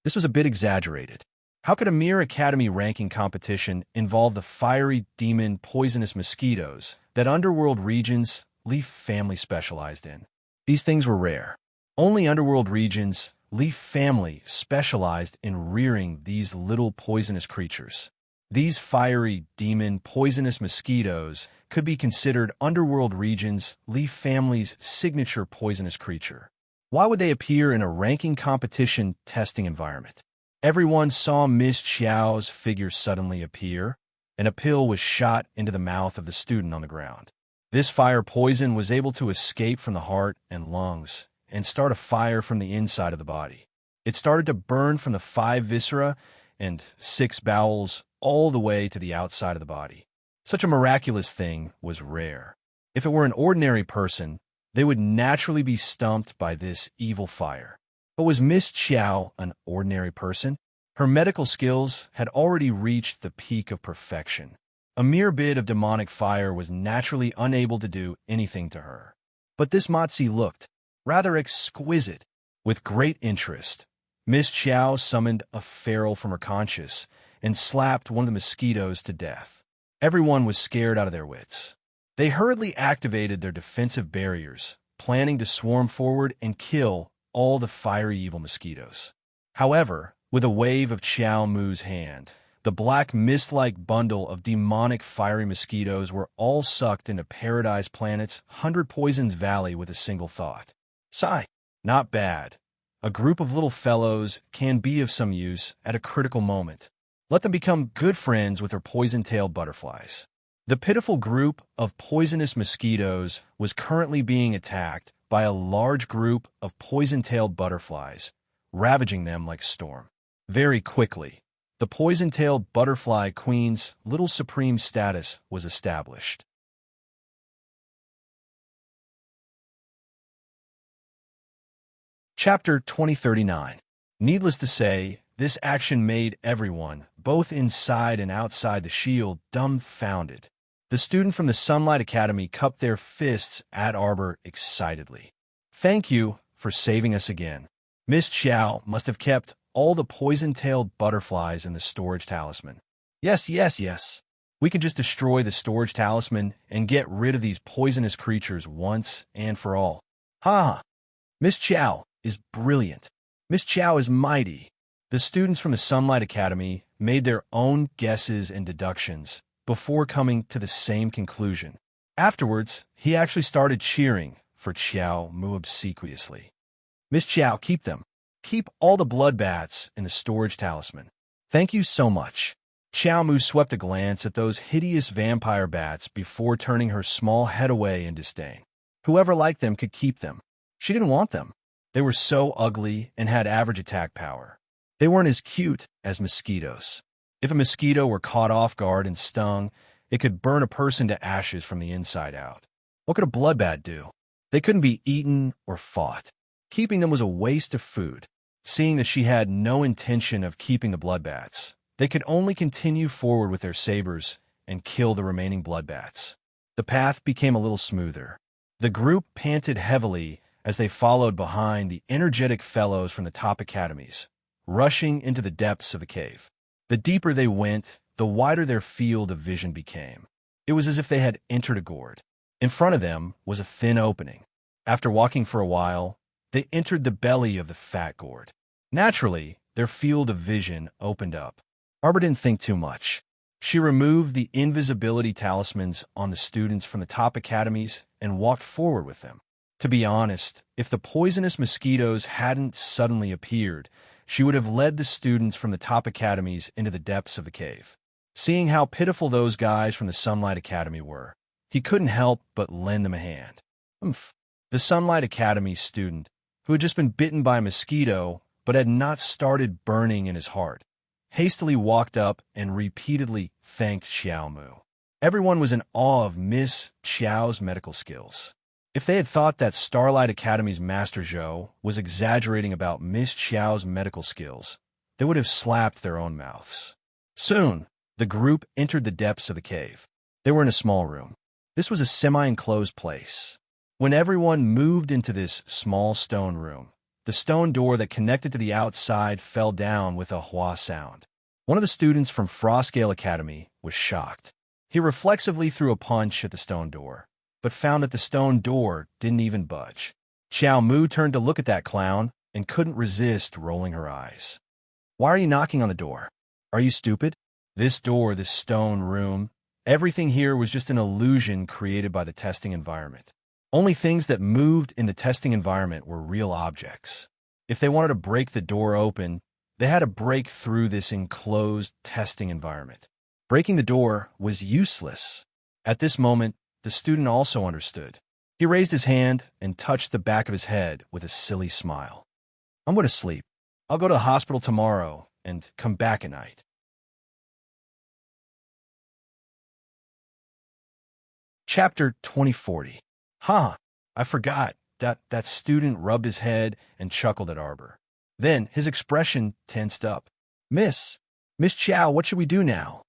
[SPEAKER 1] This was a bit exaggerated. How could a mere academy ranking competition involve the fiery demon poisonous mosquitoes that underworld regions Leaf family specialized in? These things were rare. Only underworld regions Leaf family specialized in rearing these little poisonous creatures. These fiery, demon, poisonous mosquitoes could be considered Underworld Region's Leaf family's signature poisonous creature. Why would they appear in a ranking competition testing environment? Everyone saw Miss Qiao's figure suddenly appear, and a pill was shot into the mouth of the student on the ground. This fire poison was able to escape from the heart and lungs and start a fire from the inside of the body. It started to burn from the 5 viscera and 6 bowels all the way to the outside of the body. Such a miraculous thing was rare. If it were an ordinary person, they would naturally be stumped by this evil fire. But was Miss Qiao an ordinary person? Her medical skills had already reached the peak of perfection. A mere bit of demonic fire was naturally unable to do anything to her. But this Matzi looked rather exquisite. With great interest, Miss Qiao summoned a feral from her conscience and slapped one of the mosquitoes to death. Everyone was scared out of their wits. They hurriedly activated their defensive barriers, planning to swarm forward and kill all the fiery evil mosquitoes. However, with a wave of Qiao Mu's hand, the black mist-like bundle of demonic fiery mosquitoes were all sucked into Paradise Planet's 100 Poisons Valley with a single thought. Sigh. Not bad. A group of little fellows can be of some use at a critical moment. Let them become good friends with their poison-tailed butterflies. The pitiful group of poisonous mosquitoes was currently being attacked by a large group of poison-tailed butterflies, ravaging them like a storm. Very quickly, the poison-tailed butterfly queen's little supreme status was established. Chapter 2039. Needless to say, this action made everyone, both inside and outside the shield, dumbfounded. The student from the Sunlight Academy cupped their fists at Arbor excitedly. Thank you for saving us again. Miss Qiao must have kept all the poison-tailed butterflies in the storage talisman. Yes. We can just destroy the storage talisman and get rid of these poisonous creatures once and for all. Ha! Miss Qiao is brilliant. Miss Qiao is mighty. The students from the Sunlight Academy made their own guesses and deductions before coming to the same conclusion. Afterwards, he actually started cheering for Qiao Mu obsequiously. Miss Qiao, keep them. Keep all the blood bats in the storage talisman. Thank you so much. Qiao Mu swept a glance at those hideous vampire bats before turning her small head away in disdain. Whoever liked them could keep them. She didn't want them. They were so ugly and had average attack power. They weren't as cute as mosquitoes. If a mosquito were caught off guard and stung, it could burn a person to ashes from the inside out. What could a bloodbat do? They couldn't be eaten or fought. Keeping them was a waste of food. Seeing that she had no intention of keeping the bloodbats, they could only continue forward with their sabers and kill the remaining bloodbats. The path became a little smoother. The group panted heavily as they followed behind the energetic fellows from the top academies, rushing into the depths of the cave. The deeper they went, the wider their field of vision became. It was as if they had entered a gourd. In front of them was a thin opening. After walking for a while, they entered the belly of the fat gourd. Naturally, their field of vision opened up. Arbor didn't think too much. She removed the invisibility talismans on the students from the top academies and walked forward with them. To be honest, if the poisonous mosquitoes hadn't suddenly appeared, she would have led the students from the top academies into the depths of the cave. Seeing how pitiful those guys from the Sunlight Academy were, he couldn't help but lend them a hand. The Sunlight Academy student, who had just been bitten by a mosquito but had not started burning in his heart, hastily walked up and repeatedly thanked Qiao Mu. Everyone was in awe of Miss Qiao's medical skills. If they had thought that Starlight Academy's Master Zhou was exaggerating about Miss Qiao's medical skills, they would have slapped their own mouths. Soon, the group entered the depths of the cave. They were in a small room. This was a semi-enclosed place. When everyone moved into this small stone room, the stone door that connected to the outside fell down with a hua sound. One of the students from Frostgale Academy was shocked. He reflexively threw a punch at the stone door, but found that the stone door didn't even budge. Qiao Mu turned to look at that clown and couldn't resist rolling her eyes. Why are you knocking on the door? Are you stupid? This door, this stone room, everything here was just an illusion created by the testing environment. Only things that moved in the testing environment were real objects. If they wanted to break the door open, they had to break through this enclosed testing environment. Breaking the door was useless. At this moment, the student also understood. He raised his hand and touched the back of his head with a silly smile. I'm going to sleep. I'll go to the hospital tomorrow and come back at night. Chapter 2040. I forgot. That student rubbed his head and chuckled at Arbor. Then his expression tensed up. Miss Chow, what should we do now?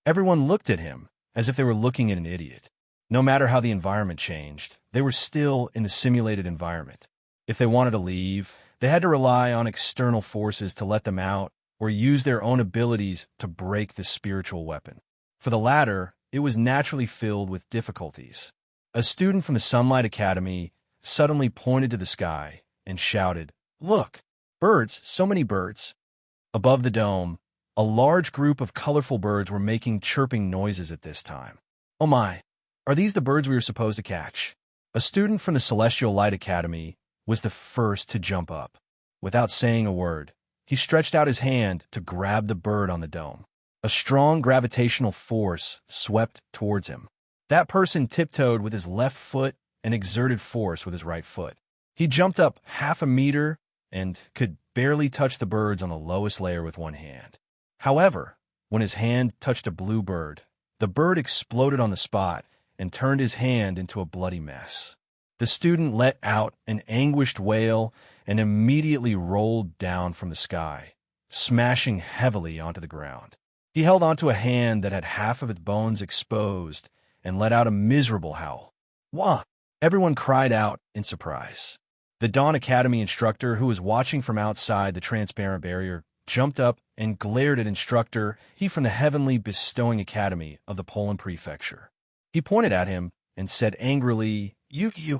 [SPEAKER 1] Everyone looked at him as if they were looking at an idiot. No matter how the environment changed, they were still in the simulated environment. If they wanted to leave, they had to rely on external forces to let them out or use their own abilities to break the spiritual weapon. For the latter, it was naturally filled with difficulties. A student from the Sunlight Academy suddenly pointed to the sky and shouted, "Look! Birds, so many birds!" Above the dome, a large group of colorful birds were making chirping noises at this time. Oh my! Are these the birds we were supposed to catch? A student from the Celestial Light Academy was the first to jump up. Without saying a word, he stretched out his hand to grab the bird on the dome. A strong gravitational force swept towards him. That person tiptoed with his left foot and exerted force with his right foot. He jumped up half a meter and could barely touch the birds on the lowest layer with one hand. However, when his hand touched a blue bird, the bird exploded on the spot and turned his hand into a bloody mess. The student let out an anguished wail and immediately rolled down from the sky, smashing heavily onto the ground. He held onto a hand that had half of its bones exposed and let out a miserable howl. Wah! Everyone cried out in surprise. The Dawn Academy instructor, who was watching from outside the transparent barrier, jumped up and glared at instructor He from the Heavenly Bestowing Academy of the Poland Prefecture. He pointed at him and said angrily, You.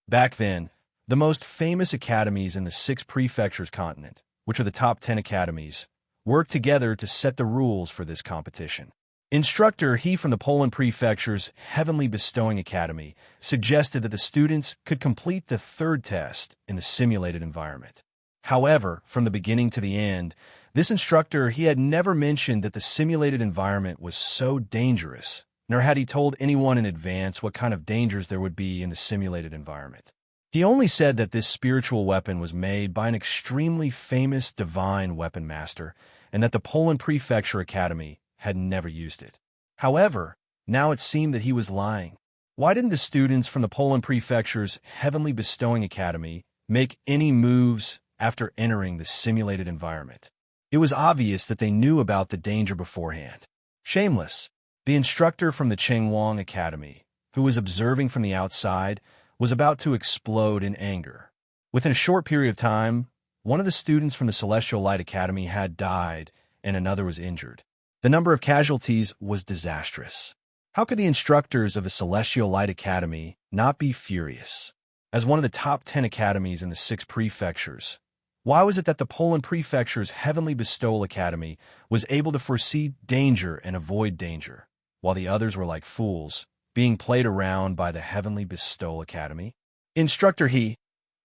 [SPEAKER 1] Back then, the most famous academies in the 6 prefectures continent, which are the top 10 academies, worked together to set the rules for this competition. Instructor He from the Poland Prefecture's Heavenly Bestowing Academy suggested that the students could complete the 3rd test in the simulated environment. However, from the beginning to the end, this instructor he had never mentioned that the simulated environment was so dangerous, nor had he told anyone in advance what kind of dangers there would be in the simulated environment. He only said that this spiritual weapon was made by an extremely famous divine weapon master, and that the Poland Prefecture Academy had never used it. However, now it seemed that he was lying. Why didn't the students from the Poland Prefecture's Heavenly Bestowing Academy make any moves after entering the simulated environment? It was obvious that they knew about the danger beforehand. Shameless, the instructor from the Chengwang Academy, who was observing from the outside, was about to explode in anger. Within a short period of time, one of the students from the Celestial Light Academy had died and another was injured. The number of casualties was disastrous. How could the instructors of the Celestial Light Academy not be furious? As one of the top 10 academies in the 6 prefectures, why was it that the Poland Prefecture's Heavenly Bestowal Academy was able to foresee danger and avoid danger, while the others were like fools, being played around by the Heavenly Bestowal Academy? Instructor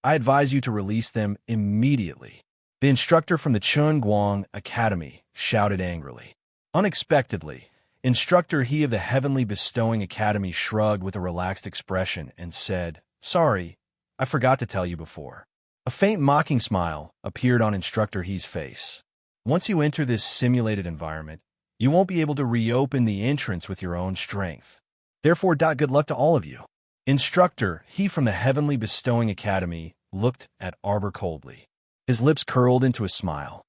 [SPEAKER 1] I advise you to release them immediately. The instructor from the Chengwang Academy shouted angrily. Unexpectedly, Instructor of the Heavenly Bestowing Academy shrugged with a relaxed expression and said, Sorry, I forgot to tell you before. A faint mocking smile appeared on Instructor He's face. Once you enter this simulated environment, you won't be able to reopen the entrance with your own strength. Therefore, good luck to all of you. Instructor He from the Heavenly Bestowing Academy looked at Arbor coldly. His lips curled into a smile.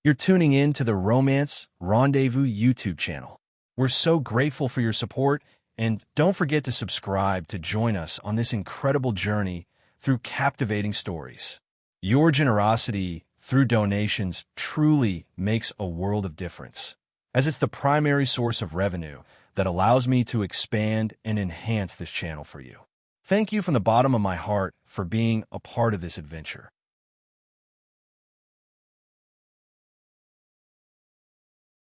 [SPEAKER 1] You're tuning in to the Romance Rendezvous YouTube channel. We're so grateful for your support, and don't forget to subscribe to join us on this incredible journey through captivating stories. Your generosity through donations truly makes a world of difference, as it's the primary source of revenue that allows me to expand and enhance this channel for you. Thank you from the bottom of my heart for being a part of this adventure.